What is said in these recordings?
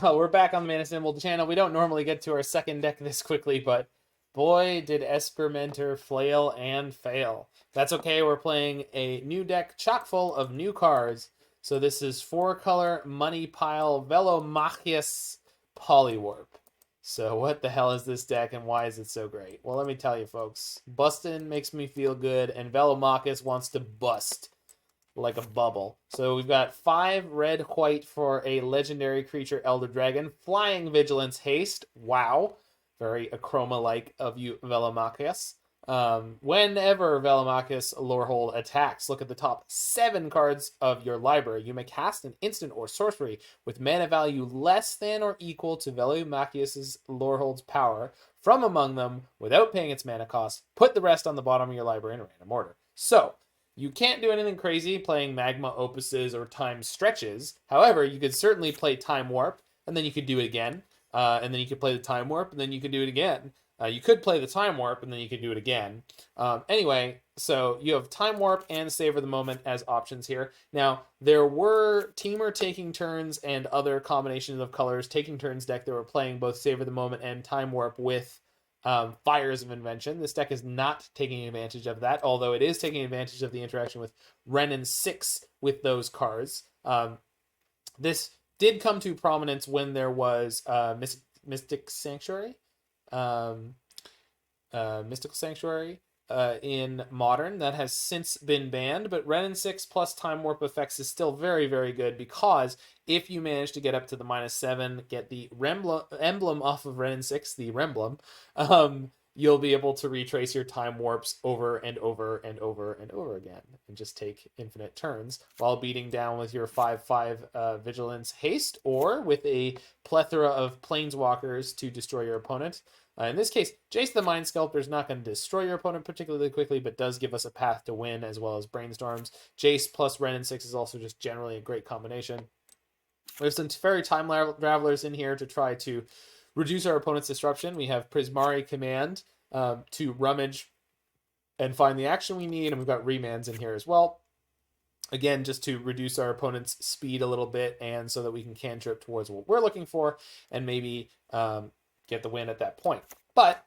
We're back on the Mana Symbol channel. We don't normally get to our second deck this quickly, but boy, did Espermentor flail and fail. That's okay, we're playing a new deck chock full of new cards. So this is 4-color Money Pile Velomacheous PolyWarp. So what the hell is this deck and why is it so great? Well, let me tell you, folks. Bustin' makes me feel good, and Velomachus wants to bust like a bubble. So we've got 5 red white for a legendary creature Elder Dragon. Flying Vigilance Haste. Wow. Very Achroma-like of you, Velomacheous. Whenever Velomachus Lorehold attacks, look at the top 7 cards of your library. You may cast an instant or sorcery with mana value less than or equal to Velomachus Lorehold's power from among them without paying its mana cost. Put the rest on the bottom of your library in a random order. So, you can't do anything crazy playing Magma Opuses or Time Stretches. However, you could certainly play Time Warp, and then you could do it again. And then you could play the Time Warp, and then you could do it again. You could play the Time Warp, and then you could do it again. Anyway, so you have Time Warp and Savor the Moment as options here. Now, there were Teamer Taking Turns and other combinations of colors taking turns deck that were playing both Savor the Moment and Time Warp with Fires of Invention. This deck is not taking advantage of that, although it is taking advantage of the interaction with Wrenn and Six with those cards. This did come to prominence when there was Mystic Sanctuary. Mystical Sanctuary in Modern. That has since been banned, but Wrenn and Six plus Time Warp effects is still very, very good because if you manage to get up to the -7, get the emblem off of Wrenn and Six, the Remblem, you'll be able to retrace your Time Warps over and over and over and over again and just take infinite turns while beating down with your 5/5 Vigilance Haste or with a plethora of Planeswalkers to destroy your opponent. In this case, Jace the Mind Sculptor is not going to destroy your opponent particularly quickly, but does give us a path to win as well as Brainstorms. Jace plus Wrenn and Six is also just generally a great combination. We have some Teferi Time Ravelers in here to try to reduce our opponent's disruption. We have Prismari Command to rummage and find the action we need, and we've got Remands in here as well. Again, just to reduce our opponent's speed a little bit and so that we can cantrip towards what we're looking for and maybe get the win at that point. But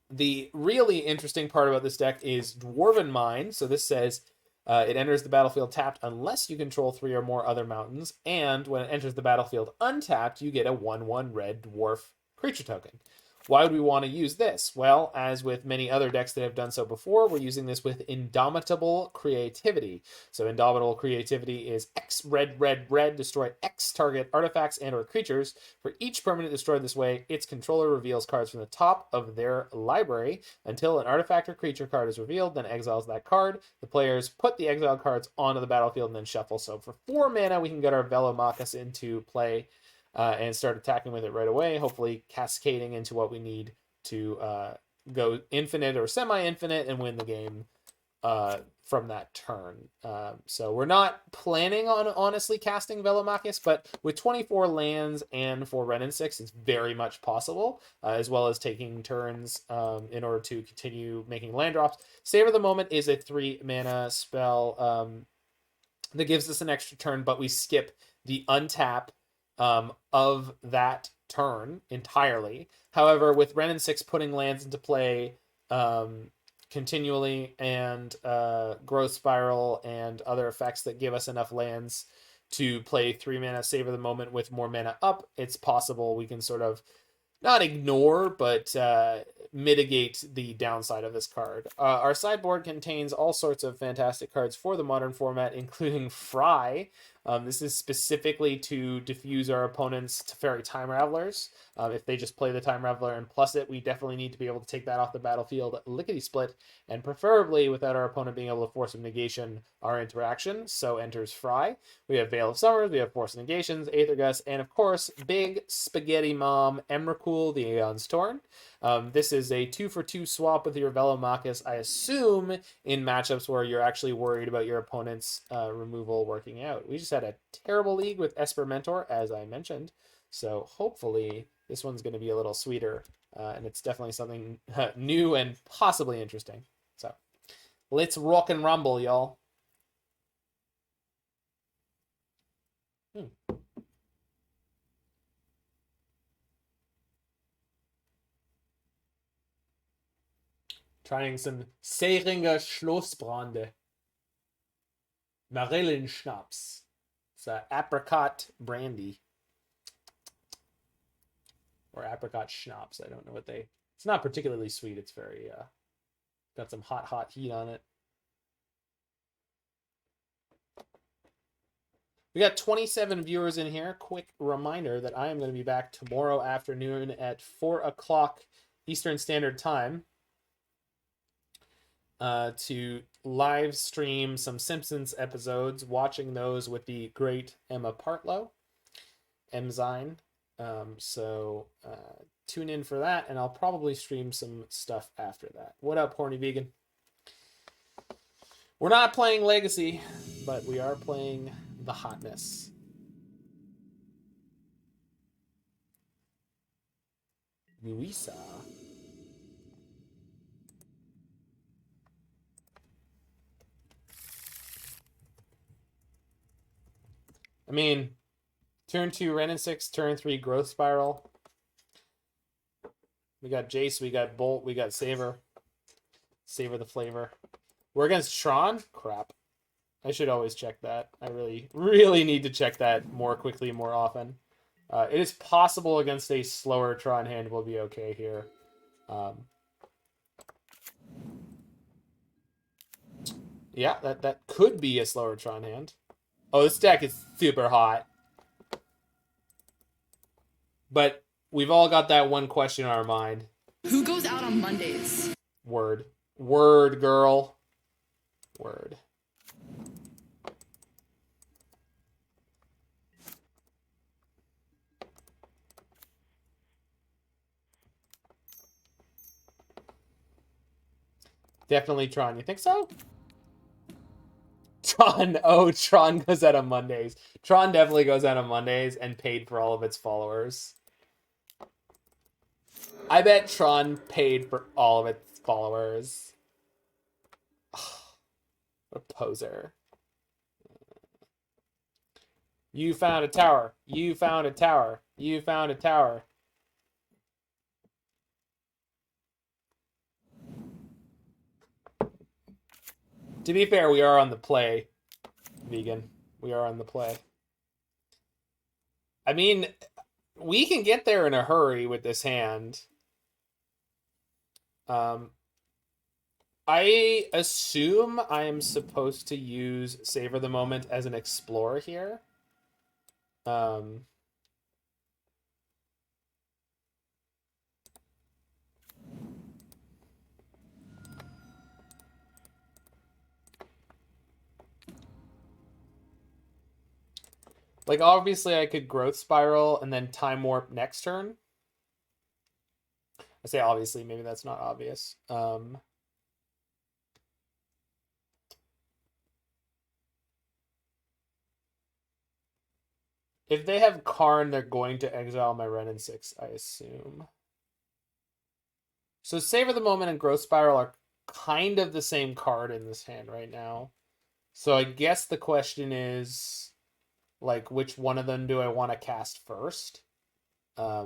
the really interesting part about this deck is Dwarven Mine. So this says it enters the battlefield tapped unless you control 3 or more other mountains. And when it enters the battlefield untapped, you get a 1/1 red dwarf creature token. Why would we want to use this? Well, as with many other decks that have done so before, we're using this with Indomitable Creativity. So Indomitable Creativity is X red, red, red, destroy X target artifacts and or creatures. For each permanent destroyed this way, its controller reveals cards from the top of their library. Until an artifact or creature card is revealed, then exiles that card. The players put the exiled cards onto the battlefield and then shuffle. So for 4 mana, we can get our Velomachus into play and start attacking with it right away, hopefully cascading into what we need to go infinite or semi-infinite and win the game from that turn. So we're not planning on honestly casting Velomachus, but with 24 lands and for Wrenn and Six, it's very much possible, as well as taking turns in order to continue making land drops. Savor the Moment is a 3 mana spell that gives us an extra turn, but we skip the untap of that turn entirely. However, with Wrenn and Six putting lands into play continually and Growth Spiral and other effects that give us enough lands to play 3 mana Savor the Moment with more mana up, it's possible we can sort of not ignore, but mitigate the downside of this card. Our sideboard contains all sorts of fantastic cards for the Modern format, including Fry. This is specifically to diffuse our opponent's Teferi Time Ravelers. If they just play the Time Raveler and plus it, we definitely need to be able to take that off the battlefield lickety-split, and preferably without our opponent being able to Force of Negation our interaction. So enters Fry. We have Veil of Summers, we have Force of Negations, Aether Gust, and of course, Big Spaghetti Mom Emrakul, the Aeons Torn. This is a 2-for-2 swap with your Velomachus, I assume, in matchups where you're actually worried about your opponent's removal working out. We just had a terrible league with Espermentor, as I mentioned, so hopefully this one's going to be a little sweeter, and it's definitely something new and possibly interesting. So let's rock and rumble, y'all. Trying some Seringer Schlossbrande. Marillenschnaps. It's apricot brandy. Or apricot schnapps. I don't know what they... It's not particularly sweet. It's very... got some hot heat on it. We got 27 viewers in here. Quick reminder that I am going to be back tomorrow afternoon at 4 o'clock Eastern Standard Time to live stream some Simpsons episodes, watching those with the great Emma Partlow, Emzine. So tune in for that, and I'll probably stream some stuff after that. What up, Horny Vegan? We're not playing Legacy, but we are playing the hotness. Luisa. I mean, turn 2, Wrenn and Six, turn 3, Growth Spiral. We got Jace, we got Bolt, we got Savor. Savor the flavor. We're against Tron? Crap. I should always check that. I really need to check that more quickly, more often. It is possible against a slower Tron hand will be okay here. Yeah, that could be a slower Tron hand. Oh, this deck is super hot. But we've all got that one question in our mind. Who goes out on Mondays? Word. Word, girl. Word. Definitely Tron. You think so? Tron. Oh, Tron goes out on Mondays. Tron definitely goes out on Mondays and paid for all of its followers. I bet Tron paid for all of its followers. What a poser. You found a tower. You found a tower. You found a tower. To be fair, we are on the play, Vegan. We are on the play. I mean, we can get there in a hurry with this hand. I assume I am supposed to use Savor the Moment as an explorer here. Like, obviously, I could Growth Spiral and then Time Warp next turn. I say obviously, maybe that's not obvious. If they have Karn, they're going to exile my Wrenn and Six, I assume. So Savor the Moment and Growth Spiral are kind of the same card in this hand right now. So I guess the question is, like, which one of them do I want to cast first? I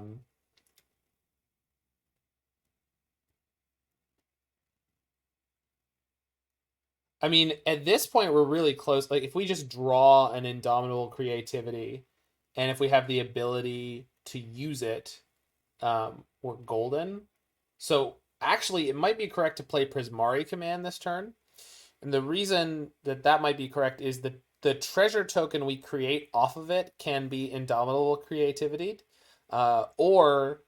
mean, at this point, we're really close. Like, if we just draw an Indomitable Creativity, and if we have the ability to use it, we're golden. So, actually, it might be correct to play Prismari Command this turn. And the reason that that might be correct is that the treasure token we create off of it can be Indomitable Creativity. Or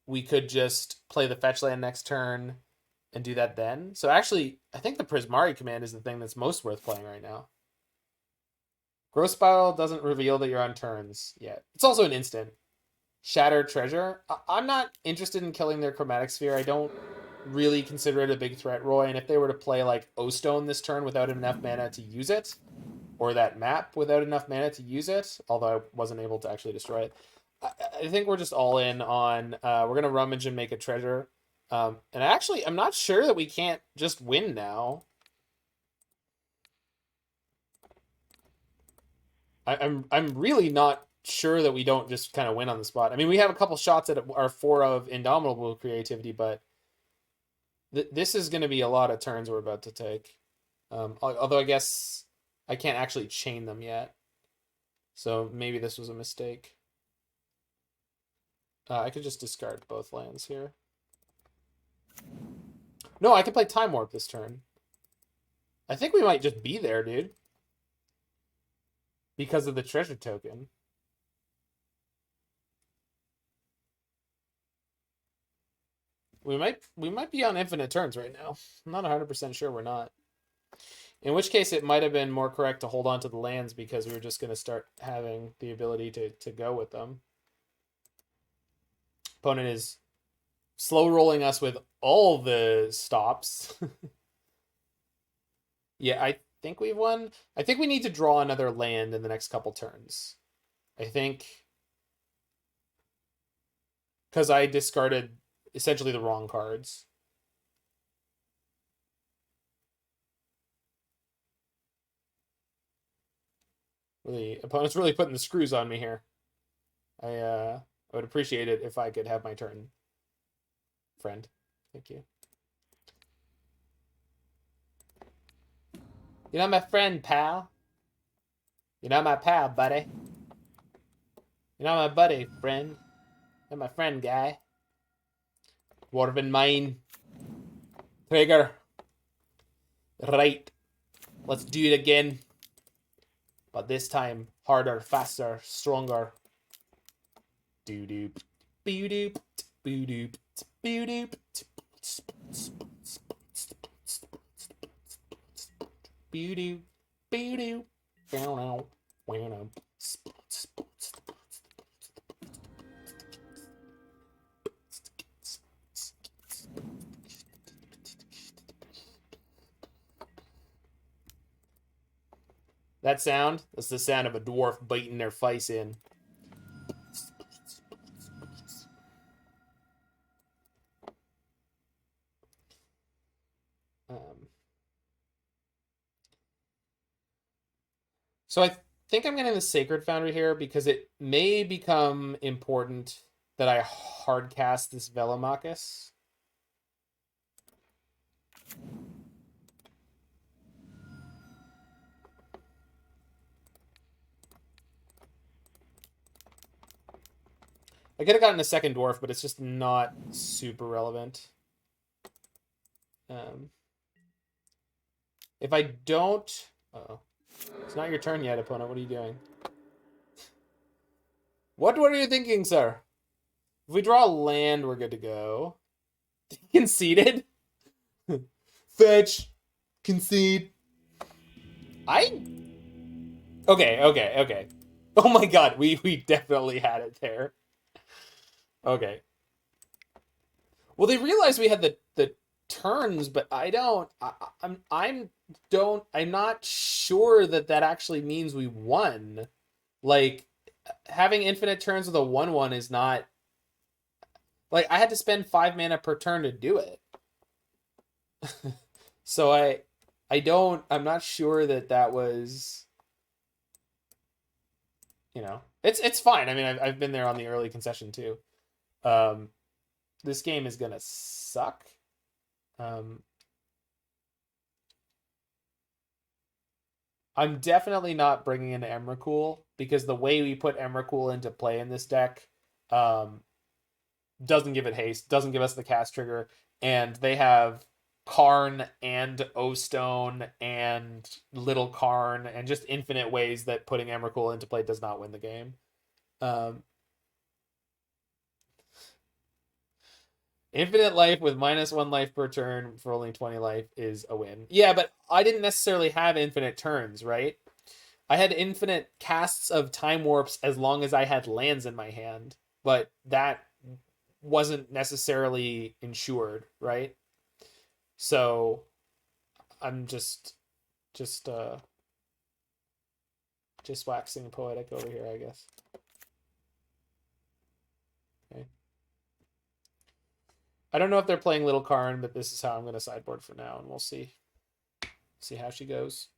we could just play the fetch land next turn and do that then. So actually, I think the Prismari Command is the thing that's most worth playing right now. Growth Spiral doesn't reveal that you're on turns yet. It's also an instant. Shattered Treasure. I'm not interested in killing their Chromatic Sphere. I don't really consider it a big threat, Roy. And if they were to play like O-Stone this turn without enough mana to use it, or that map without enough mana to use it, although I wasn't able to actually destroy it, I think we're just all in on, we're going to rummage and make a treasure. And actually, I'm not sure that we can't just win now. I'm really not sure that we don't just kind of win on the spot. I mean, we have a couple shots at our 4 of Indomitable Creativity, but This is going to be a lot of turns we're about to take. Although I guess I can't actually chain them yet. So maybe this was a mistake. I could just discard both lands here. No, I can play Time Warp this turn. I think we might just be there, dude. Because of the treasure token. We might be on infinite turns right now. I'm not 100% sure we're not. In which case, it might have been more correct to hold on to the lands because we were just going to start having the ability to go with them. Opponent is slow rolling us with all the stops. Yeah, I think we've won. I think we need to draw another land in the next couple turns. I think because I discarded essentially the wrong cards. The opponent's really putting the screws on me here. I would appreciate it if I could have my turn, friend. Thank you. You're not my friend, pal. You're not my pal, buddy. You're not my buddy, friend. You're my friend, guy. Dwarven Mine. Trigger. Right. Let's do it again. But this time, harder, faster, stronger. Doo-doop. Boo-doop. Boo-doop. Boo-doop. Boo-doop. Boo-doop. Wow. Wow. That sound? That's the sound of a dwarf biting their face in. So I think I'm getting the Sacred Foundry here because it may become important that I hardcast this Velomachus. I could have gotten a second dwarf, but it's just not super relevant. If I don't... Uh-oh. It's not your turn yet, opponent. What are you doing? What were you thinking, sir? If we draw a land, we're good to go. Conceded? Fetch. Concede. Okay. Oh my god, we definitely had it there. Okay. Well, they realized we had the turns, but I don't. I'm not sure that actually means we won. Like, having infinite turns with a 1/1 is not. Like, I had to spend 5 mana per turn to do it. So I'm not sure that was. You know, it's fine. I mean, I've been there on the early concession too. This game is gonna suck. I'm definitely not bringing in Emrakul because the way we put Emrakul into play in this deck doesn't give it haste, doesn't give us the cast trigger, and they have Karn and O-Stone and Little Karn and just infinite ways that putting Emrakul into play does not win the game. Infinite life with -1 life per turn for only 20 life is a win. Yeah, but I didn't necessarily have infinite turns, right? I had infinite casts of time warps as long as I had lands in my hand, but that wasn't necessarily ensured, right? So I'm just waxing poetic over here, I guess. Okay. I don't know if they're playing Little Karn, but this is how I'm going to sideboard for now, and we'll see how she goes.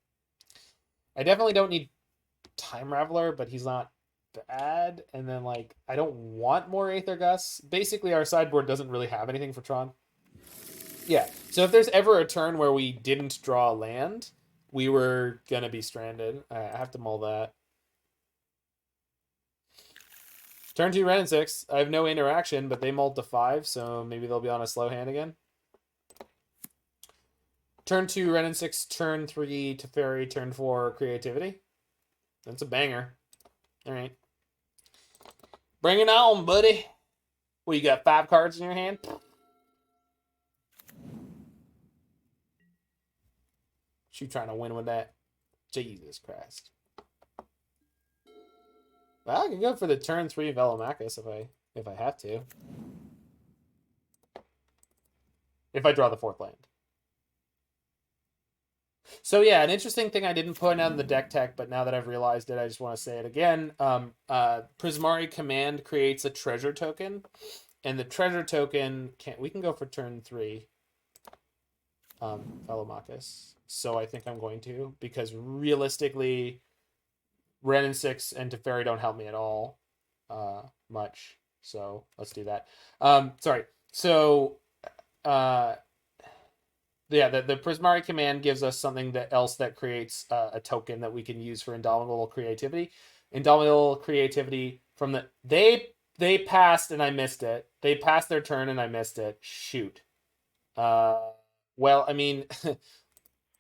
I definitely don't need Time Raveler, but he's not bad. And then, like, I don't want more Aether Gust. Basically, our sideboard doesn't really have anything for Tron. Yeah. So if there's ever a turn where we didn't draw a land, we were gonna be stranded. I have to mull that. Turn 2, Wrenn and Six. I have no interaction, but they mulled to 5, so maybe they'll be on a slow hand again. Turn 2, Wrenn and Six. Turn 3, Teferi. Turn 4, Creativity. That's a banger. All right. Bring it on, buddy. Well, you got 5 cards in your hand? You trying to win with that? Jesus Christ. Well, I can go for the turn 3 Velomachus if I have to. If I draw the 4th land. So yeah, an interesting thing I didn't put out in the deck tech, but now that I've realized it, I just want to say it again. Prismari Command creates a treasure token, and the treasure token we can go for turn 3. Velomachus. So I think I'm going to, because realistically, Wrenn and Six and Teferi don't help me at all much. So let's do that. Sorry. So yeah, the Prismari Command gives us something else that creates a token that we can use for Indomitable Creativity. Indomitable Creativity from the they passed and I missed it. They passed their turn and I missed it. Shoot. Well, I mean,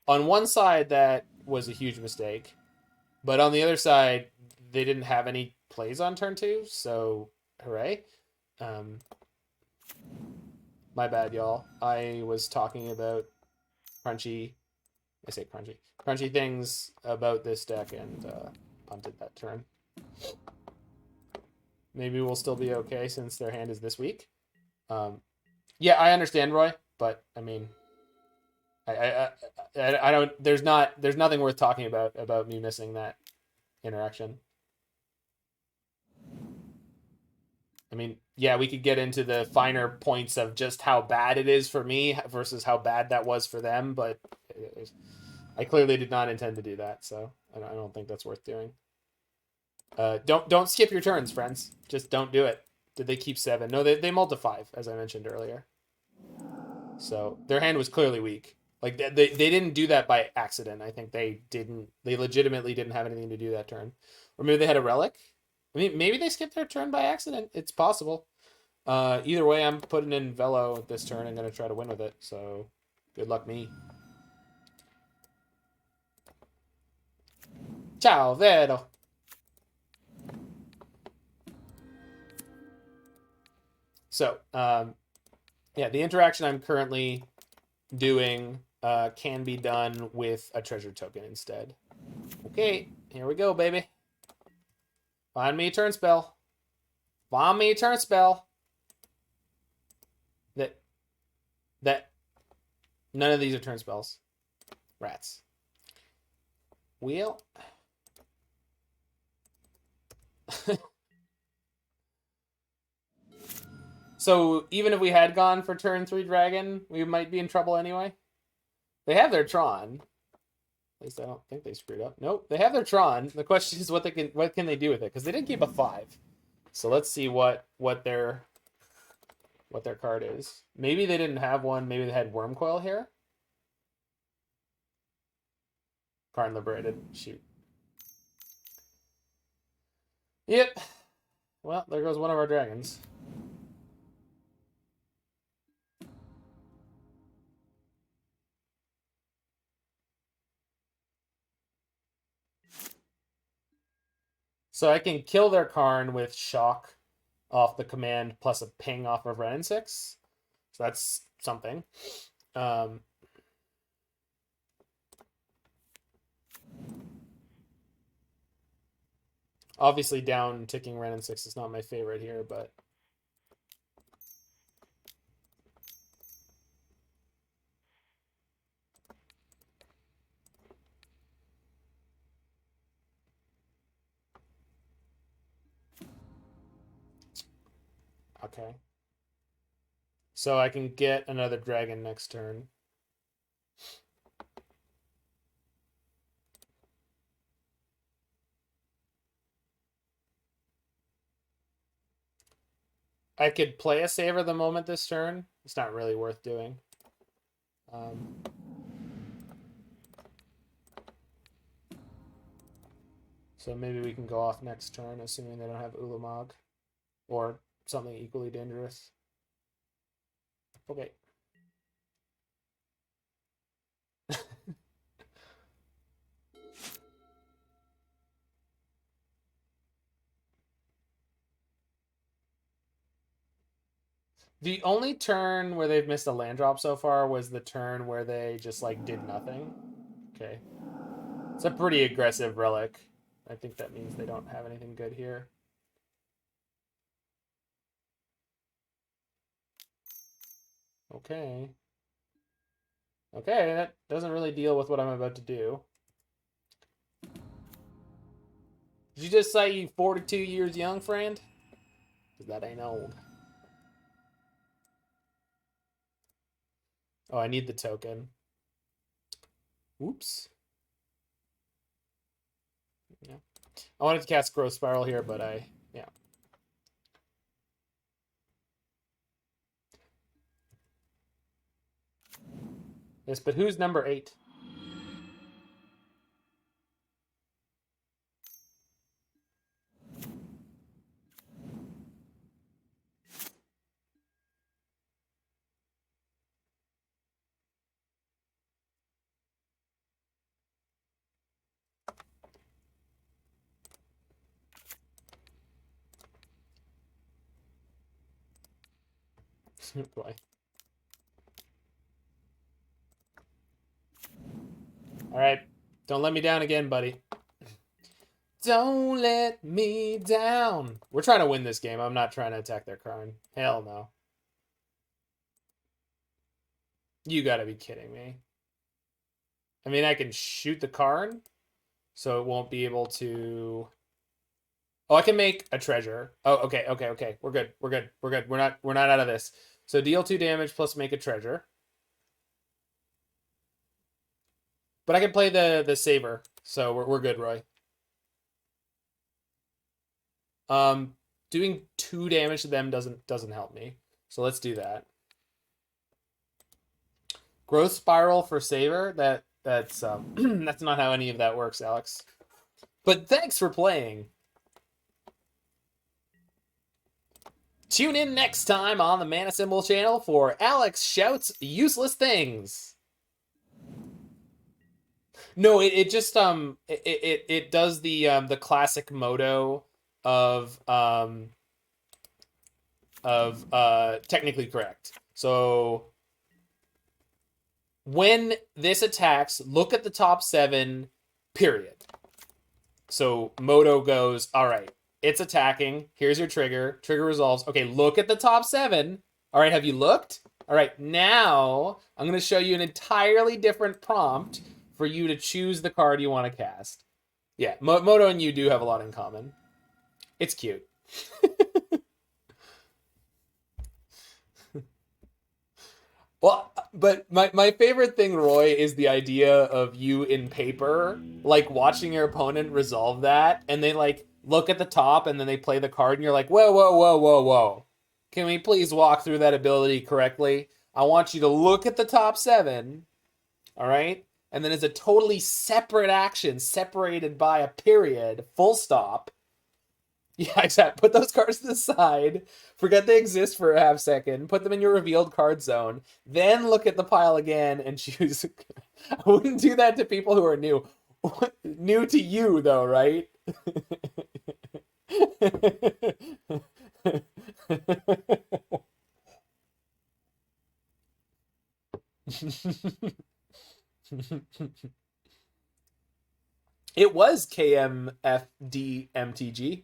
on one side that was a huge mistake, but on the other side they didn't have any plays on turn 2, so hooray. My bad, y'all. I was talking about crunchy things about this deck and punted that turn. Maybe we'll still be okay since their hand is this weak. Yeah, I understand, Roy, but I mean, I don't. There's nothing worth talking about me missing that interaction. I mean, yeah, we could get into the finer points of just how bad it is for me versus how bad that was for them, but I clearly did not intend to do that, so I don't think that's worth doing. Don't skip your turns, friends. Just don't do it. Did they keep 7? No, they mulled to 5, as I mentioned earlier. So their hand was clearly weak. Like they didn't do that by accident. I think they legitimately didn't have anything to do that turn. Or maybe they had a relic. I mean, maybe they skipped their turn by accident. It's possible. Either way, I'm putting in Velo this turn. I'm gonna try to win with it. So good luck me. Ciao, Vero. So, yeah, the interaction I'm currently doing can be done with a treasure token instead. Okay, here we go, baby. Find me a turn spell. Find me a turn spell. That none of these are turn spells. Rats. Wheel. So even if we had gone for turn 3 dragon, we might be in trouble anyway. They have their Tron. At least I don't think they screwed up. Nope, they have their Tron. The question is what can they do with it? Because they didn't keep a 5. So let's see what their card is. Maybe they didn't have one. Maybe they had Wormcoil here. Karn liberated. Shoot. Yep. Well, there goes one of our dragons. So I can kill their Karn with Shock off the command plus a ping off of Wrenn and Six. So that's something. Obviously, down ticking Wrenn and Six is not my favorite here, but okay. So I can get another dragon next turn. I could play a Savor the Moment this turn. It's not really worth doing. Um, so maybe we can go off next turn, assuming they don't have Ulamog. Or something equally dangerous. Okay. The only turn where they've missed a land drop so far was the turn where they just like did nothing. Okay. It's a pretty aggressive relic. I think that means they don't have anything good here. Okay. Okay, that doesn't really deal with what I'm about to do. Did you just say you 42 years young, friend? Because that ain't old. Oh, I need the token. Oops. Yeah. I wanted to cast Growth Spiral here, but yeah. Yes, but who's number 8? Boy. All right. Don't let me down again, buddy. Don't let me down. We're trying to win this game. I'm not trying to attack their Karn. Hell no. You gotta be kidding me. I mean, I can shoot the Karn, so it won't be able to... Oh, I can make a treasure. Oh, okay. We're good. We're not out of this. So deal 2 damage plus make a treasure. But I can play the Savor, so we're good, Roy. Doing 2 damage to them doesn't help me. So let's do that. Growth Spiral for Savor? That's that's not how any of that works, Alex. But thanks for playing. Tune in next time on the Mana Symbol channel for Alex Shouts Useless Things. No, it just it does the classic moto of technically correct. So when this attacks, look at the top 7, period. So moto goes, all right, it's attacking. Here's your trigger. Trigger resolves. Okay, look at the top 7. All right, have you looked? All right, now I'm going to show you an entirely different prompt for you to choose the card you want to cast. Yeah, Moto and you do have a lot in common. It's cute. Well, but my favorite thing, Roy, is the idea of you in paper, like watching your opponent resolve that, and they like look at the top and then they play the card, and you're like, whoa. Can we please walk through that ability correctly? I want you to look at the top 7, all right? And then as a totally separate action, separated by a period, full stop. Yeah, exactly. Put those cards to the side. Forget they exist for a half second. Put them in your revealed card zone. Then look at the pile again and choose. I wouldn't do that to people who are new. New to you, though, right? It was KMFDMTG.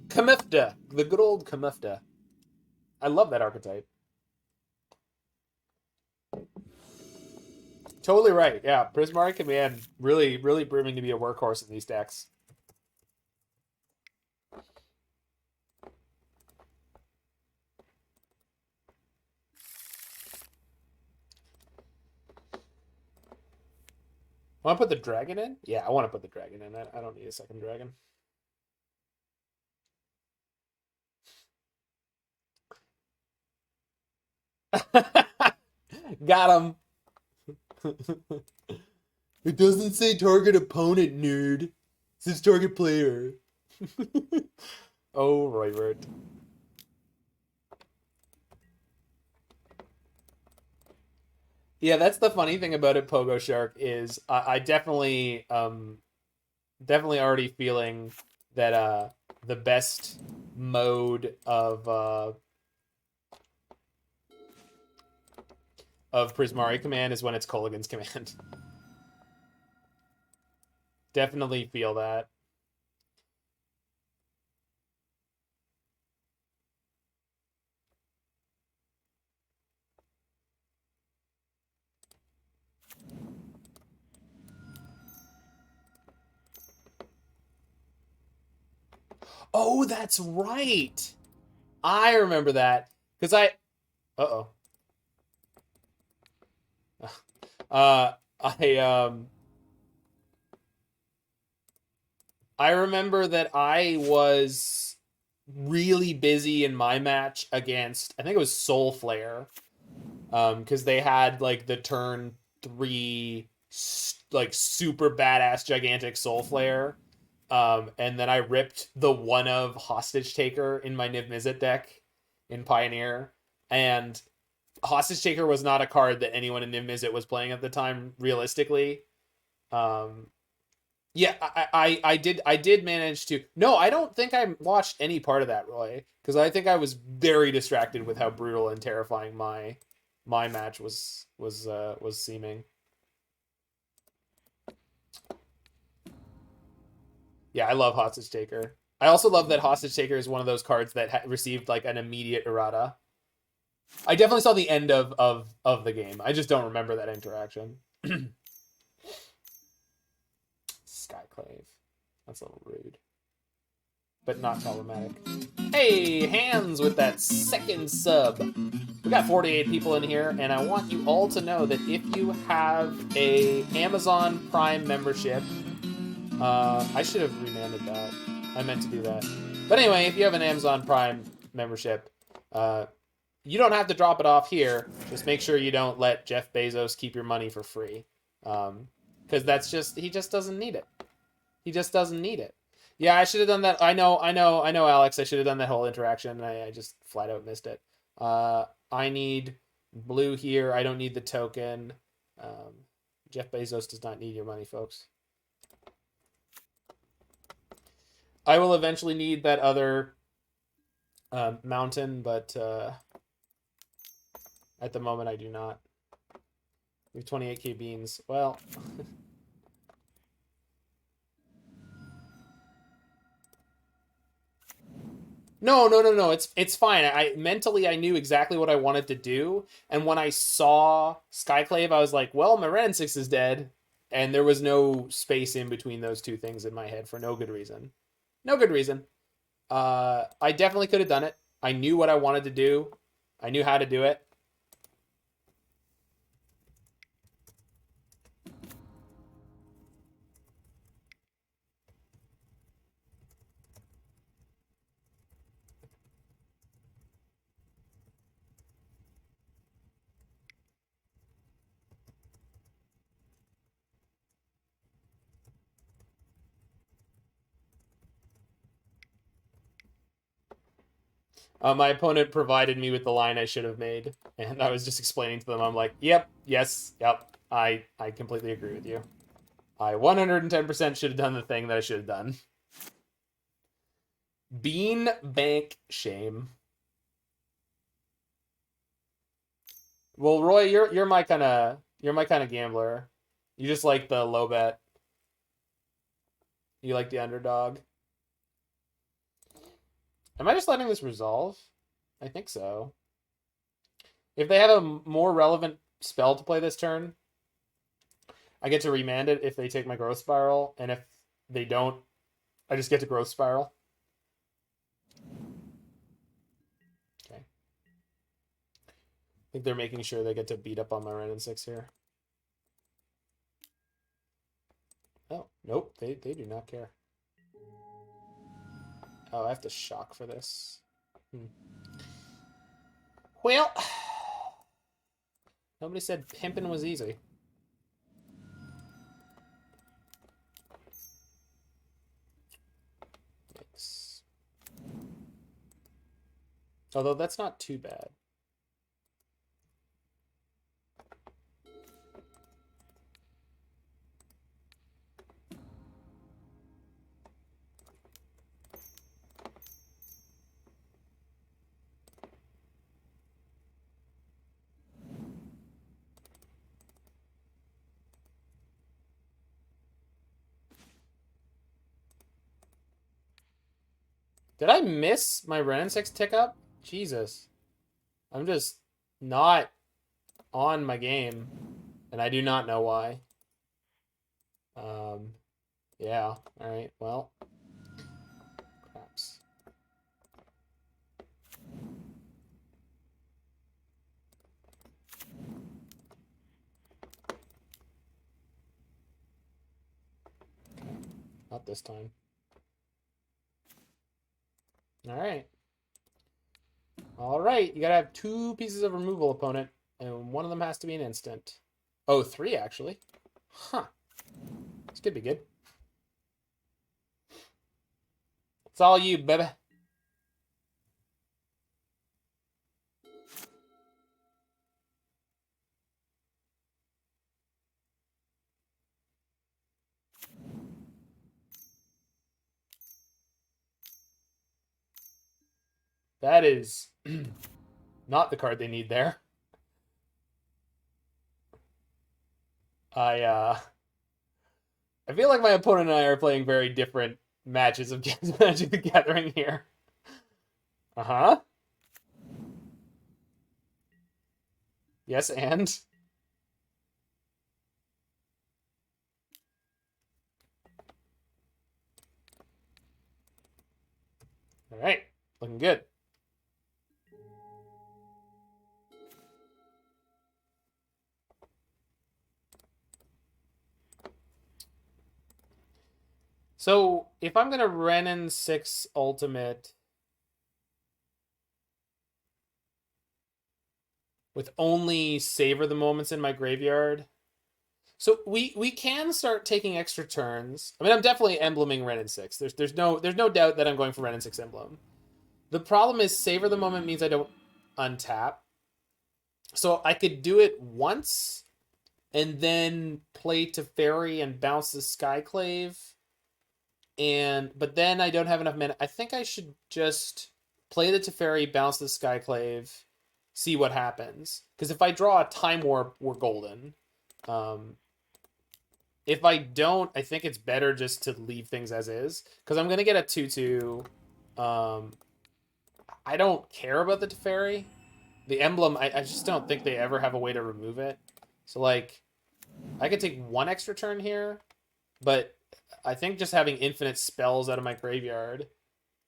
Kamifda. The good old Kamifda. I love that archetype. Totally right. Yeah, Prismari Command really proving to be a workhorse in these decks. Want to put the dragon in? Yeah, I want to put the dragon in. I don't need a second dragon. Got him. It doesn't say target opponent, nerd. It says target player. Oh, Roybert. Yeah, that's the funny thing about it, Pogo Shark, is I definitely definitely already feeling that the best mode of Prismari Command is when it's Kolaghan's Command. Definitely feel that. Oh, that's right. I remember that because uh-oh. I I remember that I was really busy in my match against, I think it was Soul Flare, because they had like the turn 3 like super badass gigantic Soul Flare. And then I ripped the one of Hostage Taker in my Niv Mizzet deck in Pioneer, and Hostage Taker was not a card that anyone in Niv Mizzet was playing at the time, realistically. Um, yeah, I did manage to. No, I don't think I watched any part of that, Roy, because I think I was very distracted with how brutal and terrifying my match was seeming. Yeah, I love Hostage Taker. I also love that Hostage Taker is one of those cards that received like an immediate errata. I definitely saw the end of the game. I just don't remember that interaction. Skyclave. That's a little rude, but not problematic. Hey, Hands with that second sub. We got 48 people in here, and I want you all to know that if you have a Amazon Prime membership, I should have remanded that. I meant to do that. But anyway, if you have an Amazon Prime membership, you don't have to drop it off here. Just make sure you don't let Jeff Bezos keep your money for free. Because he just doesn't need it. He just doesn't need it. Yeah, I should have done that. I know, Alex. I should have done that whole interaction, and I just flat out missed it. I need blue here. I don't need the token. Jeff Bezos does not need your money, folks. I will eventually need that other mountain, but at the moment I do not. We have 28k beans. Well, no. It's fine. I mentally I knew exactly what I wanted to do, and when I saw Skyclave, I was like, well, my Wrenn and Six is dead, and there was no space in between those two things in my head for no good reason. No good reason. I definitely could have done it. I knew what I wanted to do. I knew how to do it. My opponent provided me with the line I should have made, and I was just explaining to them. I'm like, yep, yes, yep. I completely agree with you. I 110% should have done the thing that I should have done. Bean bank shame. Well, Roy, you're my kind of gambler. You just like the low bet. You like the underdog. Am I just letting this resolve? I think so. If they have a more relevant spell to play this turn, I get to remand it if they take my growth spiral, and if they don't, I just get to growth spiral. Okay. I think they're making sure they get to beat up on my Wrenn and Six here. Oh, nope, they do not care. Oh, I have to shock for this. Well, Nobody said pimping was easy. Yikes. Although that's not too bad. Did I miss my Wrenn and Six tick up? Jesus. I'm just not on my game. And I do not know why. Yeah. Alright, well. Perhaps. Not this time. Alright. Alright, you gotta have 2 pieces of removal, opponent. And one of them has to be an instant. Oh, 3 actually. Huh. This could be good. It's all you, baby. That is not the card they need there. I feel like my opponent and I are playing very different matches of Magic the Gathering here. Uh-huh. Yes, and? Alright, looking good. So, if I'm going to Wrenn and Six Ultimate with only Savor the Moments in my graveyard, so we can start taking extra turns. I mean, I'm definitely embleming Wrenn and Six. There's no doubt that I'm going for Wrenn and Six emblem. The problem is Savor the Moment means I don't untap. So I could do it once and then play Teferi and bounce the Skyclave. But then I don't have enough mana. I think I should just play the Teferi, bounce the Skyclave, see what happens. Because if I draw a Time Warp, we're golden. If I don't, I think it's better just to leave things as is. Because I'm going to get a 2/2. I don't care about the Teferi. The emblem, I just don't think they ever have a way to remove it. So, like, I could take 1 extra turn here. But I think just having infinite spells out of my graveyard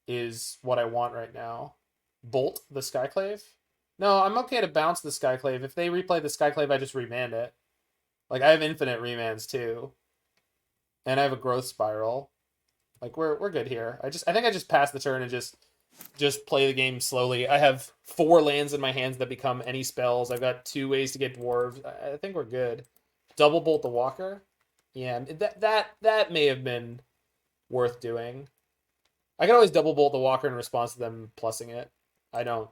is what I want right now. Bolt the Skyclave? No, I'm okay to bounce the Skyclave. If they replay the Skyclave, I just remand it. Like, I have infinite remands, too. And I have a growth spiral. Like, we're good here. I think I just pass the turn and just play the game slowly. I have 4 lands in my hands that become any spells. I've got 2 ways to get dwarves. I think we're good. Double bolt the walker. Yeah, that may have been worth doing. I can always double bolt the walker in response to them plussing it. I don't.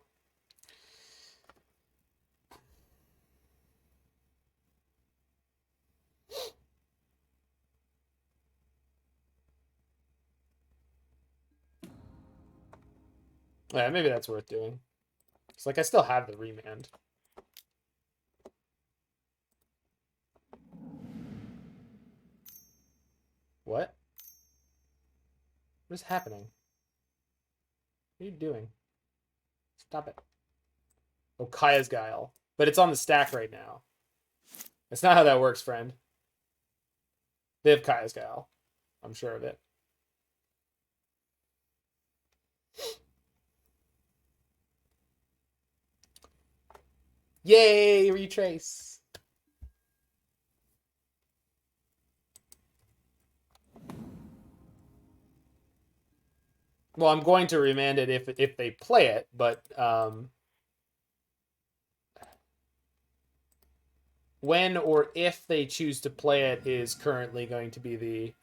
Yeah, maybe that's worth doing. It's like I still have the remand. What? What is happening? What are you doing? Stop it. Oh, Kaya's Guile. But it's on the stack right now. That's not how that works, friend. They have Kaya's Guile. I'm sure of it. Yay, retrace. Well, I'm going to remand it if they play it, but when or if they choose to play it is currently going to be the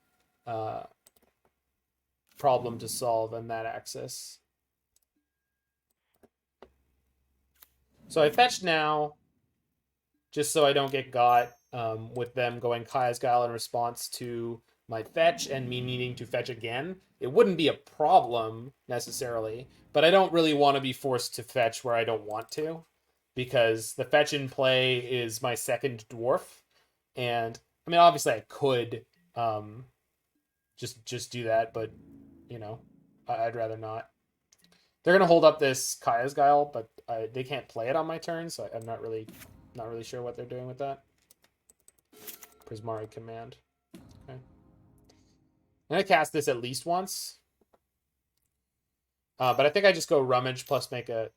problem to solve on that axis. So I fetched now, just so I don't get got with them going Kaya's Guile in response to my fetch and me needing to fetch again. It wouldn't be a problem necessarily, but I don't really want to be forced to fetch where I don't want to, because the fetch in play is my second dwarf, and I mean obviously I could just do that, but you know I'd rather not. They're gonna hold up this Kaya's Guile, but they can't play it on my turn, so I'm not really sure what they're doing with that. Prismari Command. Okay. I'm gonna cast this at least once. But I think I just go Rummage plus make a...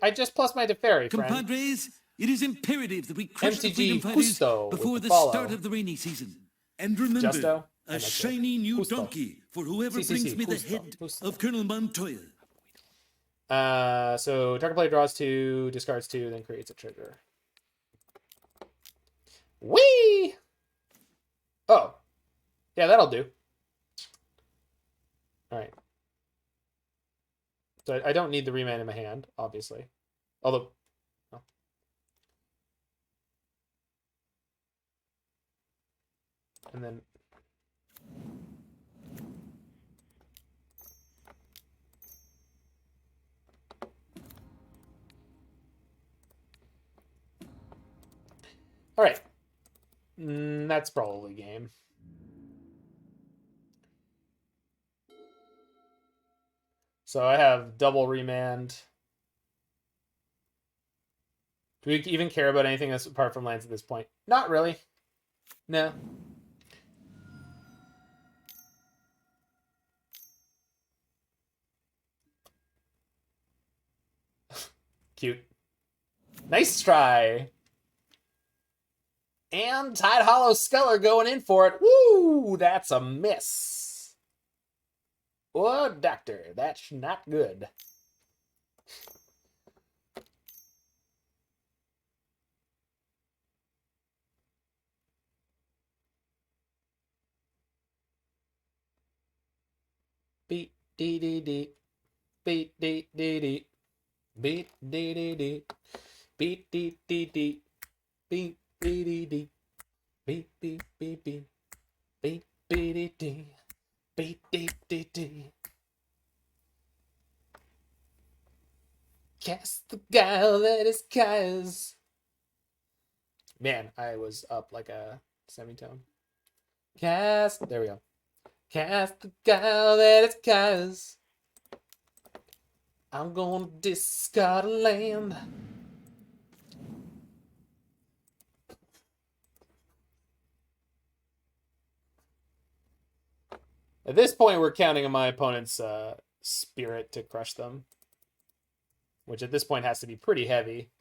I just plus my Teferi, friend. Compadres, it is imperative that we crush the freedom MTG fighters Justo before the follow. start of the rainy season. And remember, Justo? a shiny new Justo. donkey for whoever Si, brings me Justo. the head Justo. of Colonel Montoya. So target player draws 2, discards 2, then creates a trigger. Whee! Oh. Yeah, that'll do. Alright. So I don't need the Remand in my hand, obviously. Although... Oh. And then... Alright. That's probably game. So I have double Remand. Do we even care about anything else apart from lands at this point? Not really. No. Cute. Nice try. And Tide Hollow Sculptor going in for it. Woo! That's a miss. Oh, doctor, that's not good. Beat dee dee dee. Beat dee dee dee. Beat dee dee dee. Beat dee dee dee. Beat dee dee dee. Beat beat beat beat. Beat dee dee dee. Beat dee dee dee. Cast the guile that is Kaya's. Man, I was up like a semitone. Cast. There we go. Cast the guile that is Kaya's. I'm gonna discard a land. At this point, we're counting on my opponent's spirit to crush them, which at this point has to be pretty heavy.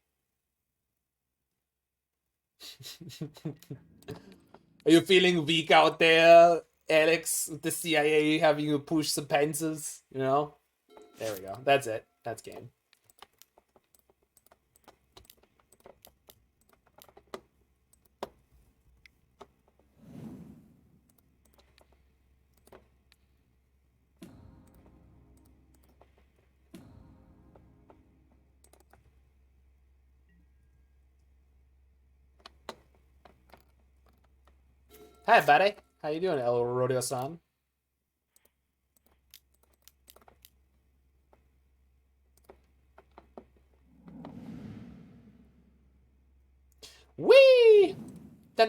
Are you feeling weak out there, Alex? With the CIA having you push some pencils, you know? There we go. That's it. That's game. Hi, buddy. How you doing, El Rodeo-san? Whee! So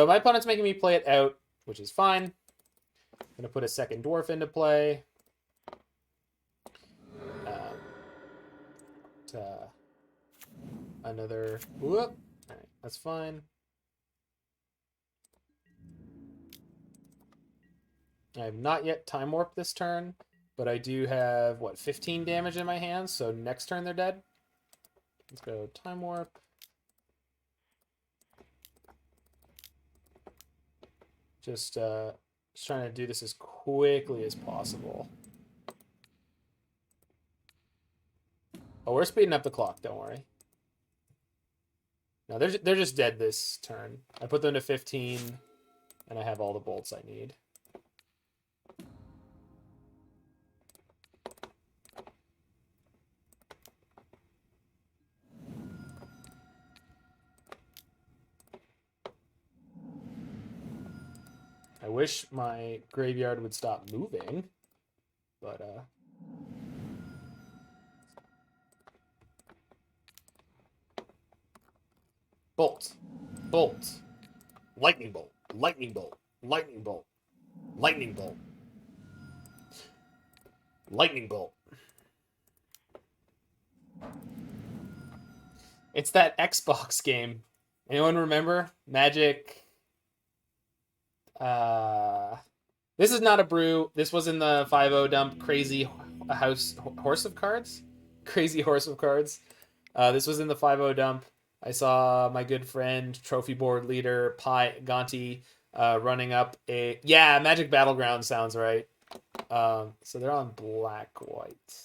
my opponent's making me play it out, which is fine. I'm gonna put a second dwarf into play. Another whoop. All right, that's fine. I have not yet time warped this turn, but I do have what 15 damage in my hands. So next turn they're dead. Let's go time warp. Just trying to do this as quickly as possible. Oh, we're speeding up the clock. Don't worry. No, they're just dead this turn. I put them to 15, and I have all the bolts I need. I wish my graveyard would stop moving, but bolt, bolt, lightning bolt, lightning bolt, lightning bolt, lightning bolt, lightning bolt. It's that Xbox game. Anyone remember? Magic. This is not a brew. This was in the 5-0 dump. Crazy horse of cards. Crazy horse of cards. This was in the 5-0 dump. I saw my good friend, trophy board leader, Pi Gonti, running up a... Yeah, Magic Battleground sounds right. So they're on black-white.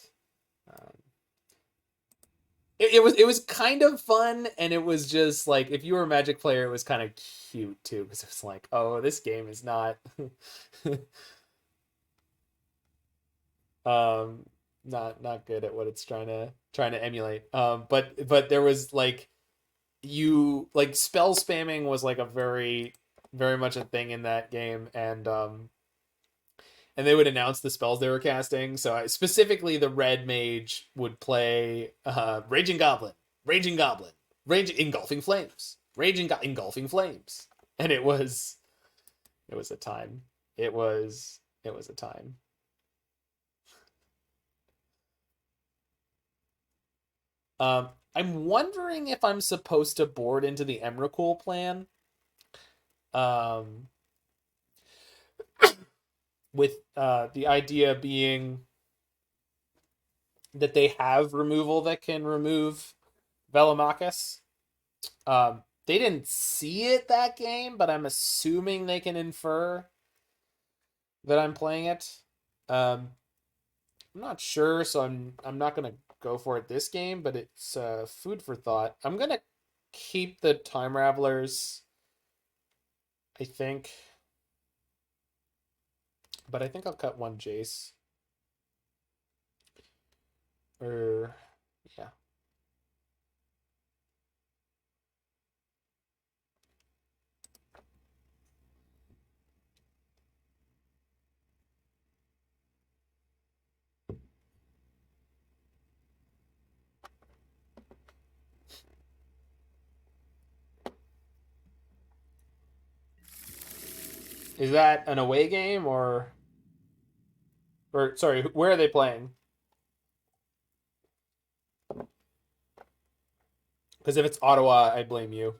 It was kind of fun, and it was just like, if you were a Magic player, it was kind of cute too, because it was like, oh, this game is not not good at what it's trying to emulate. But there was like, spell spamming was like a very much a thing in that game, and they would announce the spells they were casting. So specifically, the red mage would play Raging Goblin, Engulfing Flames, Engulfing Flames, and it was a time. It was a time. I'm wondering if I'm supposed to board into the Emrakul plan. With the idea being that they have removal that can remove Velomachus. They didn't see it that game, but I'm assuming they can infer that I'm playing it. I'm not sure, so I'm not gonna go for it this game, but it's food for thought. I'm gonna keep the Time Ravelers, I think. But I think I'll cut one Jace. Or, yeah. Is that an away game or sorry, where are they playing? Because if it's Ottawa, I blame you.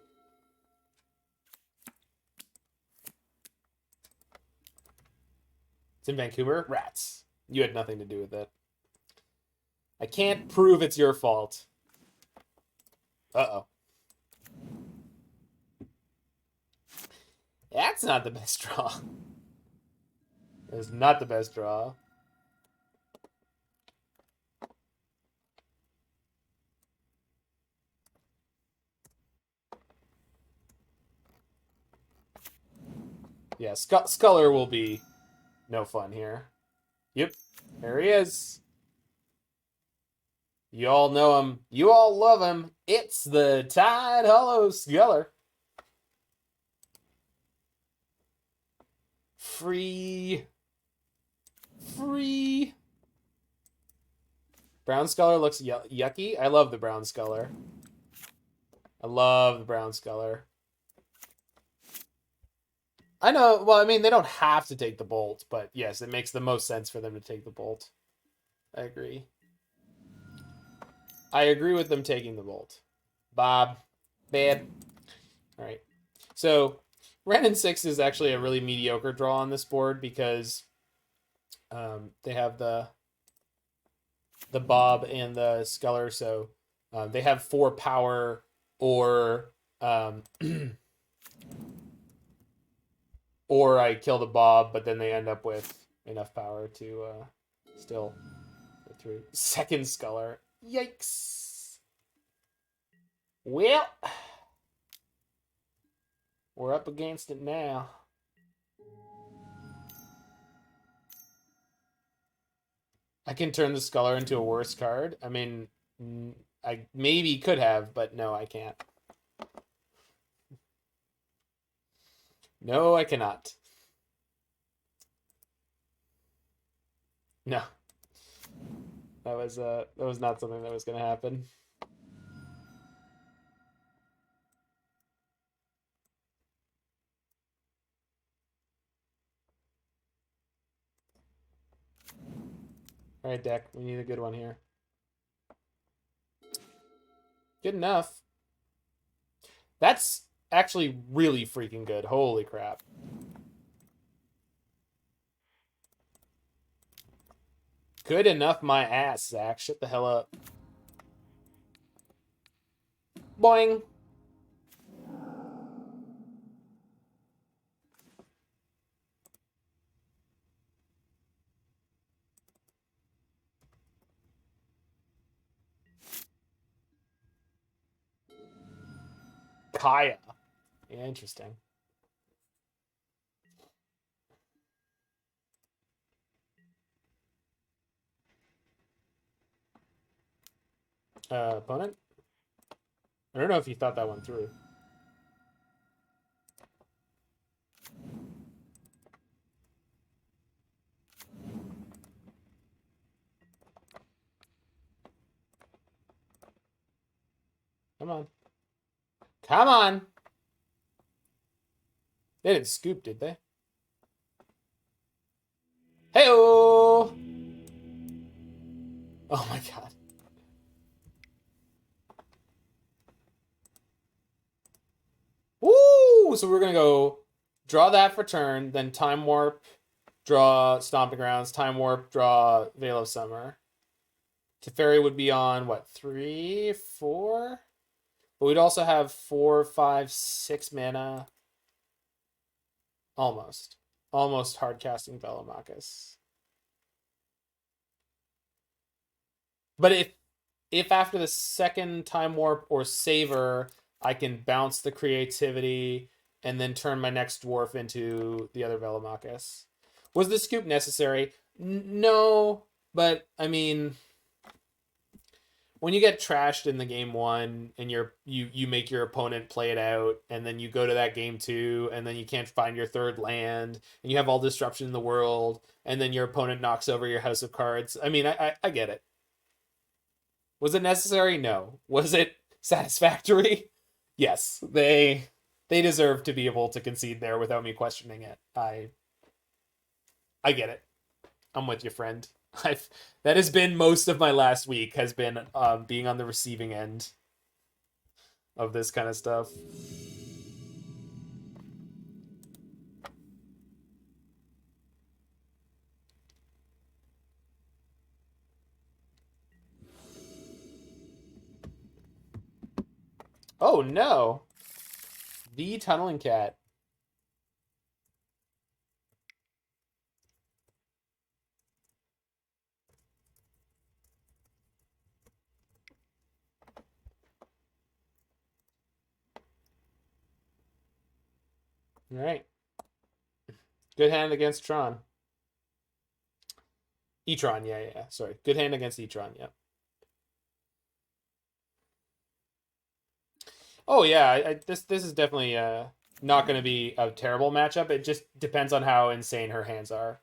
It's in Vancouver? Rats. You had nothing to do with it. I can't prove it's your fault. Uh-oh. That's not the best draw. It's not the best draw. Yeah, Sculptor will be no fun here. Yep, there he is. You all know him. You all love him. It's the Tide Hollow Sculptor. Free. Brown Sculptor looks yucky. I love the Brown Sculptor. I love the Brown Sculptor. I know, well, I mean, they don't have to take the bolt, but yes, it makes the most sense for them to take the bolt. I agree. I agree with them taking the bolt. Bob. Bad. All right. So, Wrenn and Six is actually a really mediocre draw on this board because they have the Bob and the Sculptor, so they have 4 power or Or I kill the Bob, but then they end up with enough power to still go through. Second Sculler. Yikes. Well, we're up against it now. I can turn the Sculler into a worse card. I mean, I maybe could have, but no, I can't. No, I cannot. No. That was not something that was going to happen. All right, deck. We need a good one here. Good enough. That's actually really freaking good. Holy crap. Good enough, my ass, Zach. Shut the hell up. Boing. Kaya. Yeah, interesting. Opponent? I don't know if you thought that one through. Come on. Come on! They didn't scoop, did they? Hey-oh! Oh my god. Woo! So we're gonna go draw that for turn, then Time Warp, draw Stomping Grounds, Time Warp, draw Veil of Summer. Teferi would be on, what, 3, 4? But we'd also have 4, 5, 6 mana. Almost. Almost hard casting Velomachus. But if after the second Time Warp or Savor, I can bounce the Creativity and then turn my next Dwarf into the other Velomachus. Was the scoop necessary? No, but I mean, when you get trashed in the game one and you make your opponent play it out, and then you go to that game two, and then you can't find your third land, and you have all disruption in the world, and then your opponent knocks over your house of cards. I mean, I get it. Was it necessary? No. Was it satisfactory? Yes. They deserve to be able to concede there without me questioning it. I get it. I'm with you, friend. That has been most of my last week, has been being on the receiving end of this kind of stuff. Oh no. The Tunneling Cat. All right. Good hand against Tron. E-Tron, yeah. Sorry. Good hand against E-Tron, yeah. Oh yeah, this is definitely not going to be a terrible matchup. It just depends on how insane her hands are.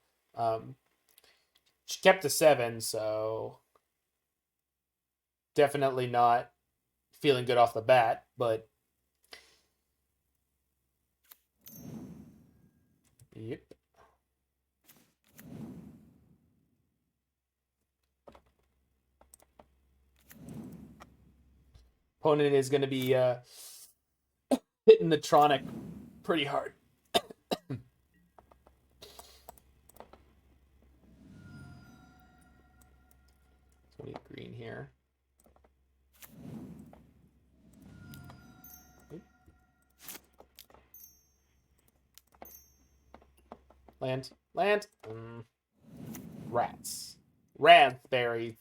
She kept to 7, so definitely not feeling good off the bat, but yep. Opponent is going to be hitting the Tronic pretty hard. 20 green here. Land. Land. Rats. Raspberry.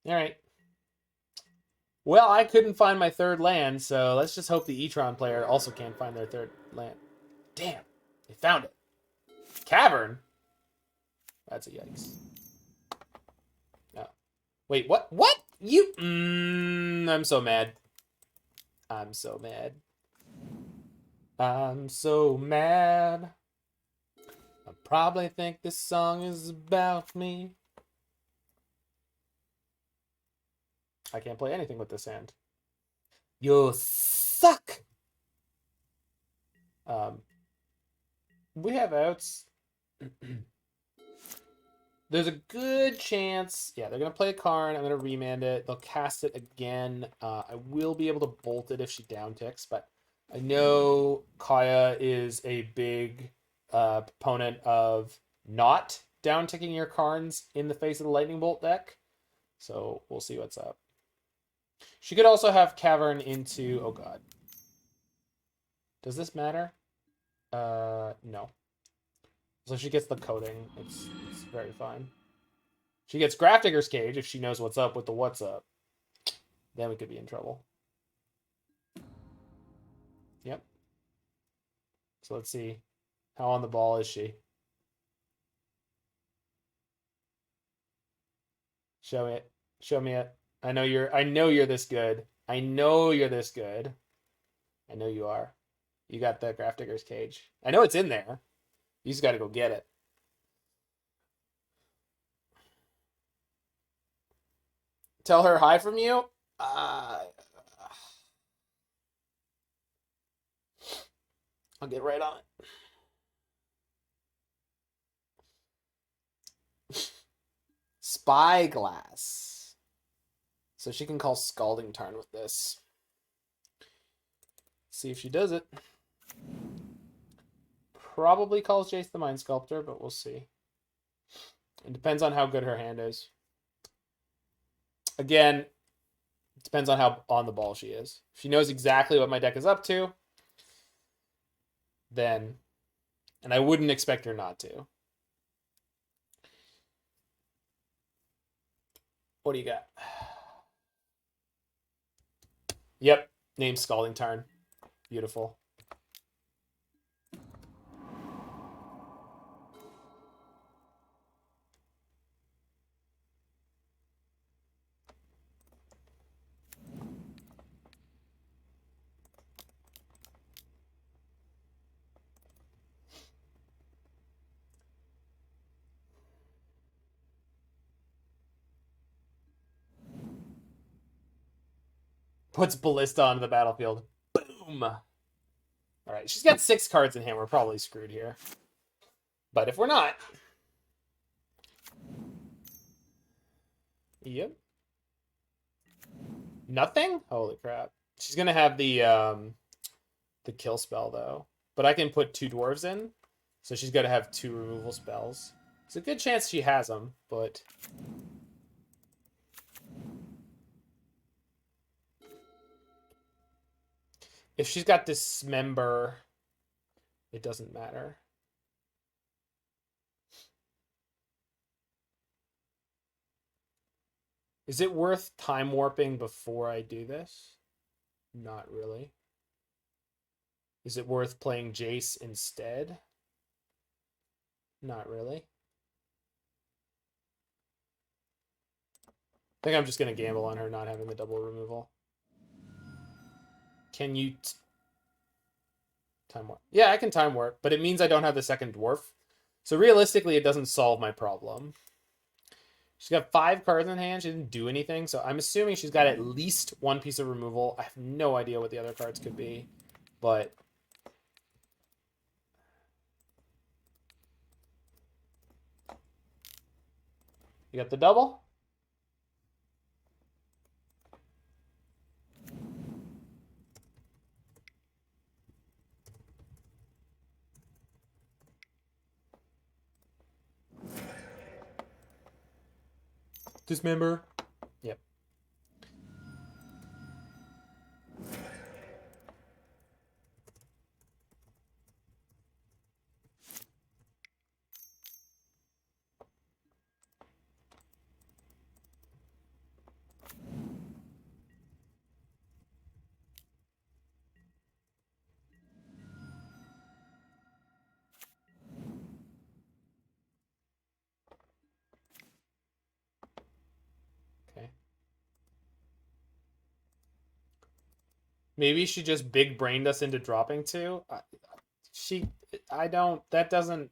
Alright. Well, I couldn't find my third land, so let's just hope the E-Tron player also can't find their third land. Damn. They found it. Cavern? That's a yikes. Oh. Wait, what? What? You... I'm so mad. I'm so mad. I'm so mad. I probably think this song is about me. I can't play anything with this hand. You suck! We have outs. There's a good chance... Yeah, they're going to play a Karn. I'm going to remand it. They'll cast it again. I will be able to bolt it if she downticks, but I know Kaya is a big proponent of not downticking your Karns in the face of the Lightning Bolt deck. So we'll see what's up. She could also have Cavern into... Oh, God. Does this matter? No. So she gets the coding. It's very fine. She gets Grafdigger's Cage if she knows what's up with the what's up. Then we could be in trouble. Yep. So let's see. How on the ball is she? Show it. Show me it. I know you're this good. I know you're this good. I know you are. You got the Grafdigger's Cage. I know it's in there. You just got to go get it. Tell her hi from you. I'll get right on it. Spyglass. So she can call Scalding Tarn with this. See if she does it. Probably calls Jace the Mind Sculptor, but we'll see. It depends on how good her hand is. Again, it depends on how on the ball she is. If she knows exactly what my deck is up to, then... And I wouldn't expect her not to. What do you got? Yep, named Scalding Tarn. Beautiful. Puts Ballista onto the battlefield. Boom! Alright, she's got 6 cards in hand. We're probably screwed here. But if we're not... Yep. Nothing? Holy crap. She's going to have the kill spell, though. But I can put 2 dwarves in. So she's got to have 2 removal spells. It's a good chance she has them, but... If she's got Dismember, it doesn't matter. Is it worth time warping before I do this? Not really. Is it worth playing Jace instead? Not really. I think I'm just going to gamble on her not having the double removal. Can you... Time warp? Yeah, I can time warp, but it means I don't have the second dwarf. So realistically, it doesn't solve my problem. She's got 5 cards in hand. She didn't do anything, so I'm assuming she's got at least 1 piece of removal. I have no idea what the other cards could be, but... You got the double? Dismember. Yep. Maybe she just big brained us into dropping 2. I don't. That doesn't.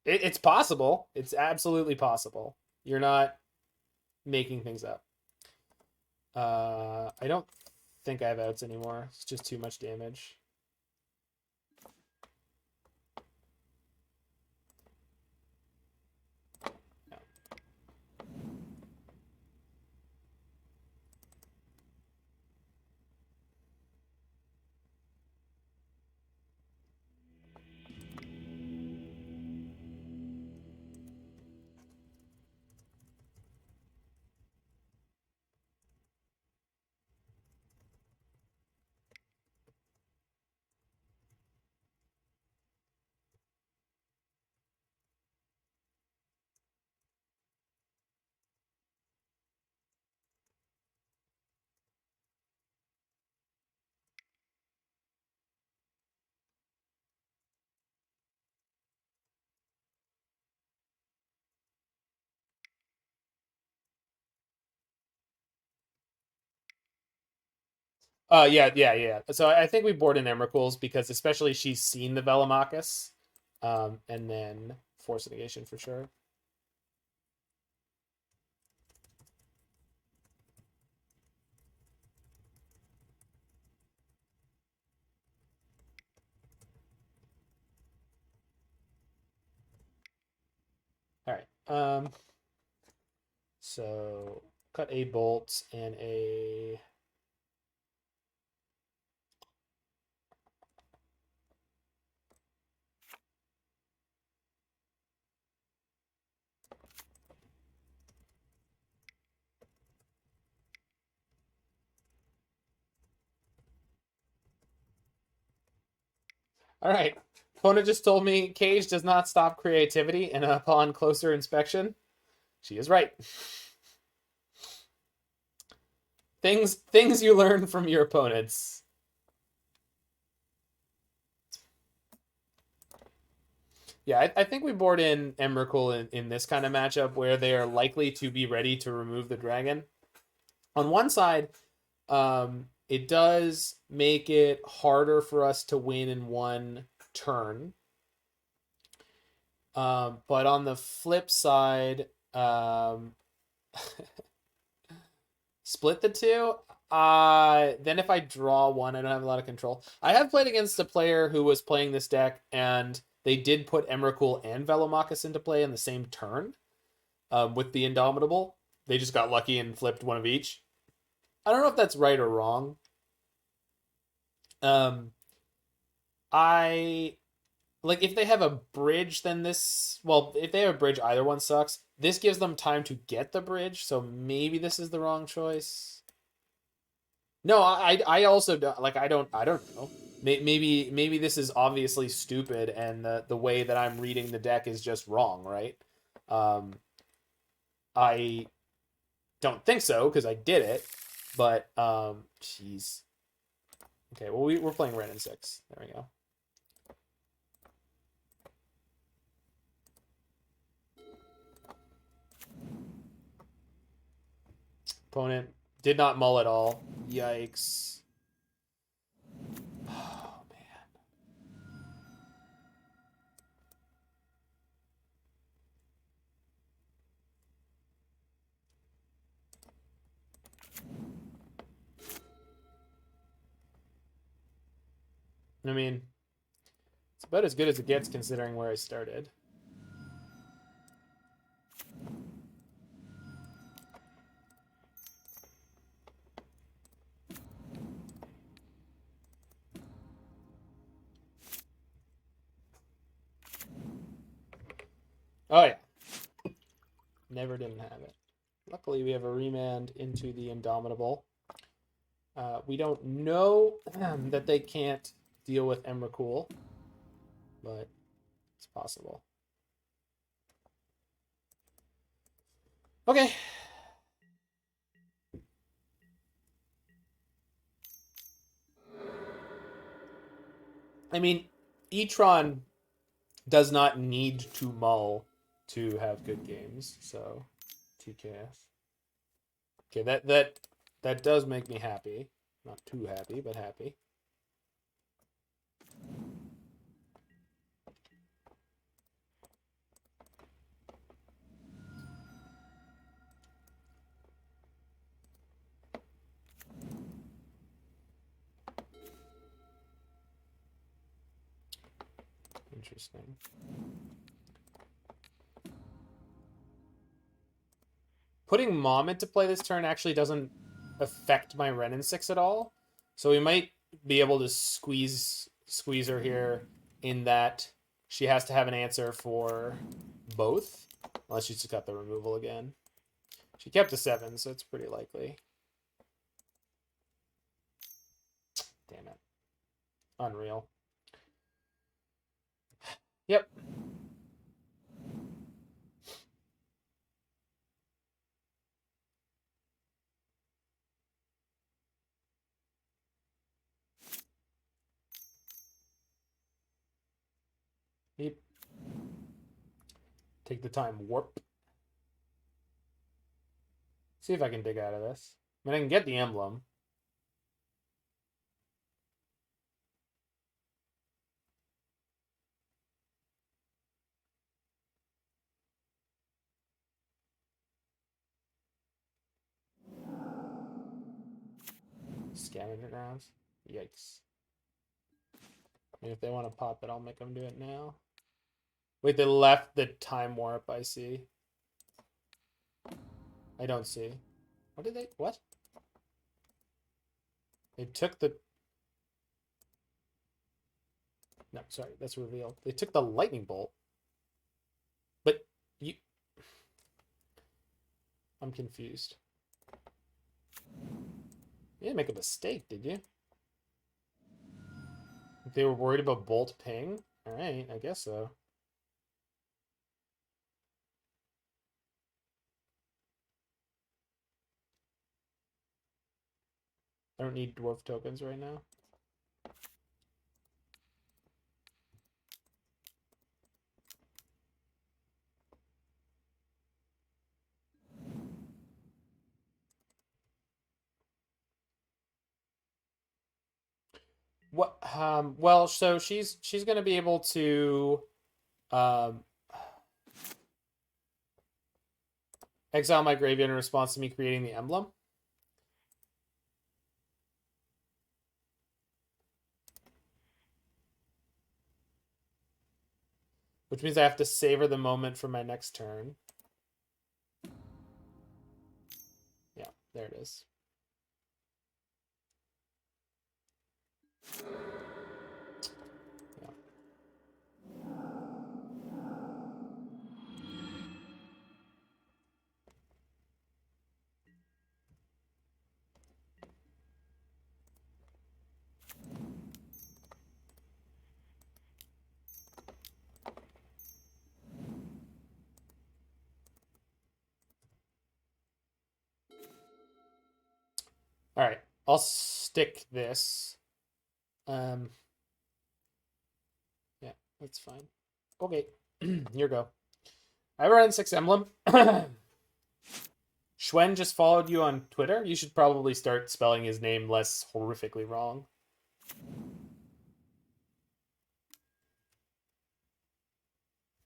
It's possible. It's absolutely possible. You're not making things up. I don't think I have outs anymore. It's just too much damage. No. Yeah. So I think we board in Emrakul's because especially she's seen the Velomachus, and then Force of Negation for sure. All right. So cut a bolt and a. All right. Opponent just told me Cage does not stop creativity, and upon closer inspection, she is right. Things you learn from your opponents. Yeah, I think we board in Emrakul in this kind of matchup where they are likely to be ready to remove the dragon. On one side, it does make it harder for us to win in one turn. But on the flip side, split the 2. Then if I draw 1, I don't have a lot of control. I have played against a player who was playing this deck, and they did put Emrakul and Velomachus into play in the same turn, with the Indomitable. They just got lucky and flipped one of each. I don't know if that's right or wrong. I like if they have a bridge, then this. Well, if they have a bridge, either one sucks. This gives them time to get the bridge, so maybe this is the wrong choice. No, I also don't like. I don't know. Maybe this is obviously stupid, and the way that I'm reading the deck is just wrong, right? I don't think so because I did it, but jeez. Okay, well we're playing Wrenn and Six. There we go. Opponent did not mull at all. Yikes. Oh man. I mean, it's about as good as it gets considering where I started. Oh yeah. Never didn't have it. Luckily, we have a Remand into the Indomitable. We don't know that they can't deal with Emrakul, but it's possible. Okay. I mean, Etron does not need to mull to have good games, so TKS. Okay, that does make me happy. Not too happy, but happy. Interesting. Putting Mom into play this turn actually doesn't affect my Wrenn and Six at all. So we might be able to squeeze her here in that she has to have an answer for both. Unless she's just got the removal again. She kept a 7, so it's pretty likely. Damn it. Unreal. Yep. Yep. Take the time. Warp. See if I can dig out of this. I mean, I can get the emblem. Scavenger grounds. Yikes. I mean, if they want to pop it, I'll make them do it now. Wait, they left the time warp, I see. I don't see. What did they... What? They took the... No, sorry, that's revealed. They took the lightning bolt. But you... I'm confused. You didn't make a mistake, did you? They were worried about bolt ping? Alright, I guess so. I don't need dwarf tokens right now. What? Well, so she's gonna be able to exile my graveyard in response to me creating the emblem. Which means I have to savor the moment for my next turn. Yeah, there it is. Yeah. All right, I'll stick this. Yeah, that's fine. Okay, here go. I have a Wrenn and Six emblem. Schwen just followed you on Twitter. You should probably start spelling his name less horrifically wrong.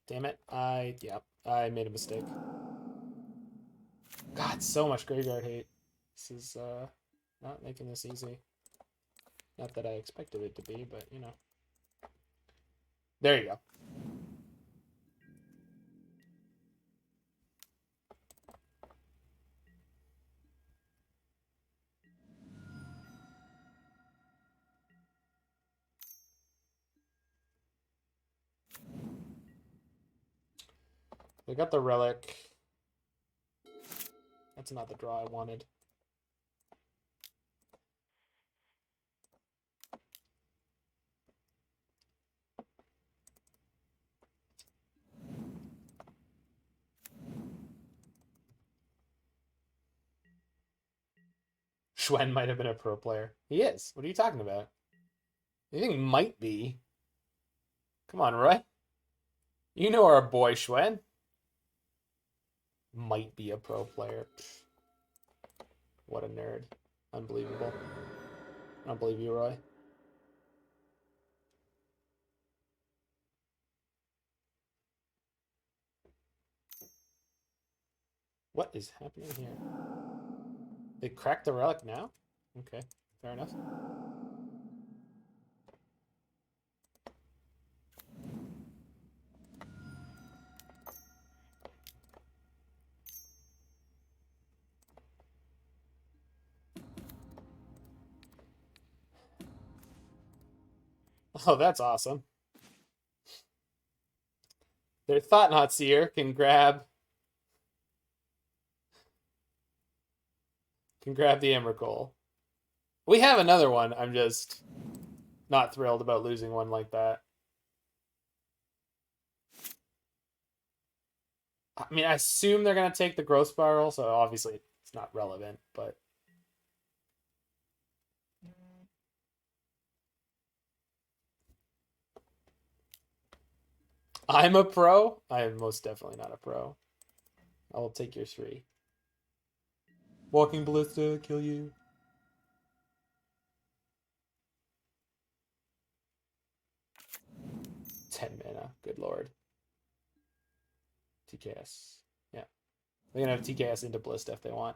Damn it. I made a mistake. God, so much graveyard hate. This is not making this easy. Not that I expected it to be, but you know. There you go. We got the relic. That's not the draw I wanted. Schwen might have been a pro player. He is. What are you talking about? You think might be? Come on, Roy. You know our boy Schwen. might be a pro player. What a nerd. Unbelievable. I don't believe you, Roy. What is happening here? They cracked the relic now? Okay, fair enough. Oh, that's awesome. Their Thought-Knot Seer can grab the Emrakul. We have another one. I'm just not thrilled about losing one like that. I mean, I assume they're going to take the growth spiral, so obviously it's not relevant, but I'm a pro. I am most definitely not a pro. I will take your 3. Walking Ballista, kill you. $10 mana. Good lord. TKS. Yeah. They're going to have TKS into Ballista if they want.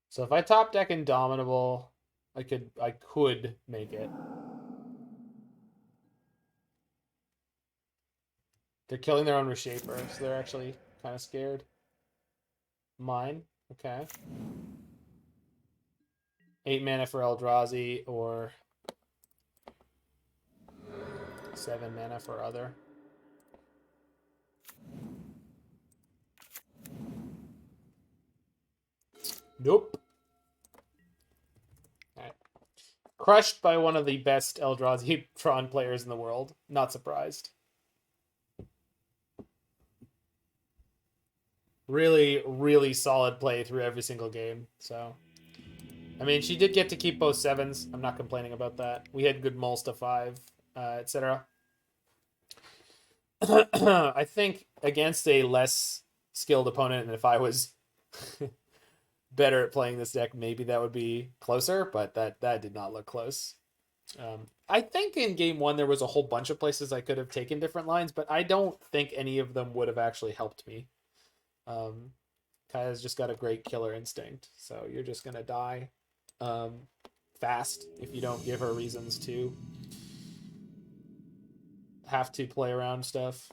So if I top deck Indomitable, I could make it. They're killing their own Reshaper, so they're actually kind of scared. Mine. Okay. 8 mana for Eldrazi or 7 mana for other. Nope. Right. Crushed by one of the best Eldrazi Tron players in the world. Not surprised. Really, really solid play through every single game. So, I mean, she did get to keep both 7s. I'm not complaining about that. We had good mulls to 5, etc. I think against a less skilled opponent, and if I was better at playing this deck, maybe that would be closer, but that did not look close. I think in game 1 there was a whole bunch of places I could have taken different lines, but I don't think any of them would have actually helped me. Kaya's just got a great killer instinct, so you're just gonna die fast if you don't give her reasons to have to play around stuff.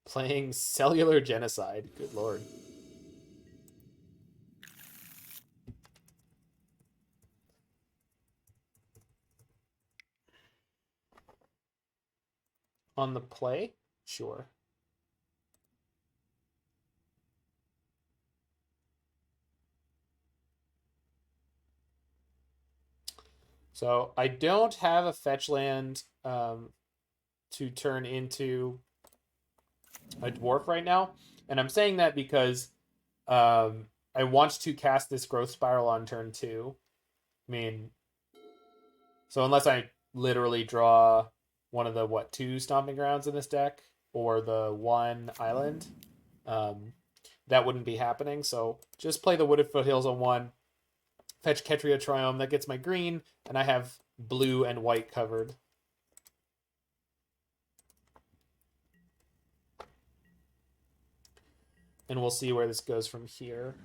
Playing Cellular Genocide. Good lord. On the play? Sure. So I don't have a fetch land to turn into a dwarf right now. And I'm saying that because I want to cast this growth spiral on turn 2. I mean, so unless I literally draw one of the, 2 Stomping Grounds in this deck, or the 1 island, that wouldn't be happening. So just play the Wooded Foothills on 1, fetch Ketria Triome, that gets my green, and I have blue and white covered. And we'll see where this goes from here.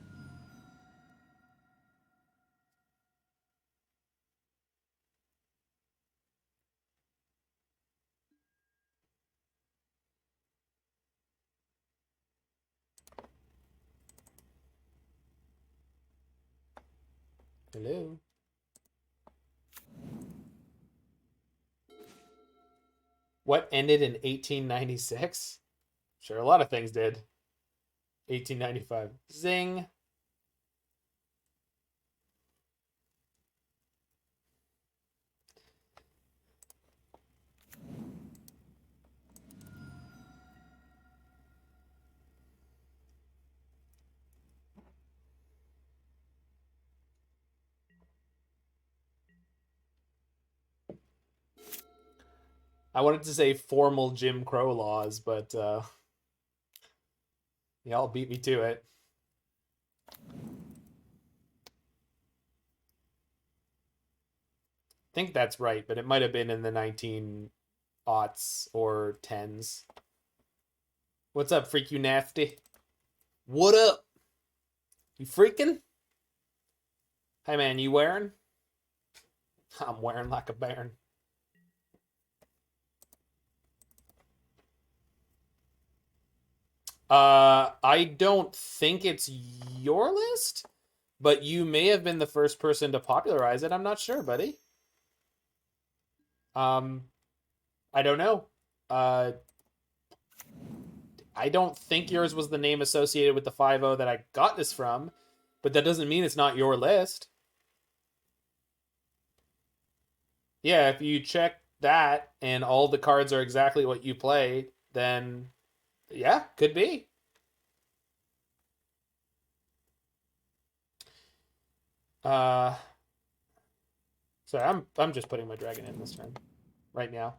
Hello. What ended in 1896? Sure, a lot of things did. 1895. Zing. I wanted to say formal Jim Crow laws, but y'all beat me to it. I think that's right, but it might have been in the 19 aughts or 10s. What's up, Freak You Nasty? What up? You freaking? Hey man, you wearing? I'm wearing like a baron. I don't think it's your list, but you may have been the first person to popularize it. I'm not sure, buddy. I don't know. I don't think yours was the name associated with the 5-0 that I got this from, but that doesn't mean it's not your list. Yeah, if you check that and all the cards are exactly what you play, then yeah, could be. Sorry, I'm just putting my dragon in this turn right now.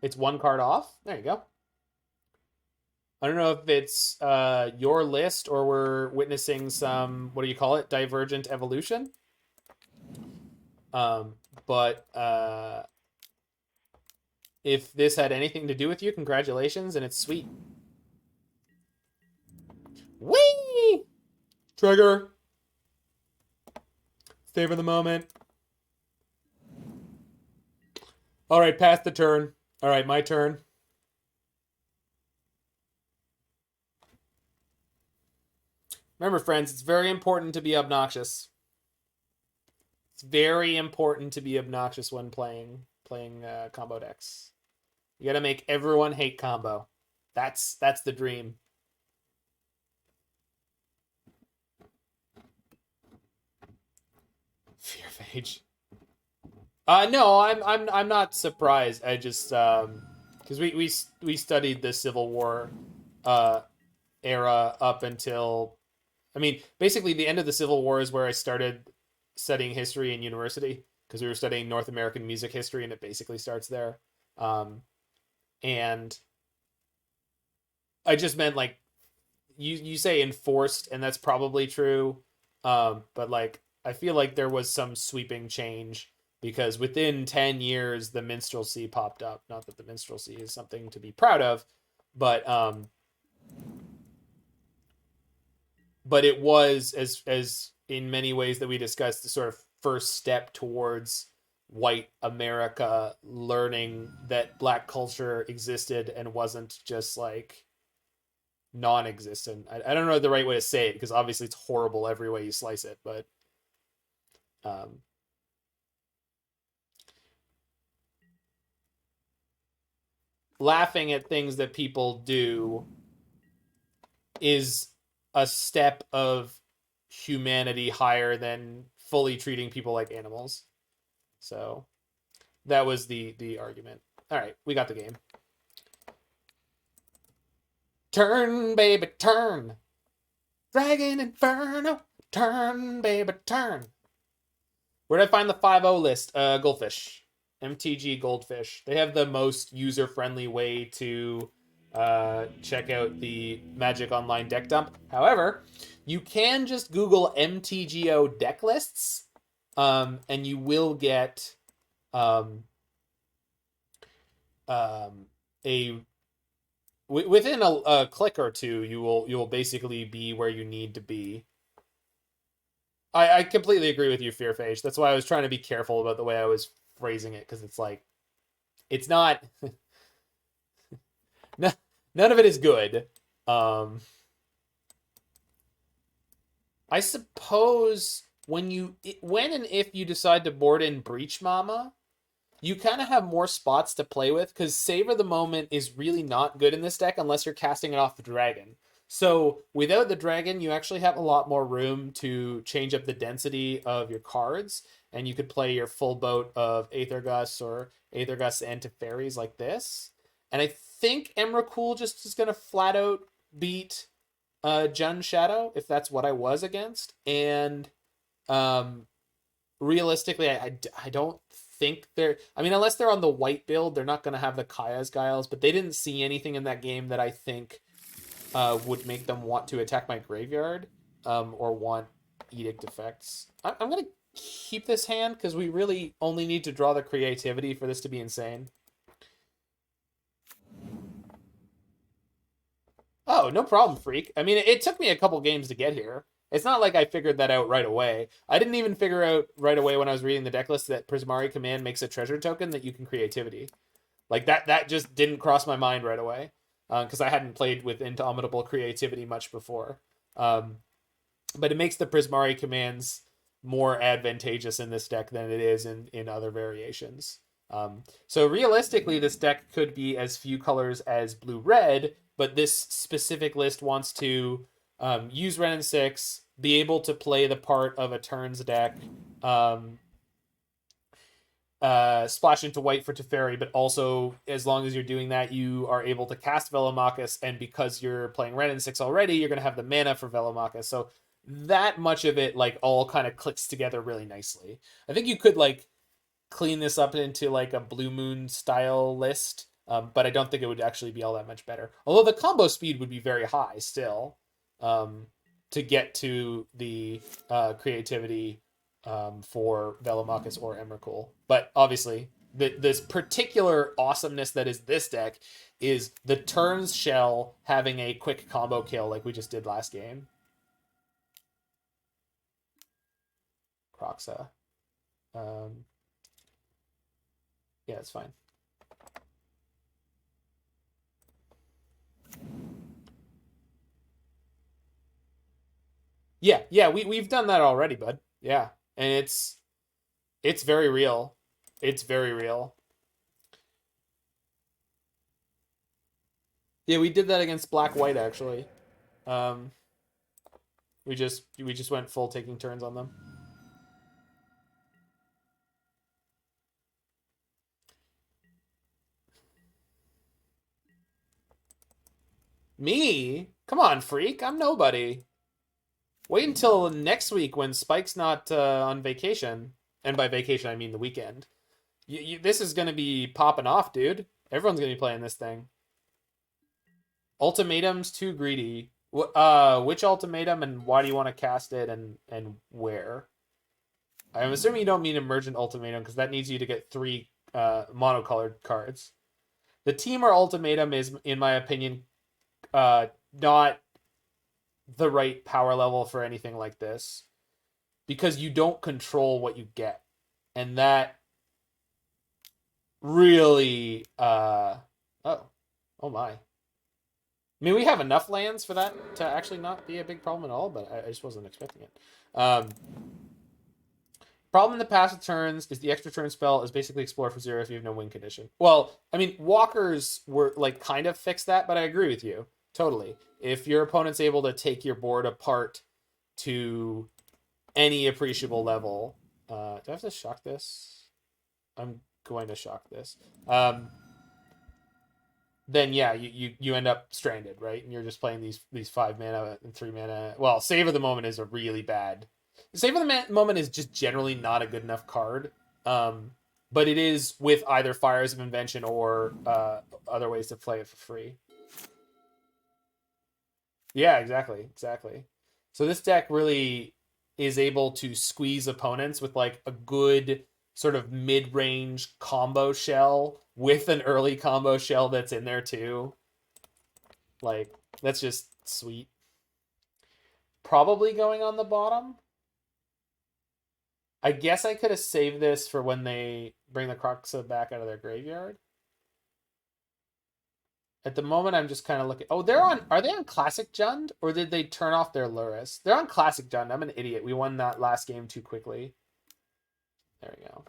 It's one card off. There you go. I don't know if it's your list or we're witnessing some, what do you call it, divergent evolution. But if this had anything to do with you, congratulations, and it's sweet. Whee! Trigger. Savor the moment. All right, pass the turn. All right, my turn. Remember, friends, it's very important to be obnoxious. It's very important to be obnoxious when playing combo decks. You gotta make everyone hate combo. That's the dream. Fear Phage. No, I'm not surprised. I just because we studied the Civil War era up until, I mean, basically the end of the Civil War is where I started studying history in university because we were studying North American music history, and it basically starts there. And I just meant like you say enforced, and that's probably true. But like I feel like there was some sweeping change because within 10 years the minstrelsy popped up. Not that the minstrelsy is something to be proud of, but it was as in many ways that we discussed the sort of first step towards white America learning that black culture existed and wasn't just like non-existent. I don't know the right way to say it because obviously it's horrible every way you slice it, but laughing at things that people do is a step of humanity higher than fully treating people like animals. So that was the argument. All right, we got the game. Turn, baby, turn. Dragon Inferno. Turn, baby, turn. Where did I find the 5-0 list? Goldfish. MTG Goldfish. They have the most user-friendly way to check out the Magic Online deck dump. However, you can just Google MTGO deck lists, and you will get within a click or two, you will basically be where you need to be. I completely agree with you, Fearphage. That's why I was trying to be careful about the way I was phrasing it, because it's like, it's not none of it is good. I suppose when and if you decide to board in Breach Mama, you kind of have more spots to play with, because Savor the Moment is really not good in this deck unless you're casting it off the dragon. So without the dragon, you actually have a lot more room to change up the density of your cards, and you could play your full boat of Aether Gust or Aether Gust and Teferis like this. And I think Emrakul just is going to flat out beat Jun Shadow, if that's what I was against. And realistically, I don't think they're... I mean, unless they're on the white build, they're not going to have the Kaya's Guiles, but they didn't see anything in that game that I think would make them want to attack my graveyard or want Edict effects. I'm going to keep this hand because we really only need to draw the creativity for this to be insane. Oh, no problem, Freak. I mean, it took me a couple games to get here. It's not like I figured that out right away. I didn't even figure out right away when I was reading the deck list that Prismari Command makes a treasure token that you can creativity. Like, that just didn't cross my mind right away because I hadn't played with Indomitable Creativity much before. But it makes the Prismari Commands more advantageous in this deck than it is in other variations. So realistically, this deck could be as few colors as blue-red, but this specific list wants to use Wrenn and Six, be able to play the part of a turns deck, splash into white for Teferi, but also, as long as you're doing that, you are able to cast Velomachus, and because you're playing Wrenn and Six already, you're going to have the mana for Velomachus. So that much of it, like, all kind of clicks together really nicely. I think you could, like, clean this up into, like, a Blue Moon style list, but I don't think it would actually be all that much better. Although the combo speed would be very high still to get to the creativity for Velomachus or Emrakul. But obviously, this particular awesomeness that is this deck is the turns shell having a quick combo kill like we just did last game. Croxa. Yeah, it's fine. Yeah, we've done that already, bud. Yeah, and it's very real. It's very real. Yeah, we did that against black-white actually. We just went full taking turns on them. Me? Come on, Freak. I'm nobody. Wait until next week when Spike's not on vacation. And by vacation, I mean the weekend. This is going to be popping off, dude. Everyone's going to be playing this thing. Ultimatum's too greedy. Which ultimatum and why do you want to cast it and where? I'm assuming you don't mean Emergent Ultimatum because that needs you to get 3 monocolored cards. The Temur Ultimatum is, in my opinion, not the right power level for anything like this because you don't control what you get, and that really oh my. I mean, we have enough lands for that to actually not be a big problem at all, but I just wasn't expecting it. Problem in the passive turns is the extra turn spell is basically explore for 0 if you have no win condition. Well, I mean, walkers were like kind of fixed that, but I agree with you. Totally. If your opponent's able to take your board apart to any appreciable level... do I have to shock this? I'm going to shock this. Then, yeah, you end up stranded, right? And you're just playing these 5 mana and 3 mana... Well, Savor the Moment is a really bad... Savor the Moment is just generally not a good enough card. But it is with either Fires of Invention or other ways to play it for free. Yeah, exactly. So this deck really is able to squeeze opponents with like a good sort of mid-range combo shell with an early combo shell that's in there too. Like, that's just sweet. Probably going on the bottom. I guess I could have saved this for when they bring the Croxa back out of their graveyard. At the moment, I'm just kind of looking... Oh, are they on Classic Jund? Or did they turn off their Luris? They're on Classic Jund. I'm an idiot. We won that last game too quickly. There we go.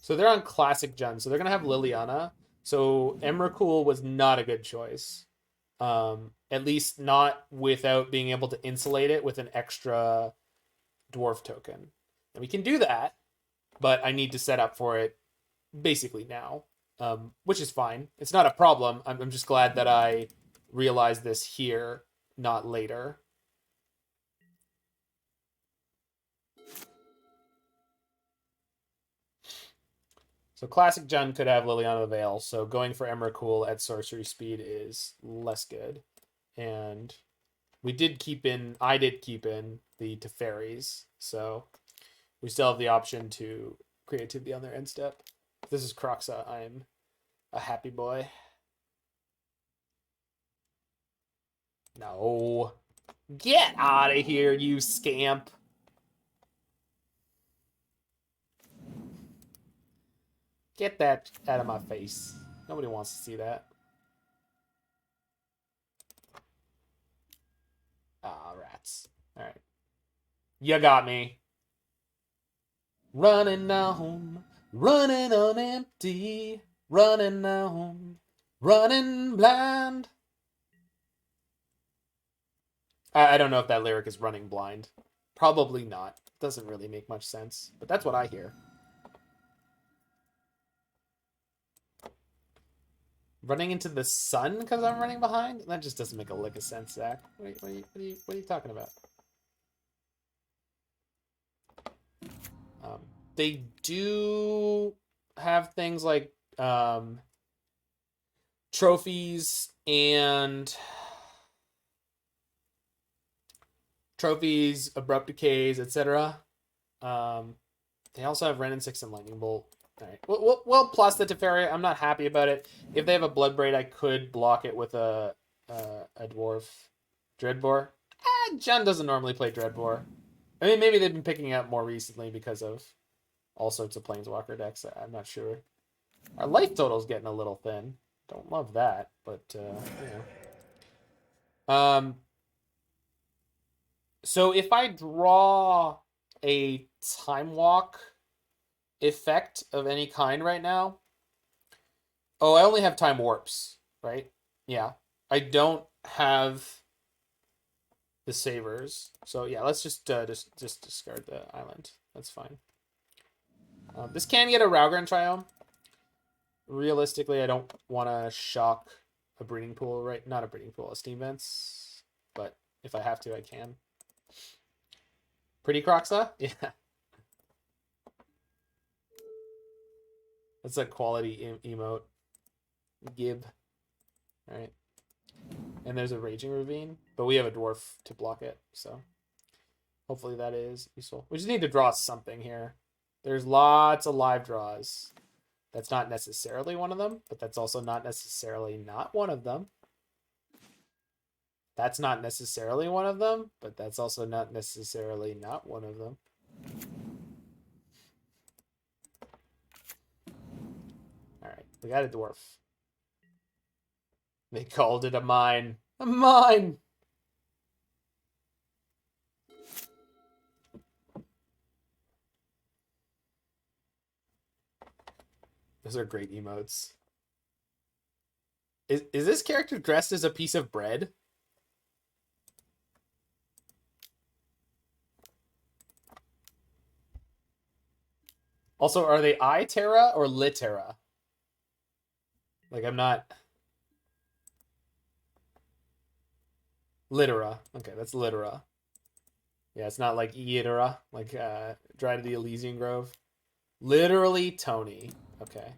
So they're on Classic Jund. So they're going to have Liliana. So Emrakul was not a good choice. At least not without being able to insulate it with an extra dwarf token. And we can do that, but I need to set up for it basically now. which is fine. It's not a problem. I'm just glad that I realized this here, not later. So Classic Jund could have Liliana the Veil, so going for Emrakul at sorcery speed is less good. And I did keep in the Teferis, so we still have the option to creativity on their end step. If this is Kroxa, I'm a happy boy. No. Get out of here, you scamp. Get that out of my face. Nobody wants to see that. Ah, rats. Alright. You got me. Running home, running on empty, running home, running blind. I don't know if that lyric is running blind. Probably not. Doesn't really make much sense, but that's what I hear. Running into the sun because I'm running behind? That just doesn't make a lick of sense, Zach. What are you talking about? They do have things like trophies, abrupt decays, etc. They also have Wrenn and Six and Lightning Bolt. All right. Well, plus the Teferi, I'm not happy about it. If they have a Bloodbraid, I could block it with a dwarf Dreadbore. Jen doesn't normally play Dreadbore. I mean, maybe they've been picking up more recently because of all sorts of Planeswalker decks. I'm not sure. Our life total's getting a little thin. Don't love that, but you know. So if I draw a Time Walk effect of any kind right now, oh, I only have Time Warps, right? Yeah, I don't have the Savers, so yeah, let's just discard the island. That's fine. This can get a Raugrin Triome. Realistically, I don't want to shock a breeding pool, right? Not a breeding pool, a Steam Vents. But if I have to, I can. Pretty Kroxa? Yeah. That's a quality emote. Gib. Alright. And there's a Raging Ravine, but we have a Dwarf to block it, so hopefully that is useful. We just need to draw something here. There's lots of live draws. That's not necessarily one of them, but that's also not necessarily not one of them. That's not necessarily one of them, but that's also not necessarily not one of them. Alright, we got a dwarf. They called it a mine. A mine! Those are great emotes. Is this character dressed as a piece of bread? Also, are they I-Terra or Litera? Like, I'm not... Litera. Okay, that's Litera. Yeah, it's not like Ietera, like Dry to the Elysian Grove. Literally Tony. Okay.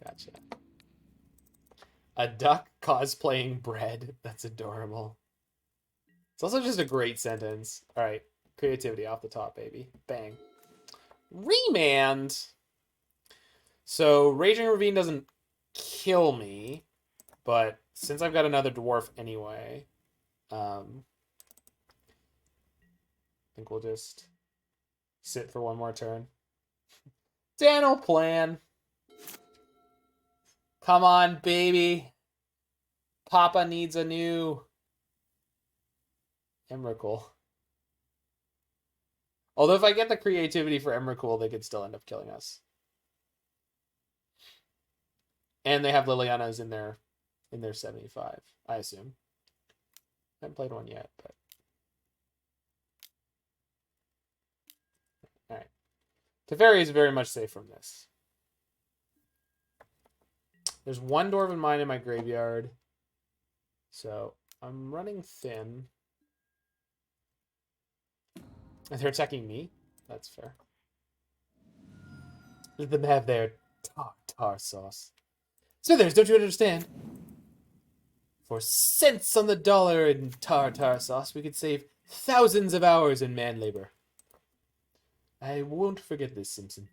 Gotcha. A duck cosplaying bread. That's adorable. It's also just a great sentence. All right. Creativity off the top, baby. Bang. Remand. So Raging Ravine doesn't kill me, but since I've got another dwarf anyway, I think we'll just sit for one more turn. Daniel plan. Come on, baby. Papa needs a new Emrakul. Although if I get the creativity for Emrakul, they could still end up killing us. And they have Liliana's in their 75, I assume. I haven't played one yet, but all right. Teferi is very much safe from this. There's one Dwarven Mine in my graveyard. So I'm running thin. They're attacking me? That's fair. Let them have their tartar sauce. Smithers, don't you understand? For cents on the dollar in tartar sauce, we could save thousands of hours in man labor. I won't forget this, Simpson.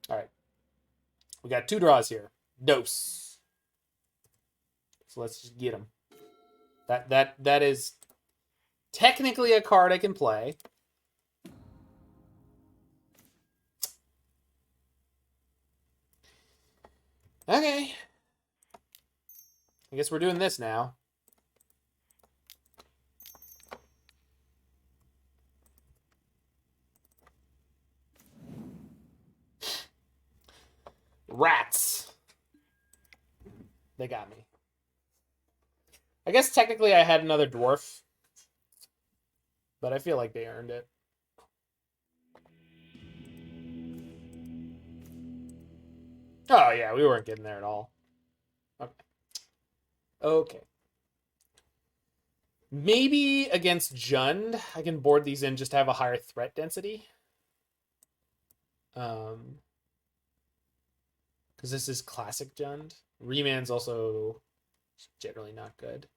Alright. We got 2 draws here. Dose. So let's just get them. That is technically a card I can play. Okay. I guess we're doing this now. Rats. They got me. I guess technically I had another dwarf. But I feel like they earned it. Oh, yeah, we weren't getting there at all. Okay. Okay. Maybe against Jund, I can board these in just to have a higher threat density. Because this is classic Jund. Remand's also generally not good.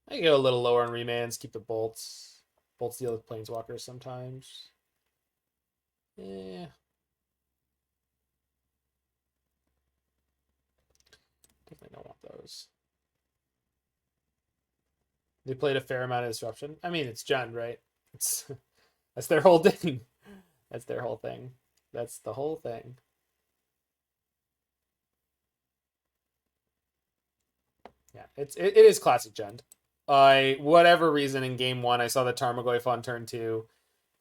I can go a little lower on Remands, keep the bolts. Bolts deal with planeswalkers sometimes. Yeah. Definitely don't want those. They played a fair amount of disruption. I mean, it's Jund, right? It's that's their whole thing. That's their whole thing. That's the whole thing. Yeah, it is classic Jund. Whatever reason in game 1 I saw the Tarmogoyf on turn 2,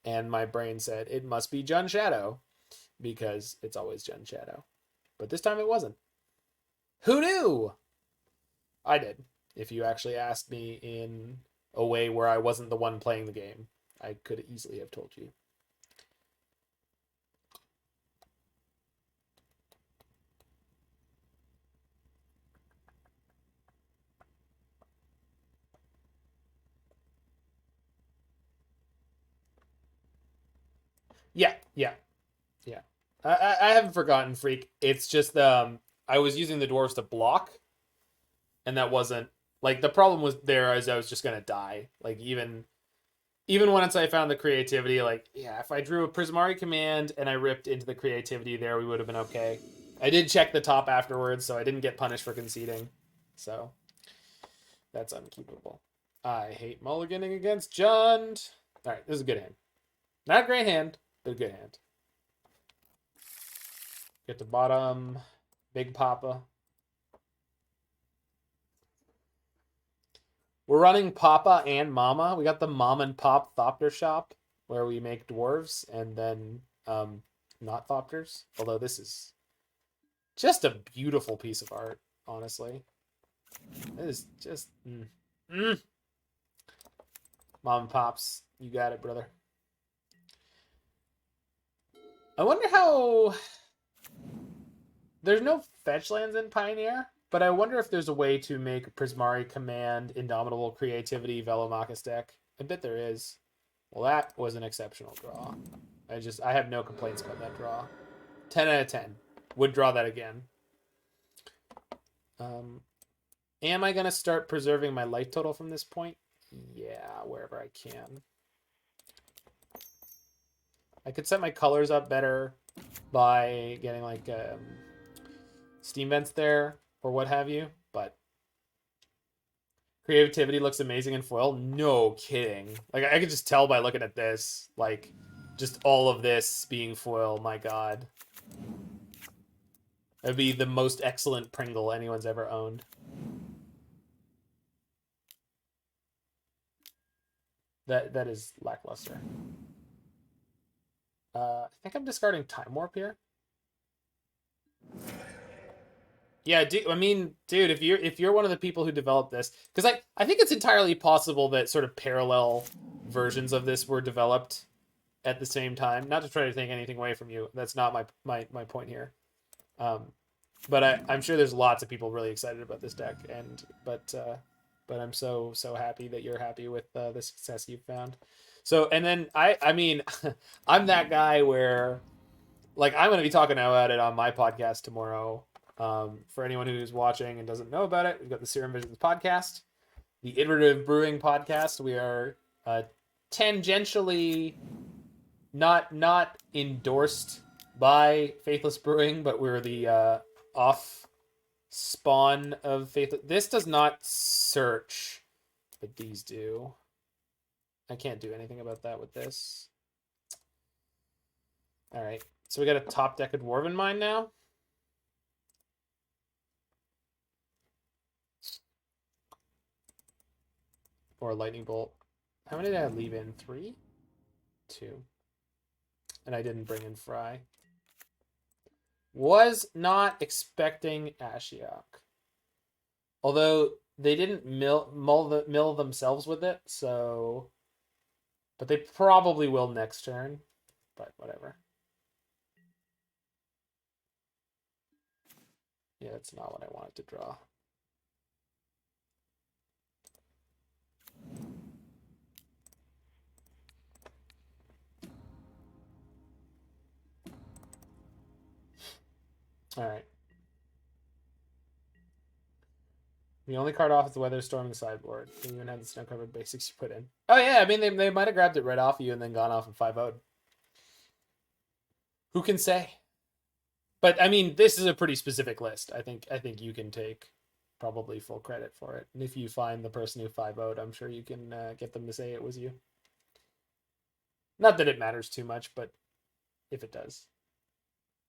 and my brain said it must be Jund Shadow because it's always Jund Shadow. But this time it wasn't. Who knew? I did. If you actually asked me in a way where I wasn't the one playing the game, I could easily have told you. Yeah. I haven't forgotten, Freak. It's just I was using the dwarves to block, and that wasn't like the problem was there as I was just gonna die. Like even once I found the creativity, like yeah, if I drew a Prismari Command and I ripped into the creativity there, we would have been okay. I did check the top afterwards, so I didn't get punished for conceding. So that's unkeepable. I hate mulliganing against Jund. All right, this is a good hand. Not a great hand, but a good hand. Get the bottom, Big Papa. We're running Papa and Mama. We got the Mom and Pop Thopter shop where we make dwarves and then not Thopters. Although this is just a beautiful piece of art, honestly. It is just... Mom and Pops, you got it, brother. I wonder how... There's no fetch lands in Pioneer, but I wonder if there's a way to make Prismari Command, Indomitable Creativity, Velomachus deck. I bet there is. Well, that was an exceptional draw. I have no complaints about that draw. 10 out of 10. Would draw that again. Am I going to start preserving my life total from this point? Yeah, wherever I can. I could set my colors up better by getting like steam vents there or what have you, but creativity looks amazing in foil. No kidding. Like I could just tell by looking at this, like just all of this being foil. My God, that'd be the most excellent Pringle anyone's ever owned. That is lackluster. I think I'm discarding Time Warp here. Yeah, I mean, dude, if you're one of the people who developed this, because I think it's entirely possible that sort of parallel versions of this were developed at the same time. Not to try to take anything away from you. That's not my point here. But I'm sure there's lots of people really excited about this deck, but I'm so happy that you're happy with the success you've found. So, and then I mean, I'm that guy where, like, I'm going to be talking about it on my podcast tomorrow. For anyone who's watching and doesn't know about it, we've got the Serum Visions podcast, the Iterative Brewing podcast. We are tangentially not endorsed by Faithless Brewing, but we're the off spawn of Faithless. This does not search, but these do. I can't do anything about that with this. All right, so we got a top deck of Dwarven Mine now. Or Lightning Bolt. How many did I leave in? 3? 2. And I didn't bring in Fry. Was not expecting Ashiok. Although they didn't mill themselves with it, so... But they probably will next turn. But whatever. Yeah, that's not what I wanted to draw. All right. The only card off is the Weather Storming sideboard. You even have the snow-covered basics you put in. Oh, yeah. I mean, they might have grabbed it right off you and then gone off and 5-0'd. Who can say? But, I mean, this is a pretty specific list. I think you can take probably full credit for it. And if you find the person who 5-0'd, I'm sure you can get them to say it was you. Not that it matters too much, but if it does.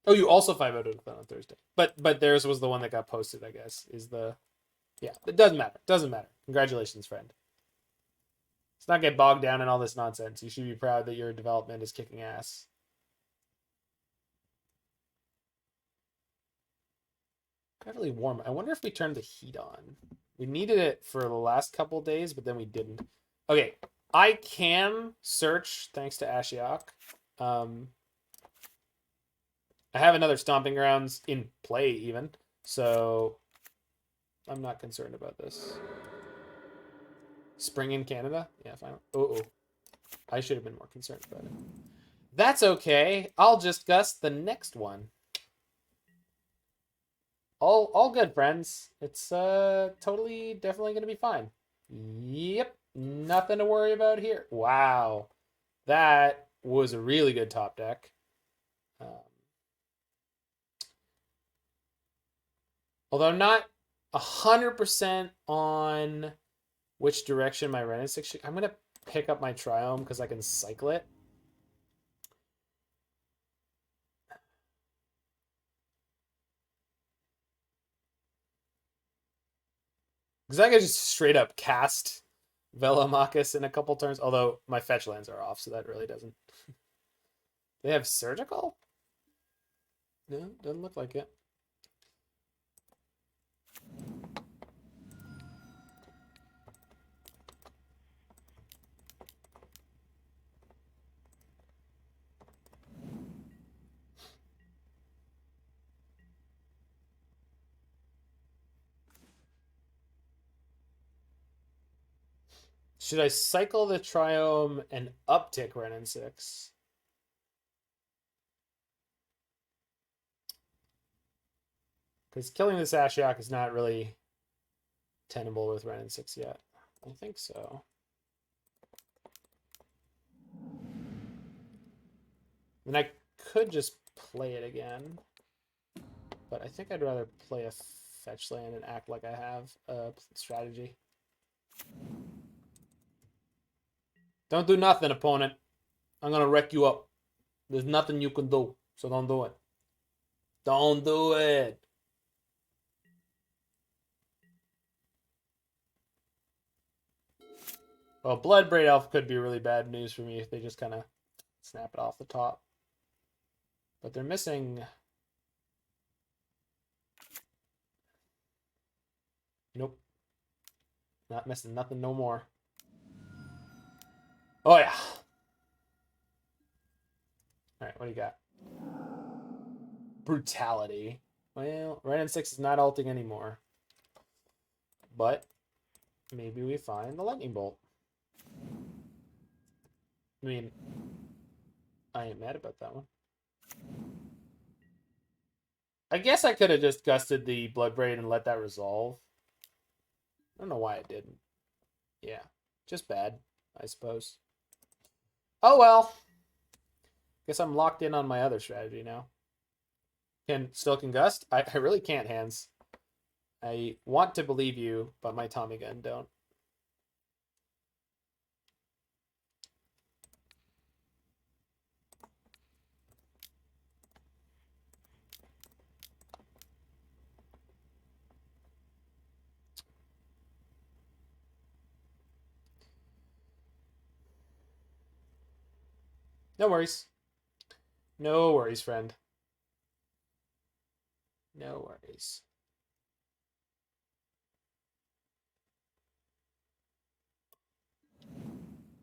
Oh, you also 5-0'd on Thursday. But theirs was the one that got posted, I guess, is the... Yeah, it doesn't matter. Doesn't matter. Congratulations, friend. Let's not get bogged down in all this nonsense. You should be proud that your development is kicking ass. Really warm. I wonder if we turned the heat on. We needed it for the last couple days, but then we didn't. Okay, I can search thanks to Ashiok. I have another Stomping Grounds in play even, so I'm not concerned about this. Spring in Canada? Yeah, fine. Oh, I should have been more concerned about it. That's okay. I'll just gust the next one. All good, friends. It's definitely gonna be fine. Yep, nothing to worry about here. Wow, that was a really good top deck. Although I'm not 100% on which direction my Wrenn and Six should... I'm gonna pick up my Triome because I can cycle it. Because I could just straight up cast Velomachus in a couple turns. Although my fetch lands are off, so that really doesn't. They have Surgical? No, doesn't look like it. Should I cycle the Triome and uptick Wrenn and Six? Because killing this Ashiok is not really tenable with Wrenn and Six yet. I think so. And I could just play it again. But I think I'd rather play a fetch land and act like I have a strategy. Don't do nothing, opponent. I'm going to wreck you up. There's nothing you can do, so don't do it. Don't do it. Well, Bloodbraid Elf could be really bad news for me if they just kind of snap it off the top. But they're missing... Nope. Not missing nothing no more. Oh, yeah. All right, what do you got? Brutality. Well, Wrenn and Six is not ulting anymore. But maybe we find the Lightning Bolt. I mean, I ain't mad about that one. I guess I could have just gusted the Bloodbraid and let that resolve. I don't know why I didn't. Yeah, just bad, I suppose. Oh well. Guess I'm locked in on my other strategy now. Still can gust? I really can't, Hands. I want to believe you, but my Tommy gun don't. No worries. No worries, friend. No worries.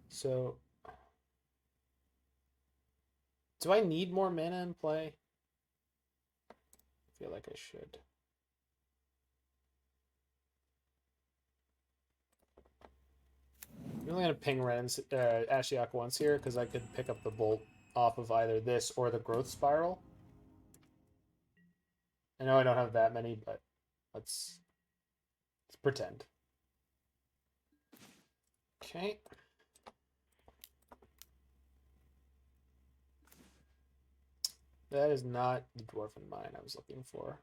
So, do I need more mana in play? I feel like I should. I'm only going to ping Ashiok once here because I could pick up the bolt off of either this or the growth spiral. I know I don't have that many, but let's pretend. Okay. That is not the Dwarven Mine I was looking for.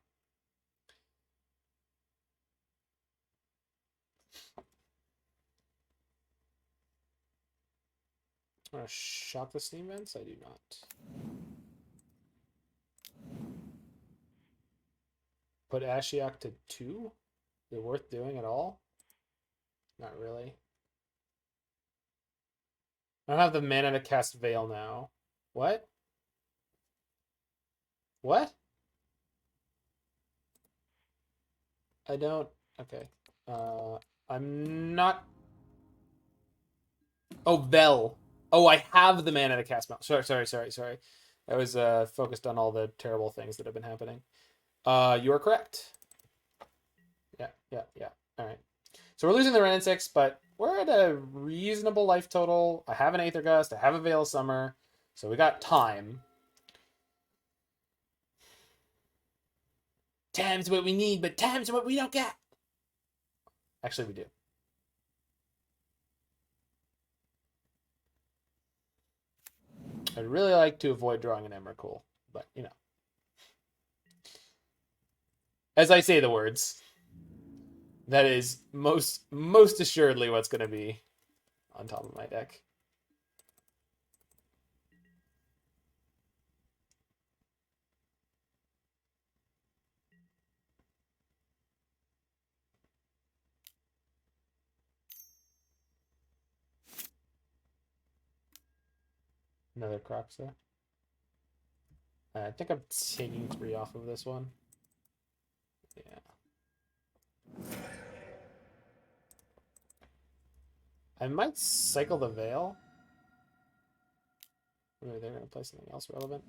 I'm going to shock the steam vents? I do not. Put Ashiok to 2? Is it worth doing at all? Not really. I don't have the mana to cast Veil now. What? What? I don't... Okay. I'm not... Oh, Vel. Oh, I have the mana to cast Mount. Sorry. I was focused on all the terrible things that have been happening. You are correct. Yeah. All right. So we're losing the Wrenn and Six, but we're at a reasonable life total. I have an Aether Gust. I have a Veil of Summer. So we got time. Time's what we need, but time's what we don't get. Actually, we do. I'd really like to avoid drawing an Emrakul, but, you know. As I say the words, that is most assuredly what's going to be on top of my deck. Another Crocs there. I think I'm taking 3 off of this one. Yeah. I might cycle the Veil. Maybe they're going to play something else relevant.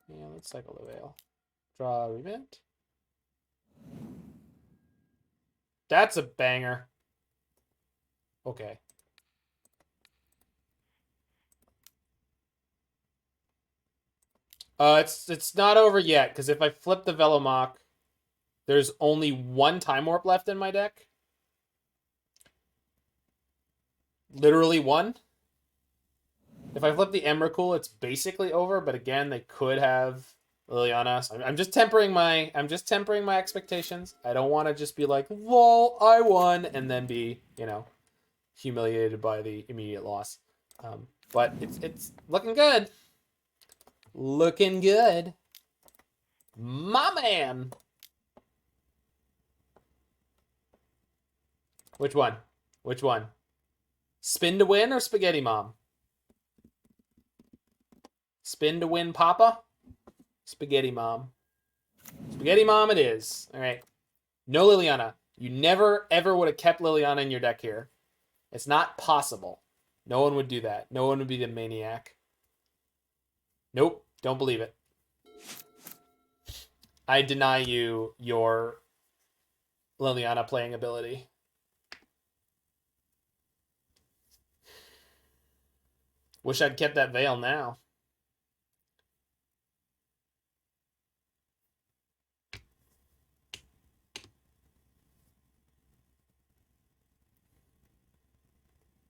Yeah, let's cycle the Veil. Draw a Remand. That's a banger. Okay. It's not over yet, because if I flip the Velomach, there's only 1 Time Warp left in my deck. Literally 1. If I flip the Emrakul, it's basically over, but again, they could have Liliana. So I'm just tempering my expectations. I don't want to just be like, lol, I won, and then be, you know, humiliated by the immediate loss. But it's looking good. Looking good. My man. Which one? Which one? Spin to win or Spaghetti Mom? Spin to win, Papa? Spaghetti Mom. Spaghetti Mom it is. All right. No Liliana. You never, ever would have kept Liliana in your deck here. It's not possible. No one would do that. No one would be the maniac. Nope. Don't believe it. I deny you your Liliana playing ability. Wish I'd kept that veil now.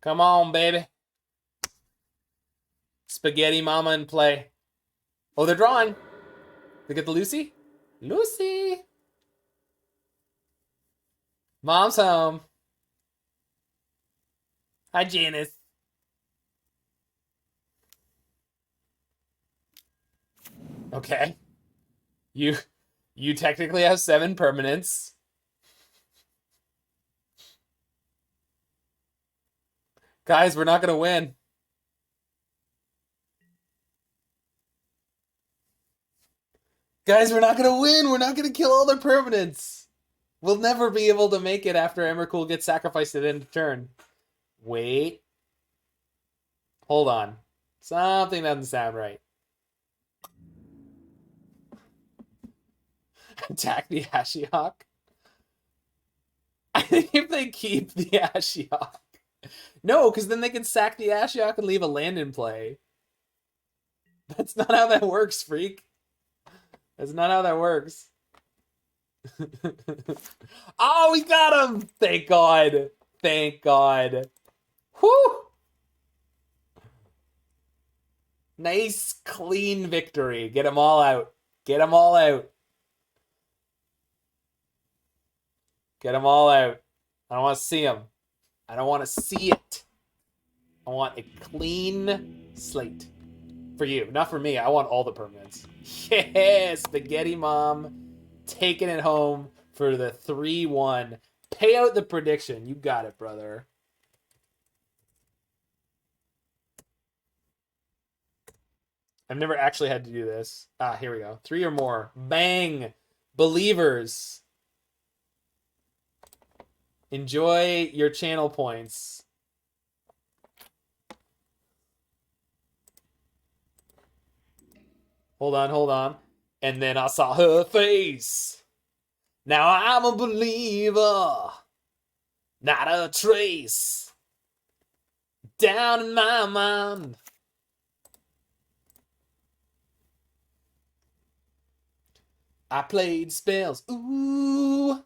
Come on, baby. Spaghetti Mama in play. Oh, they're drawing. They get the Lucy? Lucy! Mom's home. Hi, Janice. Okay. You technically have 7 permanents. Guys, we're not going to win. Guys, we're not going to win. We're not going to kill all their permanents. We'll never be able to make it after Emrakul gets sacrificed at the end of turn. Wait. Hold on. Something doesn't sound right. Attack the Ashiok? I think if they keep the Ashiok. No, because then they can sack the Ashiok and leave a land in play. That's not how that works, freak. That's not how that works. Oh, we got him! Thank God. Thank God. Whew! Nice, clean victory. Get them all out. Get them all out. Get them all out. I don't want to see them. I don't want to see it. I want a clean slate. For you, not for me. I want all the permanents. Yeah, Spaghetti Mom taking it home for the 3-1. Pay out the prediction. You got it, brother. I've never actually had to do this. Ah, here we go. 3 or more. Bang! Believers. Enjoy your channel points. Hold on, hold on. And then I saw her face. Now I'm a believer. Not a trace. Down in my mind. I played spells. Ooh.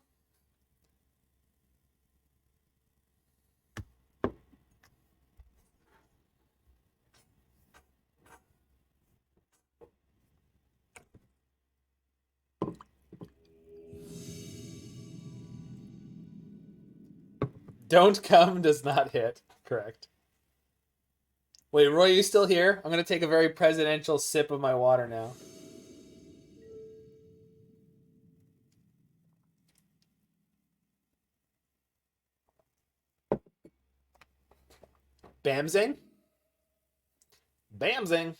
Don't come does not hit. Correct. Wait, Roy, you still here? I'm going to take a very presidential sip of my water now. Bamzing? Bamzing.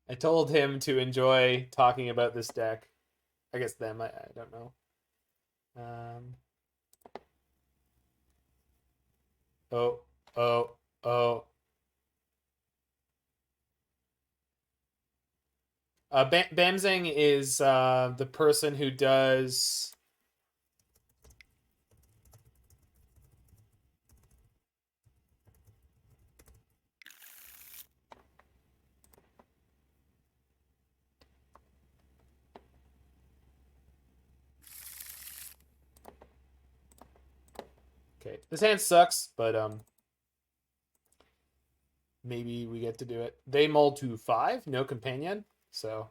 I told him to enjoy talking about this deck. I guess them, I don't know. Oh, oh, oh. Bamzing is the person who does... Okay, this hand sucks, but maybe we get to do it. They mold to 5, no companion, so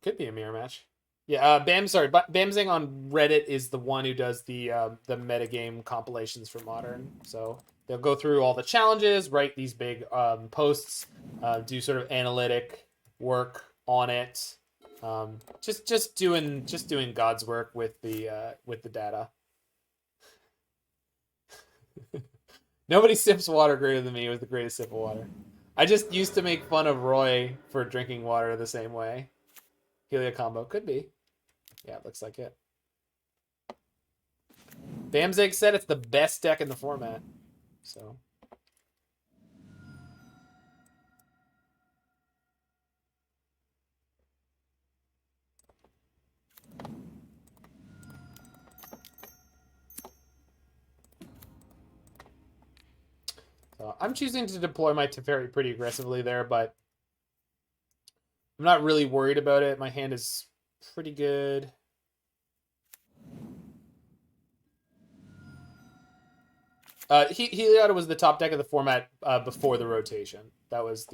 could be a mirror match. Yeah, Bamzing on Reddit is the one who does the metagame compilations for Modern. So they'll go through all the challenges, write these big posts, do sort of analytic work on it. Just doing God's work with the data. Nobody sips water greater than me with the greatest sip of water. I just used to make fun of Roy for drinking water the same way. Helia combo. Could be. Yeah, it looks like it. Bamzig said it's the best deck in the format. So. I'm choosing to deploy my Teferi pretty aggressively there, but I'm not really worried about it. My hand is pretty good. Heliod was the top deck of the format before the rotation. That was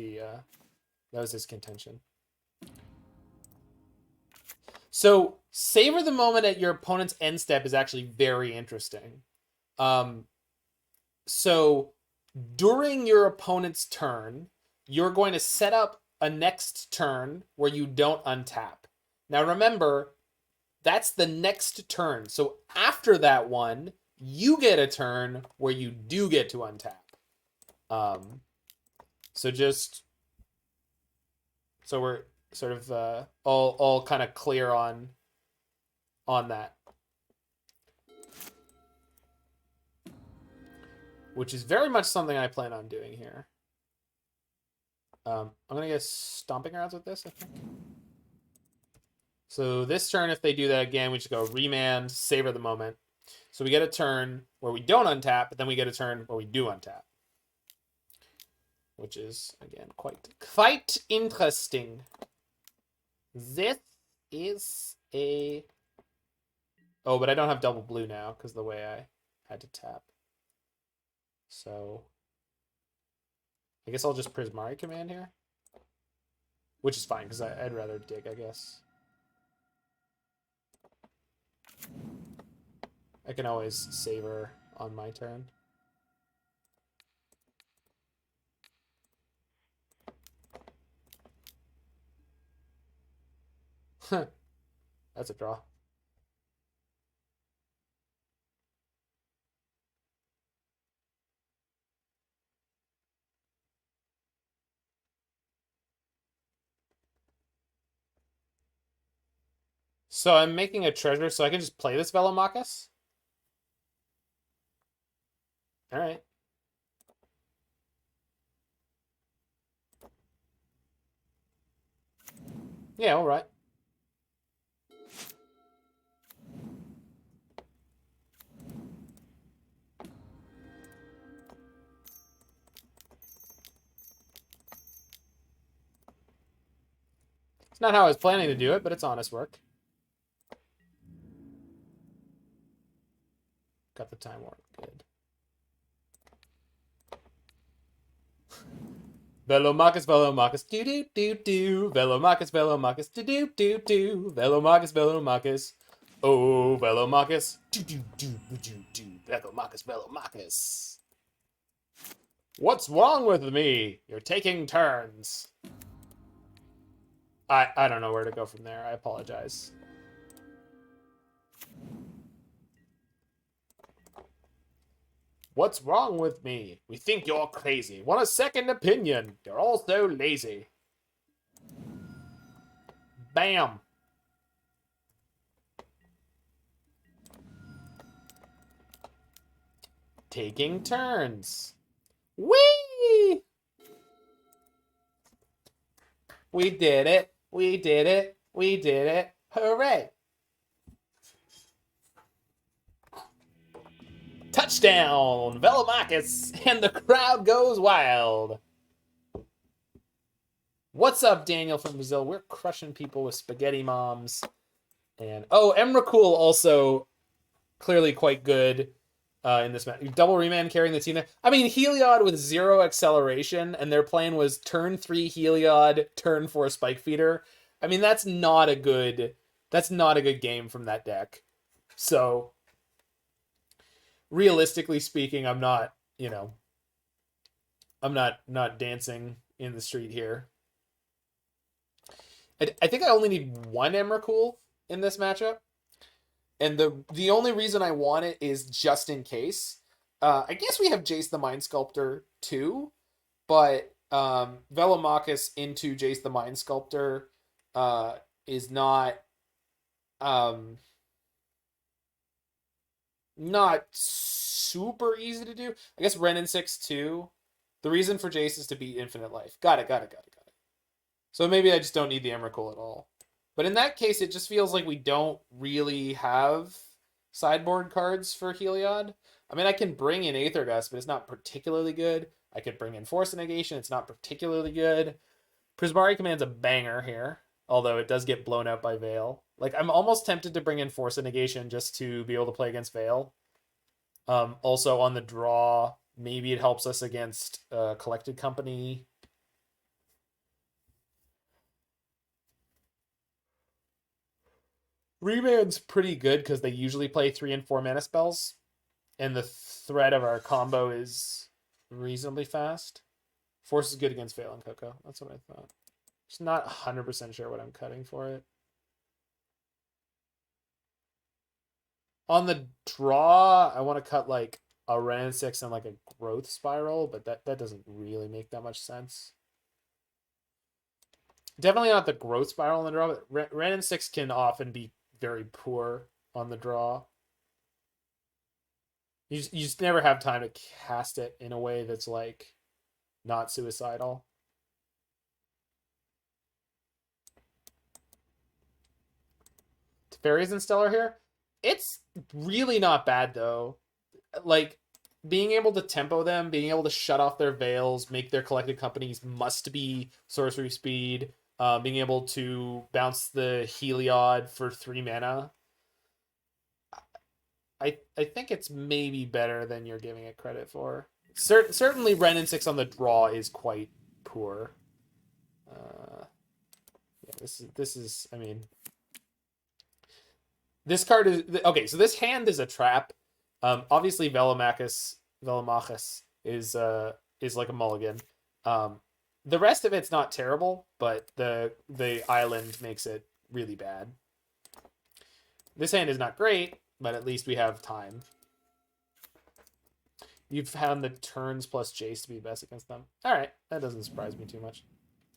his contention. So savor the moment at your opponent's end step is actually very interesting. So during your opponent's turn, you're going to set up a next turn where you don't untap. Now remember, that's the next turn. So after that one, you get a turn where you do get to untap. So we're sort of all kind of clear on that. Which is very much something I plan on doing here. I'm going to get Stomping Grounds with this, I think. So this turn, if they do that again, we just go Remand, Savor the Moment. So we get a turn where we don't untap, but then we get a turn where we do untap. Which is, again, quite interesting. This is a... Oh, but I don't have double blue now because of the way I had to tap. So I guess I'll just Prismari Command here. Which is fine, because I'd rather dig, I guess. I can always Savor on my turn. That's a draw. So I'm making a treasure, so I can just play this Velomachus? Alright. Yeah, alright. It's not how I was planning to do it, but it's honest work. Got the time warp. Good. Velomachus, do-do-do-do. Velomachus, do-do-do-do. Velomachus. Oh, Velomachus. Do-do-do-do-do. Velomachus. What's wrong with me? You're taking turns. I don't know where to go from there. I apologize. What's wrong with me? We think you're crazy. Want a second opinion? You're all so lazy. Bam. Taking turns. Whee! We did it. We did it. We did it. Hooray. Touchdown, Velomachus, and the crowd goes wild. What's up, Daniel from Brazil? We're crushing people with spaghetti moms. And oh, Emrakul also clearly quite good in this match. Double Remand carrying the team there. I mean, Heliod with 0 acceleration, and their plan was turn 3 Heliod, turn 4 Spike Feeder. I mean, that's not a good game from that deck. So realistically speaking, I'm not dancing in the street here. I think I only need 1 Emrakul in this matchup. And the only reason I want it is just in case. I guess we have Jace the Mind Sculptor too, but Velomachus into Jace the Mind Sculptor is um, not super easy to do. I guess Wrenn and Six too. The reason for Jace is to beat Infinite Life. Got it. So maybe I just don't need the Emrakul at all. But in that case, it just feels like we don't really have sideboard cards for Heliod. I mean, I can bring in Aether Gust, but it's not particularly good. I could bring in Force of Negation. It's not particularly good. Prismari Command's a banger here, although it does get blown out by Veil. Like, I'm almost tempted to bring in Force of Negation just to be able to play against Veil. Also, on the draw, maybe it helps us against Collected Company. Remand's pretty good because they usually play 3 and 4 mana spells, and the threat of our combo is reasonably fast. Force is good against Veil and Coco. That's what I thought. Just not 100% sure what I'm cutting for it. On the draw, I want to cut like a Wrenn and Six and like a growth spiral, but that doesn't really make that much sense. Definitely not the growth spiral on the draw, but Wrenn and Six can often be very poor on the draw. You just never have time to cast it in a way that's like not suicidal. Teferi's in Stellar here. It's really not bad though. Like being able to tempo them, being able to shut off their veils, make their collected companies must be sorcery speed, being able to bounce the Heliod for 3 mana. I think it's maybe better than you're giving it credit for. Certainly, Wrenn and Six on the draw is quite poor. Yeah, this is. I mean, this card is okay. So this hand is a trap. Obviously, Velomachus is like a mulligan. The rest of it's not terrible, but the island makes it really bad. This hand is not great, but at least we have time. You've found the turns plus Jace to be best against them. All right, that doesn't surprise me too much.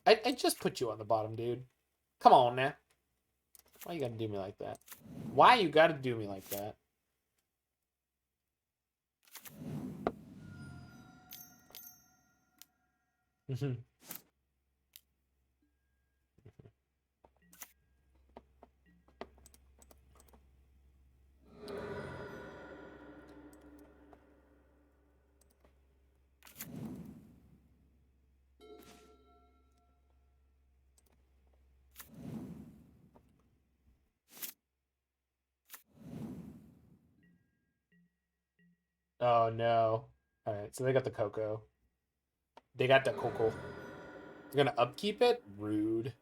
I just put you on the bottom, dude. Come on now. Why you gotta do me like that? Why you gotta do me like that? Oh no. Alright, so they got the Coco. They got the Coco. They're gonna upkeep it? Rude.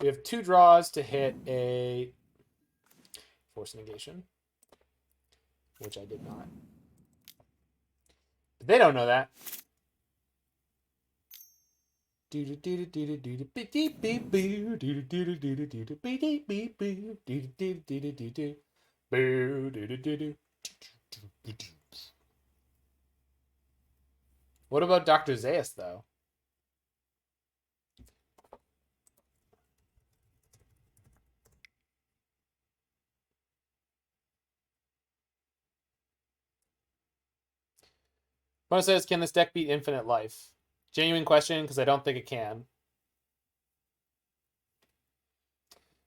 We have 2 draws to hit a Force Negation, which I did not. But they don't know that. What about Dr. Zaius, though? One says, can this deck beat Infinite Life? Genuine question, because I don't think it can.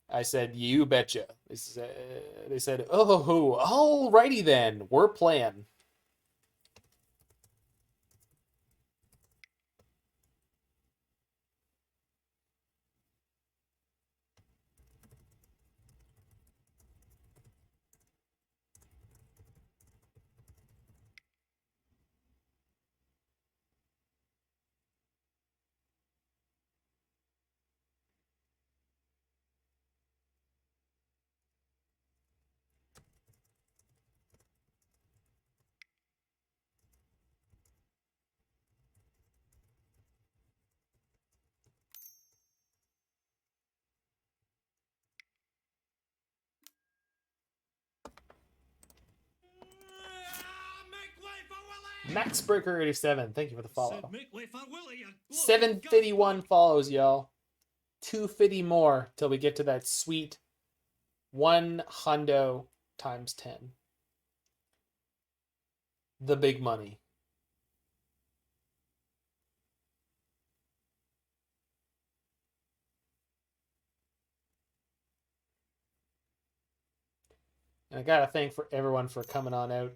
I said, you betcha. They said, oh, alrighty then. We're playing. Max Breaker 87, thank you for the follow. Said make way for Willie, you bloody 751 follows, y'all. 250 more till we get to that sweet 1 hundo times 10. The big money. And I gotta thank for everyone for coming on out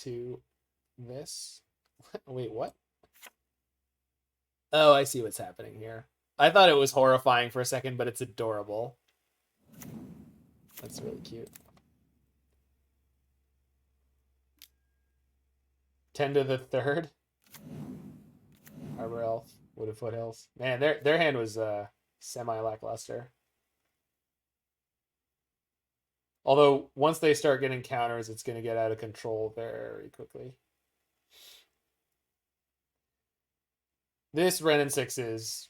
to this. Wait, what? Oh, I see what's happening here. I thought it was horrifying for a second, but it's adorable. That's really cute. 10 to the 3rd. Harbor Elf, Wooded Foothills. Man, their hand was semi-lackluster. Although, once they start getting counters, it's going to get out of control very quickly. This Wrenn and Six is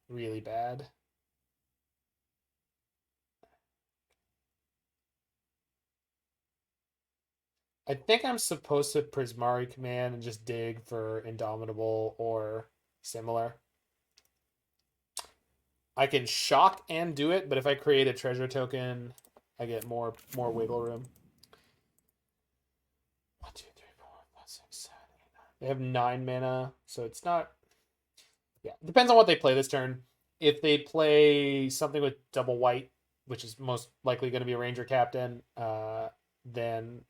really bad. I think I'm supposed to Prismari Command and just dig for Indomitable or similar. I can shock and do it, but if I create a treasure token, I get more wiggle room. 1, 2, 3, 4, 5, 6, 7, 8, 9. They have 9 mana, so it's not. Yeah, depends on what they play this turn. If they play something with double white, which is most likely going to be a Ranger Captain, then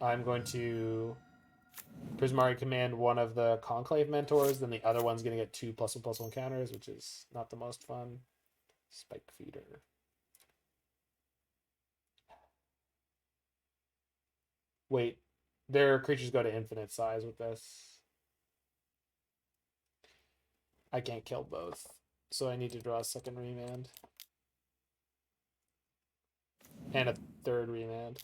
I'm going to Prismari Command one of the Conclave Mentors, then the other one's going to get 2+1/+1 counters, which is not the most fun. Spike Feeder. Wait, their creatures go to infinite size with this. I can't kill both, so I need to draw a second Remand. And a third Remand.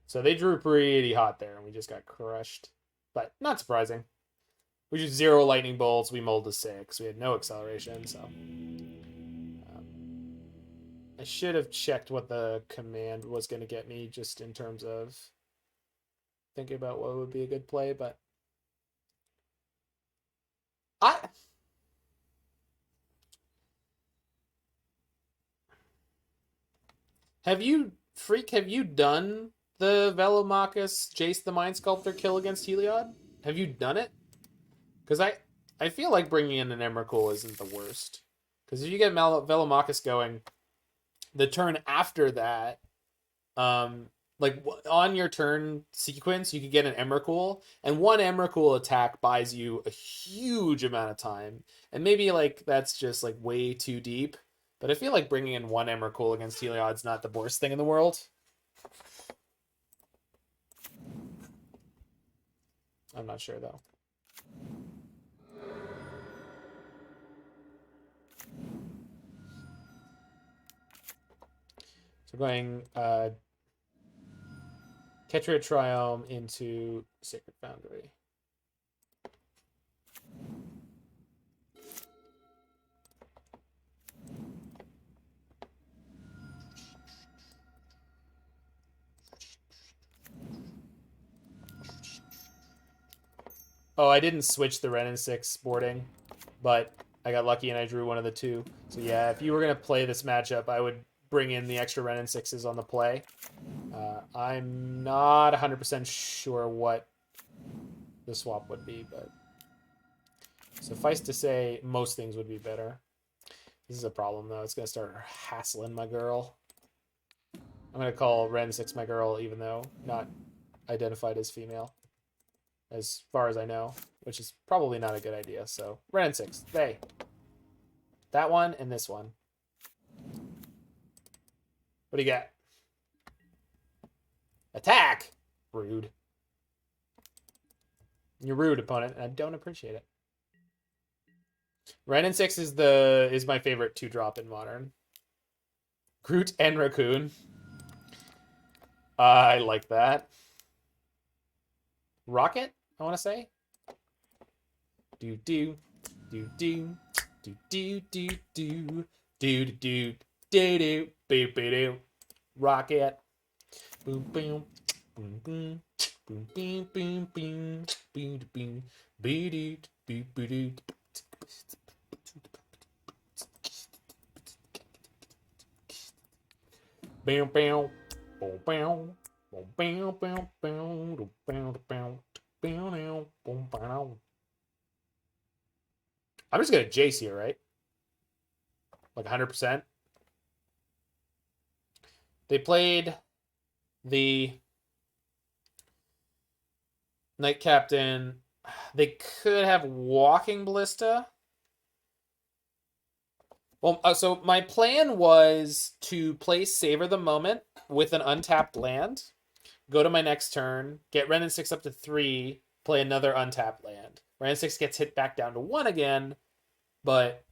So they drew pretty hot there, and we just got crushed. But not surprising. We just 0 lightning bolts. We mulled to 6. We had no acceleration, so I should have checked what the command was going to get me, just in terms of thinking about what would be a good play. But have you done the Velomachus Jace the Mind Sculptor kill against Heliod? Have you done it? Because I feel like bringing in an Emrakul isn't the worst. Because if you get Velomachus going, the turn after that, like on your turn sequence, you could get an Emrakul, and one Emrakul attack buys you a huge amount of time. And maybe like that's just like way too deep. But I feel like bringing in one Emrakul against Heliod's not the worst thing in the world. I'm not sure though. So going Ketria Triome into Sacred Foundry. Oh, I didn't switch the Wrenn and Six boarding, but I got lucky and I drew one of the two. So yeah, if you were going to play this matchup, I would bring in the extra Wrenn and Sixes on the play. I'm not 100% sure what the swap would be, but suffice to say, most things would be better. This is a problem, though. It's going to start hassling my girl. I'm going to call Wrenn and Six my girl, even though not identified as female, as far as I know, which is probably not a good idea. So, Wrenn and Six, they. That one and this one. What do you got? Attack! Rude. You're rude, opponent, and I don't appreciate it. Wrenn and Six is my favorite 2-drop in Modern. Groot and Raccoon. I like that. Rocket, I want to say. Do. Do do do do do do do do do do boop do. Rocket. Boom boom boom boom boom boom boom boom boom boom boom boom boom. Bam bam boom bam boom bam bam bam bam bam bam boom bam. I'm just gonna Jace here, right? Like 100%. They played the Knight Captain. They could have Walking Ballista. Well, so my plan was to play Savor the Moment with an untapped land, go to my next turn, get Wrenn and Six up to 3, play another untapped land. Wrenn and Six gets hit back down to 1 again, but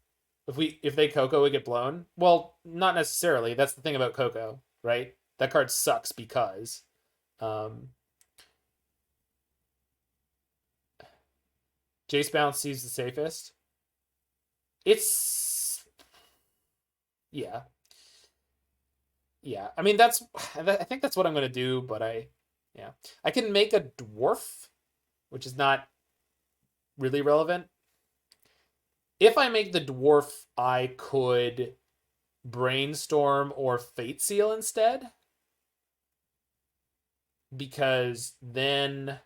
if they Coco, we get blown. Well, not necessarily. That's the thing about Coco, right? That card sucks because Jace Bounce seems the safest. It's yeah. I mean I think that's what I'm gonna do, but I can make a dwarf, which is not really relevant. If I make the dwarf, I could brainstorm or fate seal instead, because then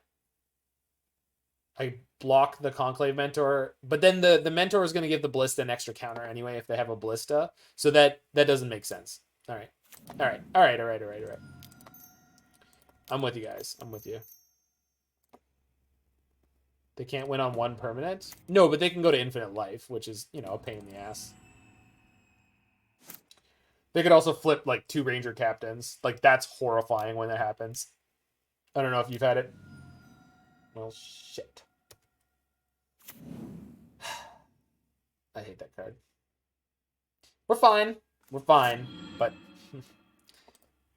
I block the Conclave Mentor, but then the Mentor is going to give the Ballista an extra counter anyway if they have a Ballista, so that doesn't make sense. All right. I'm with you guys. I'm with you. They can't win on 1 permanent? No, but they can go to infinite life, which is, a pain in the ass. They could also flip, like, 2 Ranger Captains. Like, that's horrifying when that happens. I don't know if you've had it. Well, shit. I hate that card. We're fine. We're fine, but I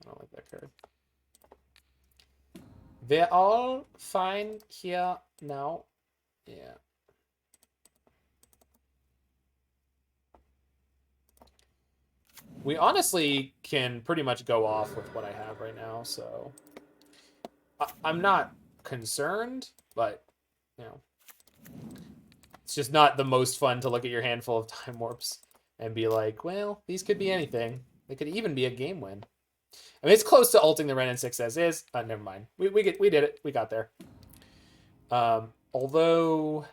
don't like that card. We're all fine here now. Yeah. We honestly can pretty much go off with what I have right now, so I'm not concerned, but it's just not the most fun to look at your handful of Time Warps and be like, well, these could be anything. They could even be a game win. I mean, it's close to ulting the Wrenn and Six as is. Never mind. We did it. We got there. Although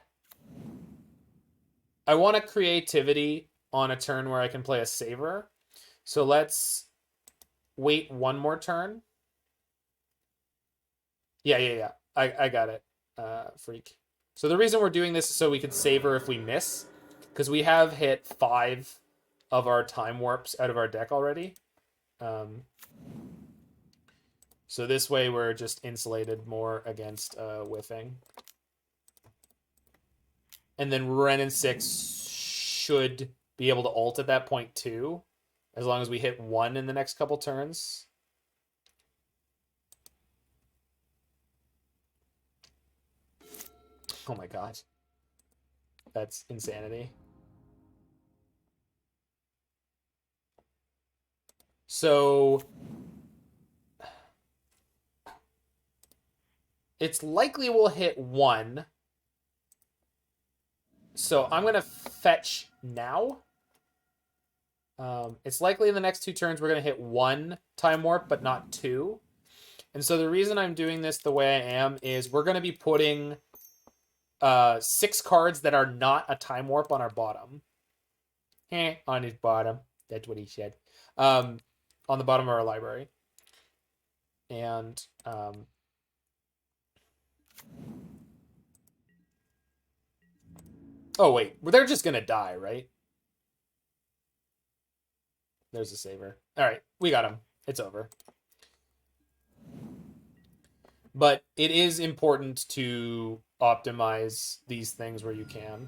I want a creativity on a turn where I can play a Savor. So let's wait 1 more turn. Yeah. I got it. Freak. So the reason we're doing this is so we can Savor if we miss, because we have hit 5 of our Time Warps out of our deck already. So this way we're just insulated more against whiffing. And then Wrenn and Six should be able to ult at that point too, as long as we hit 1 in the next couple turns. Oh my god. That's insanity. So it's likely we'll hit 1. So I'm going to fetch now. It's likely in the next 2 turns we're going to hit 1 Time Warp, but not 2. And so the reason I'm doing this the way I am is we're going to be putting 6 cards that are not a Time Warp on our bottom. On his bottom. That's what he said. On the bottom of our library. And oh, wait. They're just going to die, right? There's a Savor. All right. We got him. It's over. But it is important to optimize these things where you can.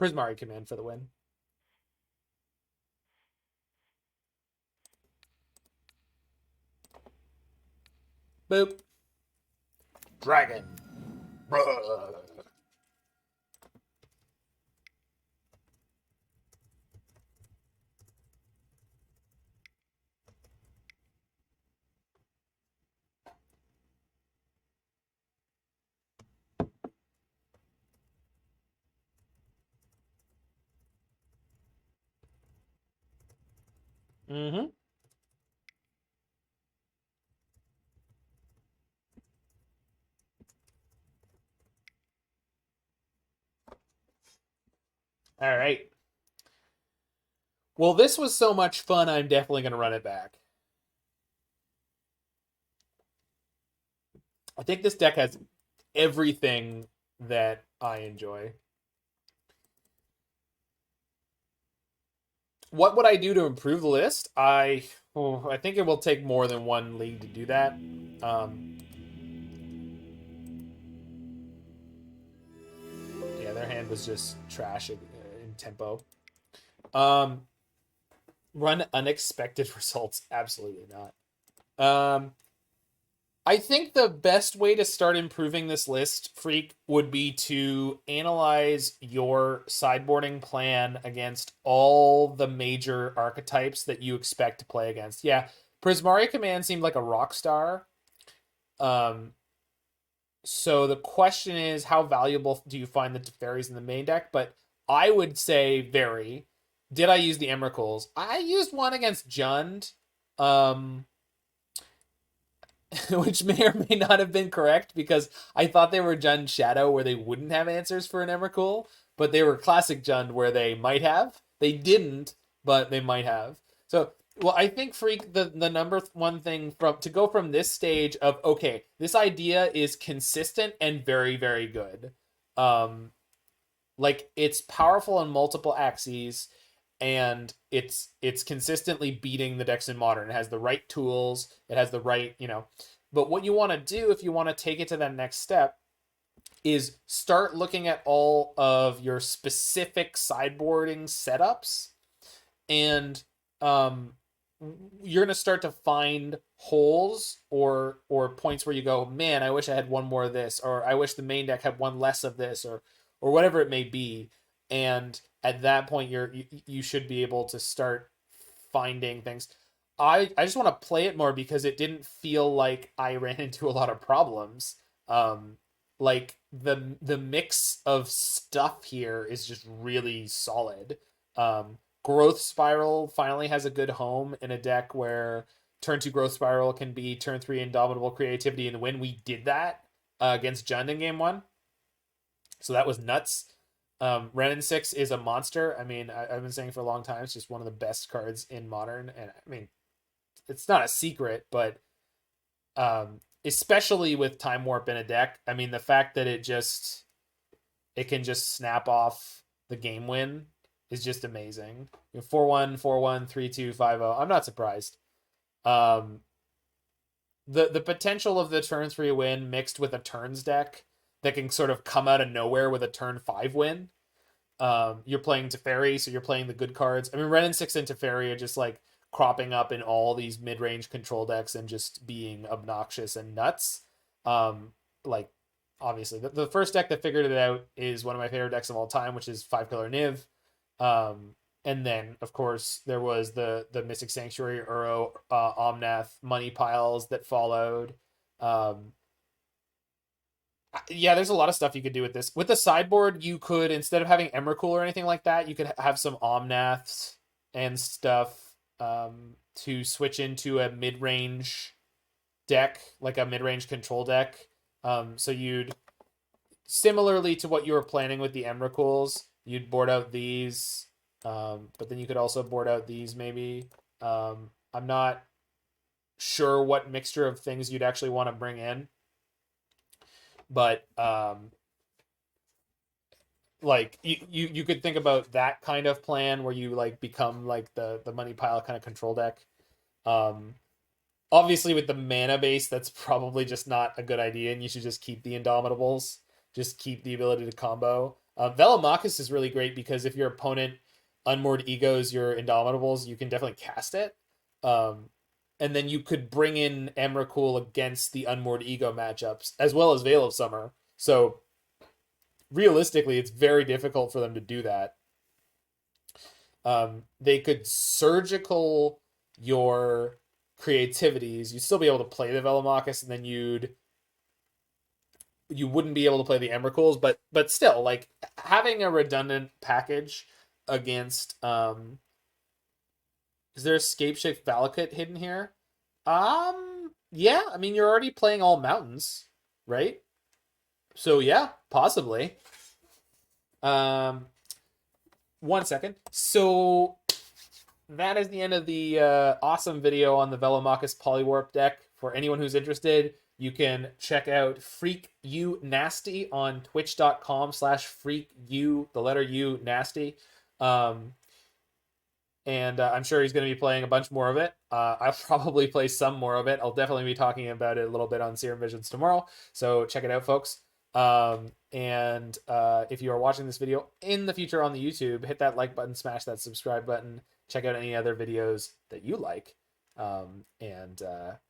Prismari Command for the win. Boop. Dragon. Bruh. Mm-hmm. All right. Well, this was so much fun, I'm definitely going to run it back. I think this deck has everything that I enjoy. What would I do to improve the list? I think it will take more than one league to do that. Yeah, their hand was just trash in tempo. Run unexpected results? Absolutely not. I think the best way to start improving this list, Freak, would be to analyze your sideboarding plan against all the major archetypes that you expect to play against. Yeah, Prismari Command seemed like a rock star. So the question is, how valuable do you find the Teferis in the main deck? But I would say very. Did I use the Emrakuls? I used one against Jund. Which may or may not have been correct because I thought they were Jund Shadow where they wouldn't have answers for an Emrakul, but they were classic Jund where they might have. They didn't, but they might have. So, well, I think Freak the number one thing from to go from this stage of okay, this idea is consistent and very very good. Um, like it's powerful on multiple axes and it's consistently beating the decks in modern. It has the right tools, it has the right, but what you want to do if you want to take it to that next step is start looking at all of your specific sideboarding setups and you're going to start to find holes or points where you go, man, I wish I had one more of this, or I wish the main deck had one less of this, or whatever it may be. And at that point, you should be able to start finding things. I just want to play it more because it didn't feel like I ran into a lot of problems. Like the mix of stuff here is just really solid. Growth Spiral finally has a good home in a deck where turn 2 Growth Spiral can be turn 3 Indomitable Creativity, and when we did that against Jund in game 1, so that was nuts. Wrenn and Six is a monster. I mean, I've been saying for a long time, it's just one of the best cards in Modern, and I mean, it's not a secret, but especially with Time Warp in a deck, I mean, the fact that it can just snap off the game win is just amazing. 4-1, 4-1, 3-2, 5-0. I'm not surprised. The potential of the turn 3 win mixed with a turns deck that can sort of come out of nowhere with a turn 5 win. You're playing Teferi, so you're playing the good cards. I mean, Wrenn and Six and Teferi are just like cropping up in all these mid-range control decks and just being obnoxious and nuts. Like obviously the first deck that figured it out is one of my favorite decks of all time, which is 5-color Niv. And then of course there was the Mystic Sanctuary, Uro, Omnath money piles that followed. Yeah, there's a lot of stuff you could do with this. With the sideboard, you could, instead of having Emrakul or anything like that, you could have some Omnaths and stuff to switch into a mid-range deck, like a mid-range control deck. So you'd, similarly to what you were planning with the Emrakuls, you'd board out these, but then you could also board out these maybe. I'm not sure what mixture of things you'd actually want to bring in, but like you could think about that kind of plan where you like become like the money pile kind of control deck. Obviously with the mana base, that's probably just not a good idea, and you should just keep the Indomitables, just keep the ability to combo. Velomachus is really great because if your opponent unmoored egos your Indomitables, you can definitely cast it. And then you could bring in Emrakul against the unmoored ego matchups, as well as Veil of Summer. So realistically, it's very difficult for them to do that. They could surgical your creativities. You'd still be able to play the Velomachus, and then you wouldn't be able to play the Emrakuls, but still, like having a redundant package against is there a Scapeshift Valakut hidden here? Yeah, I mean you're already playing all mountains, right? So yeah, possibly. Um 1 second. So that is the end of the awesome video on the Velomachus PolyWarp deck. For anyone who's interested, you can check out Freak You Nasty on twitch.com/Freak You, the letter U Nasty. And I'm sure he's going to be playing a bunch more of it. I'll probably play some more of it. I'll definitely be talking about it a little bit on Serum Visions tomorrow. So check it out, folks. And if you are watching this video in the future on the YouTube, hit that like button, smash that subscribe button, check out any other videos that you like.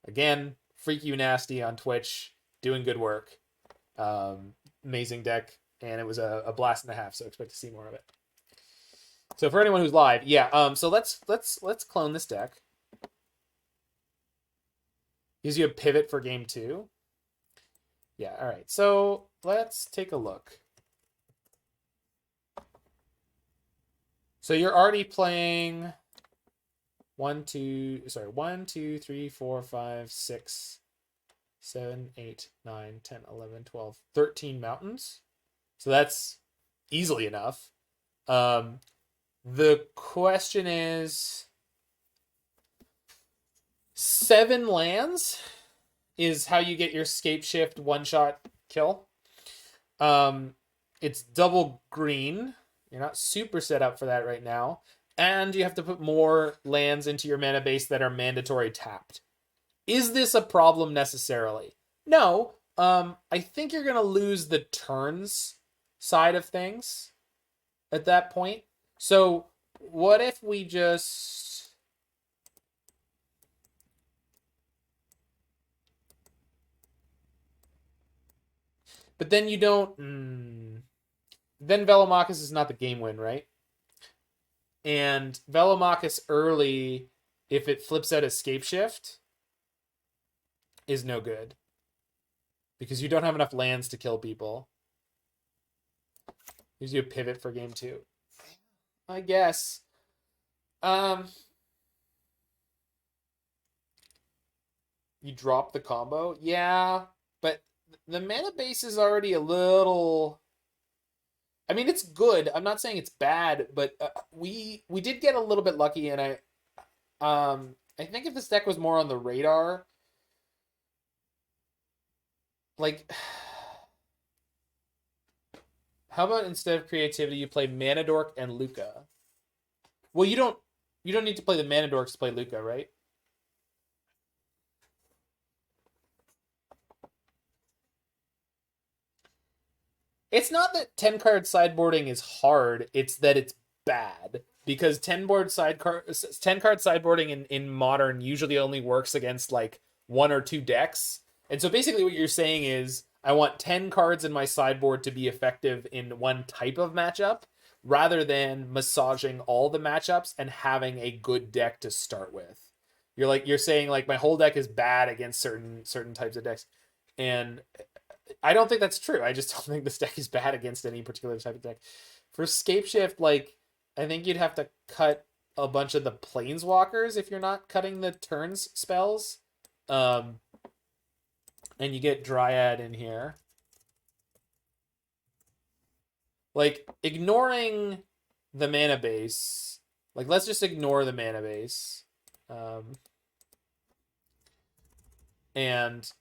Again, Freak You Nasty on Twitch, doing good work. Amazing deck, and it was a blast and a half, so expect to see more of it. So for anyone who's live, yeah. So let's clone this deck. Gives you a pivot for game 2. Yeah, all right. So let's take a look. So you're already playing 1, 2, 3, 4, 5, 6, 7, 8, 9, 10, 11, 12, 13 mountains. So that's easily enough. The question is 7 lands is how you get your Scapeshift one-shot kill. It's double green. You're not super set up for that right now. And you have to put more lands into your mana base that are mandatory tapped. Is this a problem necessarily? No. I think you're going to lose the turns side of things at that point. So what if we just... But then you don't... Then Velomachus is not the game win, right? And Velomachus early, if it flips out Escape Shift, is no good. Because you don't have enough lands to kill people. Gives you a pivot for game 2. I guess. You drop the combo? Yeah, but the mana base is already a little... I mean, it's good. I'm not saying it's bad, but we did get a little bit lucky, and I think if this deck was more on the radar, like, how about instead of creativity, you play Mana Dork and Luca? Well, you don't need to play the Mana Dorks to play Luca, right? It's not that 10-card sideboarding is hard, it's that it's bad. Because 10-card sideboarding in Modern usually only works against like 1 or 2 decks. And so basically what you're saying is, I want 10 cards in my sideboard to be effective in one type of matchup, rather than massaging all the matchups and having a good deck to start with. You're saying like my whole deck is bad against certain types of decks. And I don't think that's true. I just don't think this deck is bad against any particular type of deck. For Scapeshift, like, I think you'd have to cut a bunch of the Planeswalkers if you're not cutting the turns spells. And you get Dryad in here. Like, ignoring the mana base. Like, let's just ignore the mana base. And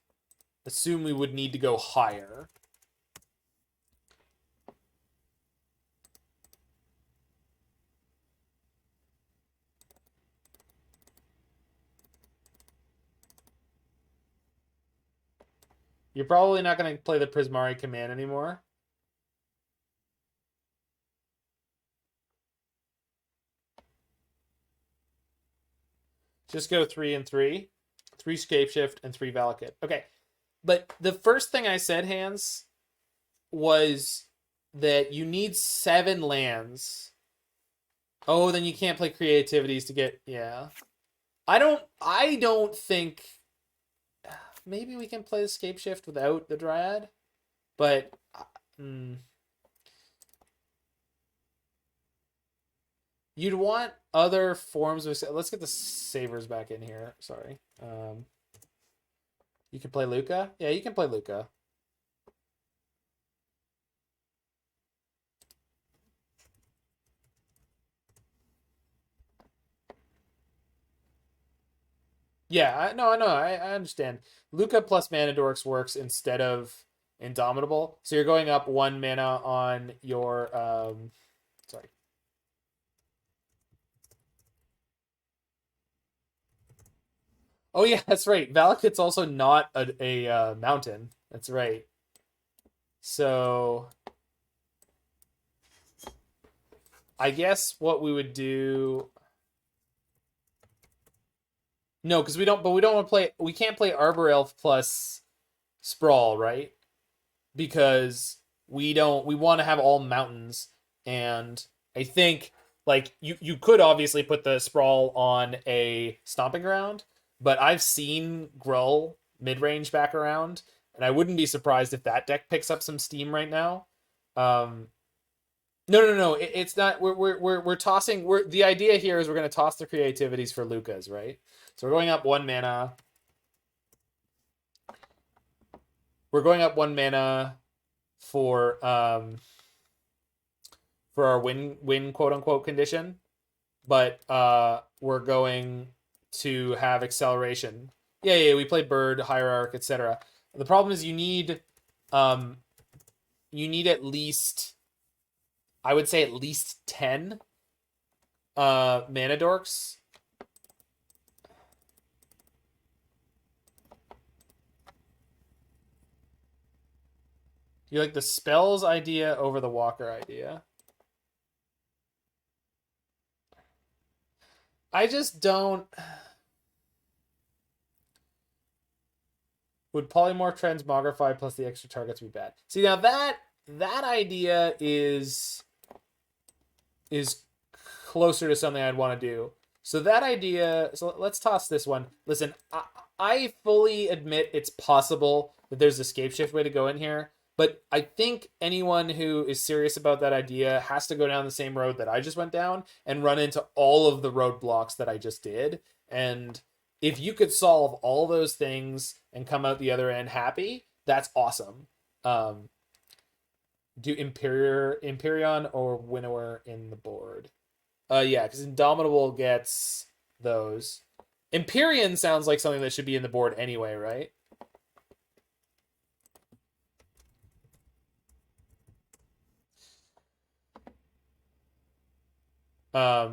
assume we would need to go higher. You're probably not going to play the Prismari Command anymore. Just go 3 and 3. 3 Scapeshift and 3 Valakut. Okay. But the first thing I said, Hans, was that you need 7 lands. Oh, then you can't play creativities to get... Yeah. I don't think... Maybe we can play the Scapeshift without the Dryad. But... You'd want other forms of... Let's get the Savers back in here. Sorry. You can play Luca? Yeah, you can play Luca. Yeah, I know, I understand. Luca plus Mana Dorks works instead of Indomitable. So you're going up 1 mana on your... sorry. Oh yeah, that's right. Valakut's also not a mountain. That's right. So I guess what we would do... No, because we don't want to play... We can't play Arbor Elf plus Sprawl, right? Because we want to have all mountains. And I think, like, you could obviously put the Sprawl on a Stomping Ground, but I've seen Gruul mid-range back around, and I wouldn't be surprised if that deck picks up some steam right now. No. It's not. We're tossing. The idea here is we're going to toss the creativities for Lucas, right? So we're going up 1 mana. We're going up 1 mana for our win quote unquote condition, but we're going to have acceleration. Yeah. We played Bird, Hierarch, etc. The problem is you need at least, I would say, at least 10 Mana Dorks. You like the spells idea over the Walker idea? I just don't... Would Polymorph Transmogrify plus the extra targets be bad? See, now that idea is closer to something I'd want to do. So that idea... So let's toss this one. Listen, I fully admit it's possible that there's a Scapeshift way to go in here. But I think anyone who is serious about that idea has to go down the same road that I just went down and run into all of the roadblocks that I just did. And if you could solve all those things and come out the other end happy, that's awesome. Do Empyrean or Winnower in the board? Yeah, because Indomitable gets those. Empyrean sounds like something that should be in the board anyway, right? I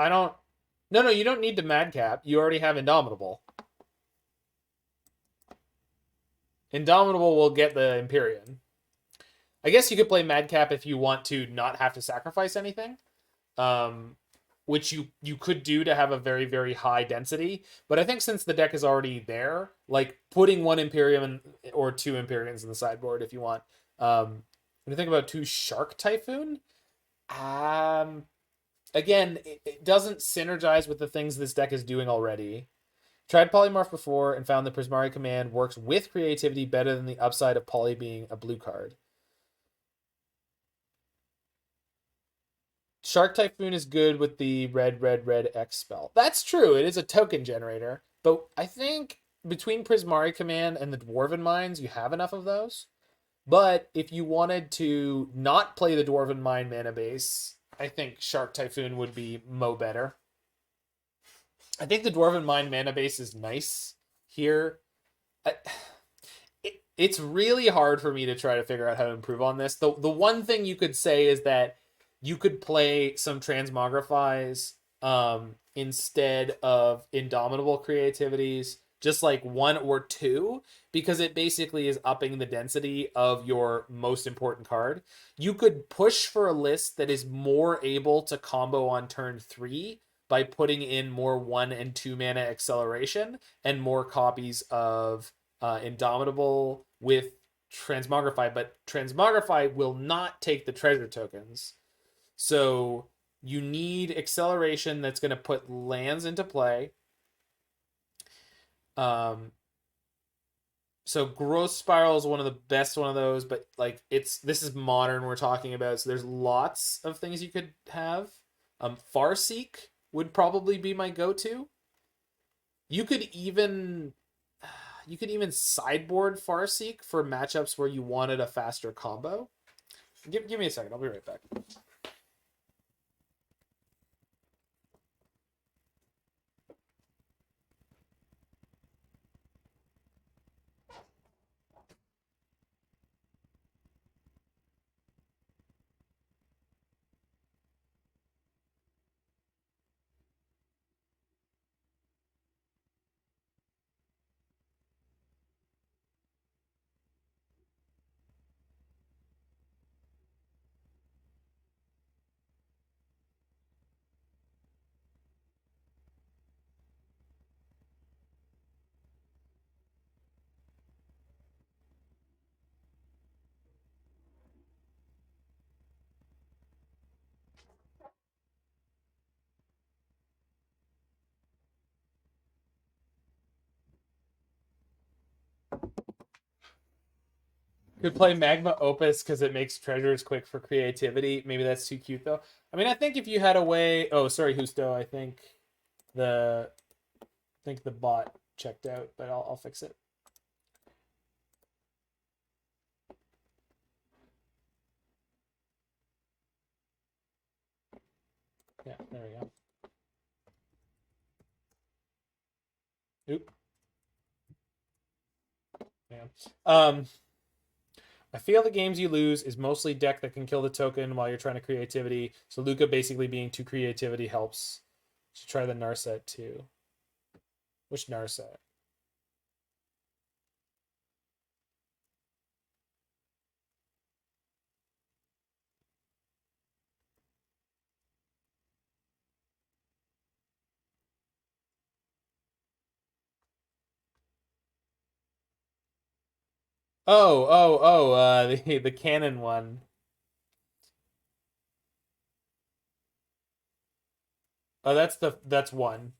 don't... No, you don't need to Madcap. You already have Indomitable. Indomitable will get the Empyrean. I guess you could play Madcap if you want to not have to sacrifice anything. Which you could do to have a very, very high density. But I think since the deck is already there, like putting 1 Imperium or 2 Empyreans in the sideboard if you want. When you think about 2 Shark Typhoon, again, it doesn't synergize with the things this deck is doing already. Tried Polymorph before and found the Prismari Command works with creativity better than the upside of Poly being a blue card. Shark Typhoon is good with the red X spell. That's true. It is a token generator. But I think between Prismari Command and the Dwarven Mines, you have enough of those. But if you wanted to not play the Dwarven Mine mana base, I think Shark Typhoon would be better. I think the Dwarven Mine mana base is nice here. It's really hard for me to try to figure out how to improve on this. The one thing you could say is that you could play some Transmogrifies instead of Indomitable Creativities just like 1 or 2, because it basically is upping the density of your most important card. You could push for a list that is more able to combo on turn 3 by putting in more 1 and 2 mana acceleration and more copies of Indomitable with Transmogrify, but Transmogrify will not take the treasure tokens. So you need acceleration that's going to put lands into play. So Growth Spiral is one of the best one of those, but like this is modern we're talking about, so there's lots of things you could have. Farseek would probably be my go-to. You could even sideboard Farseek for matchups where you wanted a faster combo. Give me a second, I'll be right back. Could play Magma Opus because it makes treasures quick for creativity. Maybe that's too cute though. I mean, I think if you had a way. Oh, sorry, Husto. The I think the bot checked out, but I'll fix it. Yeah, there we go. Oop. Yeah. I feel the games you lose is mostly deck that can kill the token while you're trying to creativity. So Luca basically being 2 creativity helps. So try the Narset too. Which Narset? The cannon one. Oh, that's one.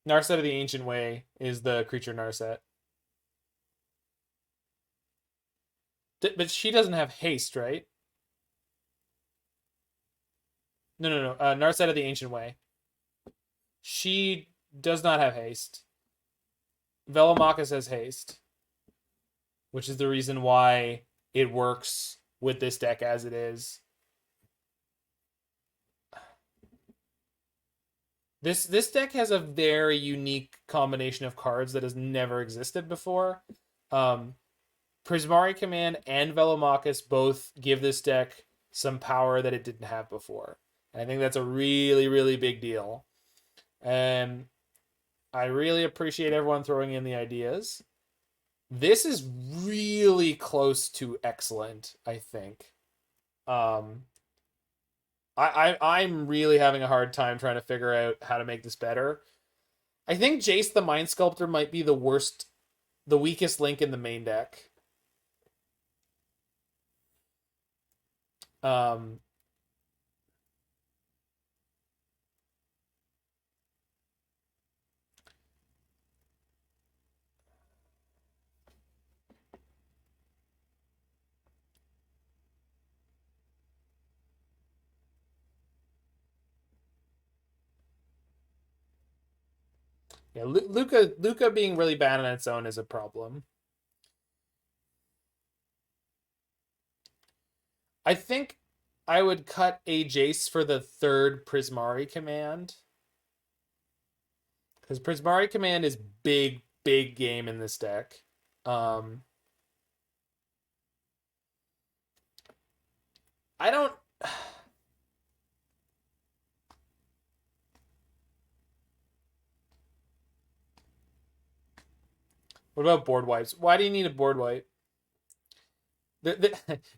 Narset of the Ancient Way is the creature Narset. But she doesn't have haste, right? No. Narset of the Ancient Way. She does not have haste. Velomachus has haste, which is the reason why it works with this deck as it is. This deck has a very unique combination of cards that has never existed before. Prismari Command and Velomachus both give this deck some power that it didn't have before. And I think that's a really, really big deal. And I really appreciate everyone throwing in the ideas. This is really close to excellent, I think. I'm really having a hard time trying to figure out how to make this better. I think Jace the Mind Sculptor might be the weakest link in the main deck. Um, yeah, Luca being really bad on its own is a problem. I think I would cut a Jace for the 3rd Prismari Command. Because Prismari Command is big, big game in this deck. I don't. What about board wipes? Why do you need a board wipe?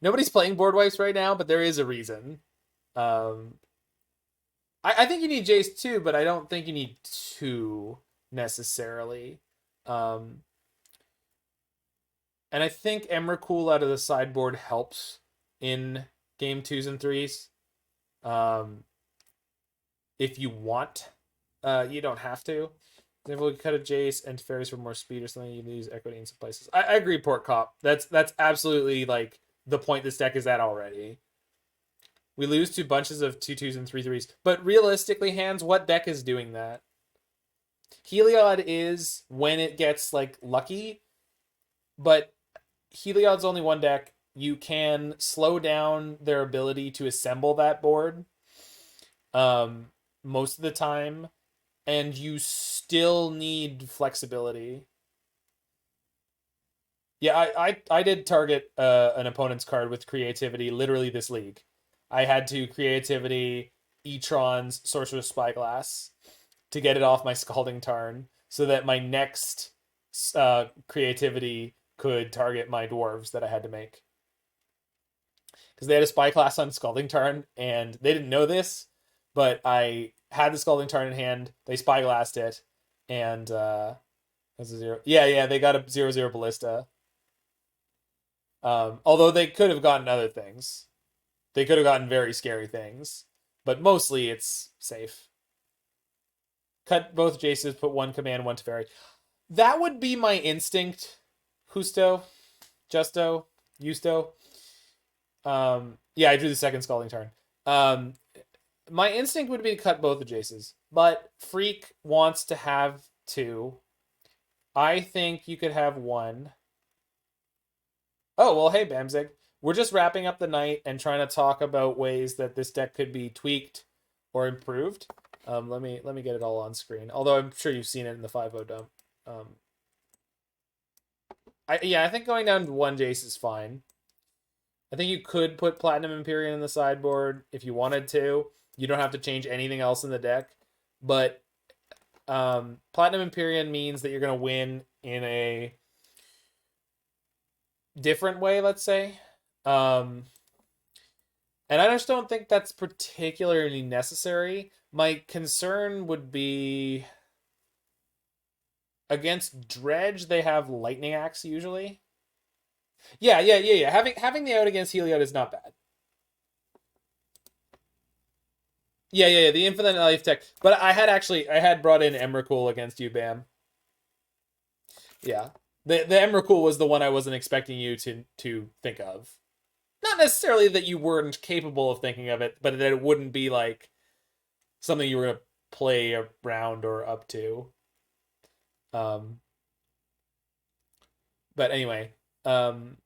Nobody's playing board wipes right now, but there is a reason. I think you need Jace too, but I don't think you need two necessarily. Um, and I think Emrakul out of the sideboard helps in game 2s and 3s. If you want, you don't have to. If we cut a Jace and Teferi's for more speed or something, you can use equity in some places. I agree, Port Cop. That's absolutely like the point this deck is at already. We lose to bunches of 2/2s and 3/3s. But realistically, hands, what deck is doing that? Heliod is when it gets like lucky, but Heliod's only one deck. You can slow down their ability to assemble that board most of the time, and you still need flexibility. Yeah, I did target an opponent's card with creativity literally this league. I had to creativity E-Tron's Sorcerer's Spyglass to get it off my Scalding Tarn so that my next creativity could target my dwarves that I had to make. Because they had a Spyglass on Scalding Tarn, and they didn't know this, but I had the Scalding Tarn in hand. They Spyglassed it, and that's a 0. Yeah, they got a 0/0 Ballista. Although they could have gotten other things. They could have gotten very scary things. But mostly it's safe. Cut both Jaces, put one command, one Teferi. That would be my instinct. Justo. Yeah, I drew the second Scalding Tarn. My instinct would be to cut both the Jaces. But Freak wants to have two. I think you could have one. Oh, well, hey, Bamzig. We're just wrapping up the night and trying to talk about ways that this deck could be tweaked or improved. Let me get it all on screen. Although I'm sure you've seen it in the 5-0 dump. I think going down to one Jace is fine. I think you could put Platinum Empyrean in the sideboard if you wanted to. You don't have to change anything else in the deck. But Platinum Empyrean means that you're going to win in a different way, let's say. And I just don't think that's particularly necessary. My concern would be against Dredge, they have Lightning Axe usually. Yeah. Having the out against Heliod is not bad. Yeah. The infinite life tech. But I had brought in Emrakul against you, Bam. Yeah. The Emrakul was the one I wasn't expecting you to think of. Not necessarily that you weren't capable of thinking of it, but that it wouldn't be like something you were gonna play around or up to. But anyway, the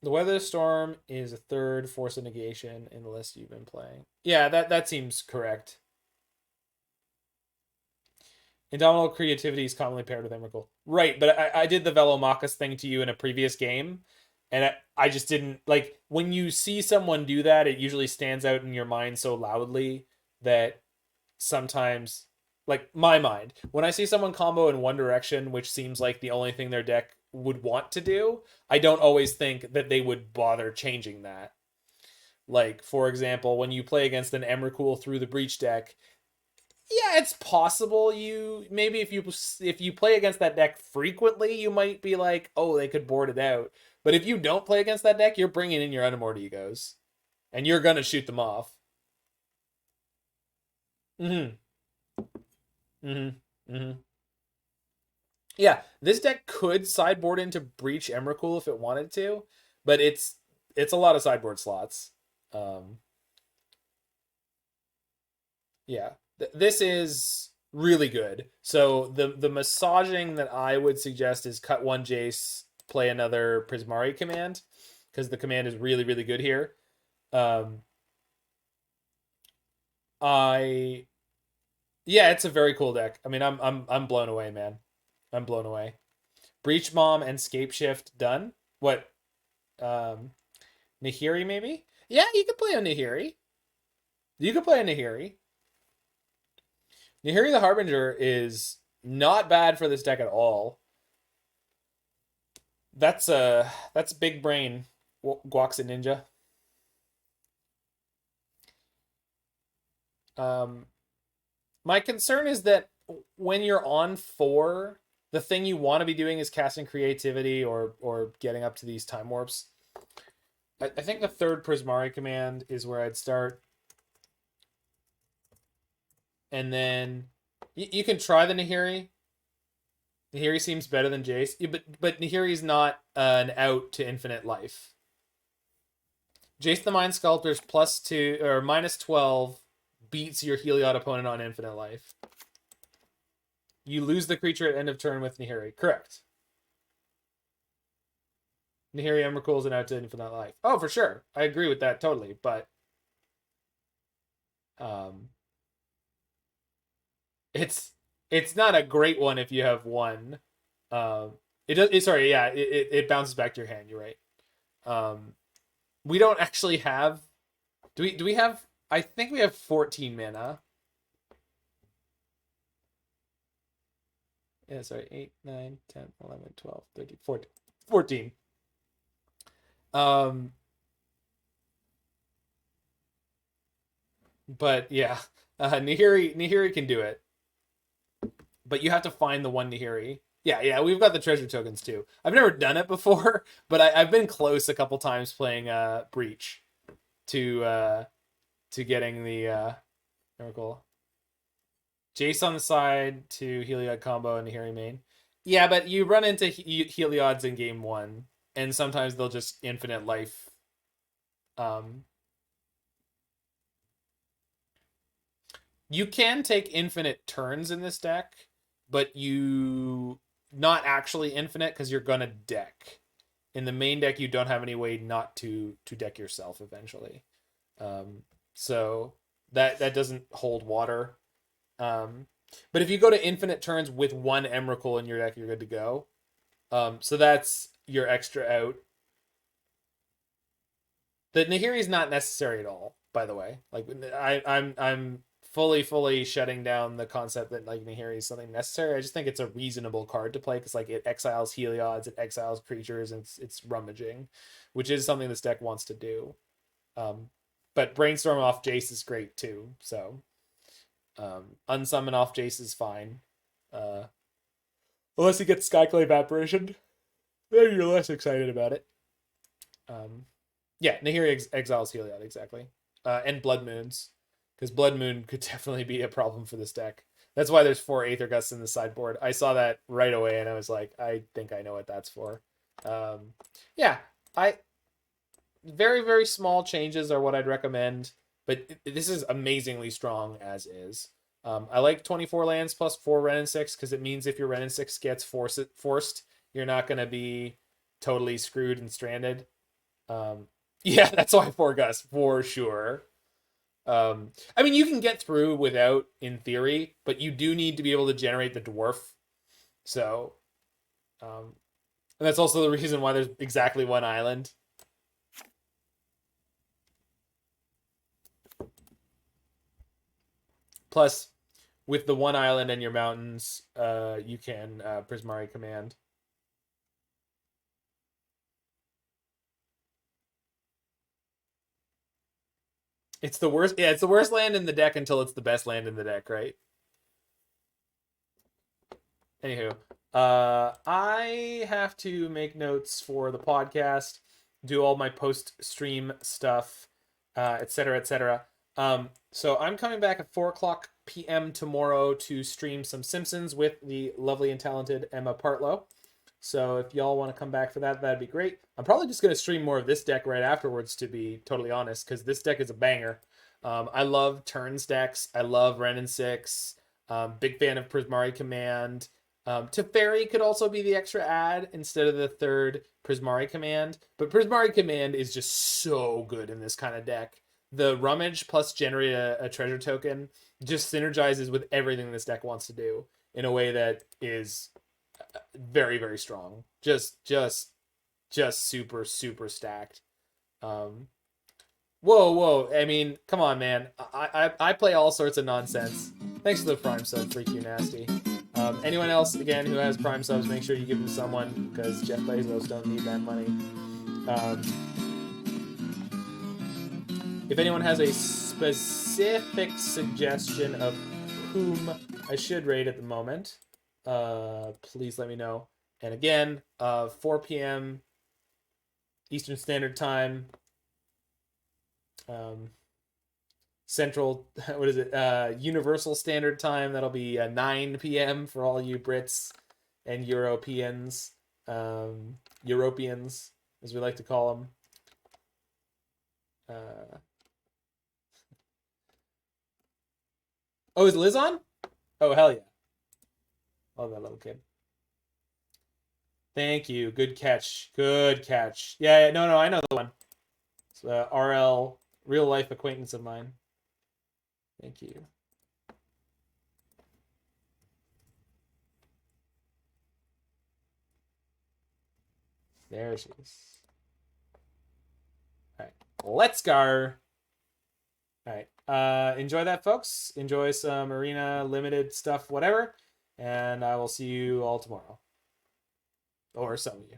Weather Storm is a third Force of Negation in the list you've been playing. Yeah, that seems correct. Indomitable Creativity is commonly paired with Emrakul. Right, but I did the Velomachus thing to you in a previous game, and I just didn't like when you see someone do that. It usually stands out in your mind so loudly that sometimes, like my mind, when I see someone combo in one direction, which seems like the only thing their deck would want to do, I don't always think that they would bother changing that. Like, for example, when you play against an Emrakul through the Breach deck, yeah, it's possible you maybe if you play against that deck frequently, you might be like, oh, they could board it out. But if you don't play against that deck, you're bringing in your Unarmored Egos, and you're gonna shoot them off. Yeah, this deck could sideboard into Breach Emrakul if it wanted to, but it's a lot of sideboard slots. Yeah, this is really good. So the massaging that I would suggest is cut one Jace, play another Prismari Command, because the command is really, really good here. Yeah, it's a very cool deck. I mean, I'm blown away, man. I'm blown away. Breach Mom and Scapeshift done. What? Nahiri maybe? Yeah, you could play on Nahiri. You could play on Nahiri. Nahiri the Harbinger is not bad for this deck at all. That's big brain, Guaxa Ninja. My concern is that when you're on 4, the thing you want to be doing is casting creativity or getting up to these time warps. I think the 3rd Prismari Command is where I'd start. And then you can try the Nahiri. Nahiri seems better than Jace, but Nahiri's not an out to infinite life. Jace the Mind Sculptor's +2 or -12 beats your Heliod opponent on infinite life. You lose the creature at end of turn with Nahiri. Correct. Nahiri Emrakul's an out to infinite life. Oh, for sure. I agree with that totally, but it's not a great one if you have 1. It bounces back to your hand, you're right. We don't actually have do we have I think we have 14 mana. Yeah, sorry, 8, 9, 10, 11, 12, 13, 14. But yeah, Nahiri can do it. But you have to find the one Nahiri. Yeah, we've got the treasure tokens too. I've never done it before, but I've been close a couple times playing Breach to getting the Emrakul. Jace on the side to Heliod combo and Nahiri main. Yeah, but you run into Heliods in game 1, and sometimes they'll just infinite life. You can take infinite turns in this deck, but you not actually infinite because you're gonna deck. In the main deck, you don't have any way not to deck yourself eventually. So that doesn't hold water. But if you go to infinite turns with 1 Emrakul in your deck, you're good to go. So that's your extra out. The Nahiri is not necessary at all, by the way. Like I'm fully shutting down the concept that like Nahiri is something necessary. I just think it's a reasonable card to play because like it exiles Heliods, it exiles creatures, and it's rummaging, which is something this deck wants to do. But Brainstorm off Jace is great too. So Unsummon off Jace is fine. Unless he gets Skyclave Apparition, then you're less excited about it. Yeah, Nahiri exiles Heliod, exactly. And Blood Moons, because Blood Moon could definitely be a problem for this deck. That's why there's 4 Aether Gusts in the sideboard. I saw that right away, and I was like, I think I know what that's for. Yeah, very, very small changes are what I'd recommend, but this is amazingly strong as is. I like 24 lands plus 4 Wrenn and 6, because it means if your Wrenn and 6 gets forced, you're not going to be totally screwed and stranded. Yeah, that's why 4 Gust, for sure. I mean, you can get through without, in theory, but you do need to be able to generate the dwarf. So, and that's also the reason why there's exactly 1 island. Plus, with the 1 island and your mountains, you can Prismari Command. It's the worst. Yeah, it's the worst land in the deck until it's the best land in the deck, right? Anywho, I have to make notes for the podcast, do all my post-stream stuff, etc., etc. So I'm coming back at 4:00 p.m. tomorrow to stream some Simpsons with the lovely and talented Emma Partlow. So if y'all want to come back for that, that'd be great. I'm probably just going to stream more of this deck right afterwards, to be totally honest, because this deck is a banger. I love turns decks. I love Wrenn and Six. Big fan of Prismari Command. Teferi could also be the extra ad instead of the 3rd Prismari Command. But Prismari Command is just so good in this kind of deck. The rummage plus generate a treasure token just synergizes with everything this deck wants to do in a way that is very, very strong. Just super, super stacked. Whoa. I mean, come on, man. I play all sorts of nonsense. Thanks for the prime sub, Freak You Nasty. Anyone else, again, who has Prime subs, make sure you give them someone, because Jeff Bezos don't need that money. If anyone has a specific suggestion of whom I should raid at the moment, please let me know. And again, 4 p.m. Eastern Standard Time, Central, what is it? Universal Standard Time. That'll be 9 p.m. for all you Brits and Europeans, Europeans, as we like to call them. Oh, is Liz on? Oh, hell yeah. Oh, that little kid. Thank you. Good catch. Good catch. Yeah, no, I know the one. It's RL, real life acquaintance of mine. Thank you. There she is. All right, let's go. All right, enjoy that, folks. Enjoy some arena limited stuff, whatever. And I will see you all tomorrow. Or some of you.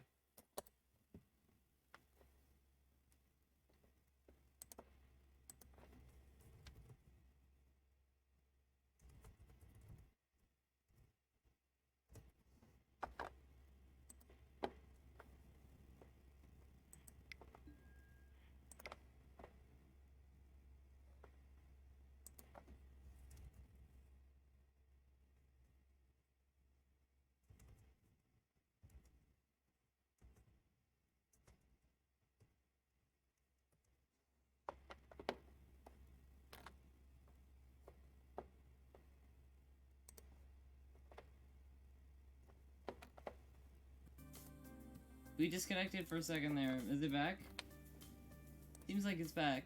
We disconnected for a second there. Is it back? Seems like it's back.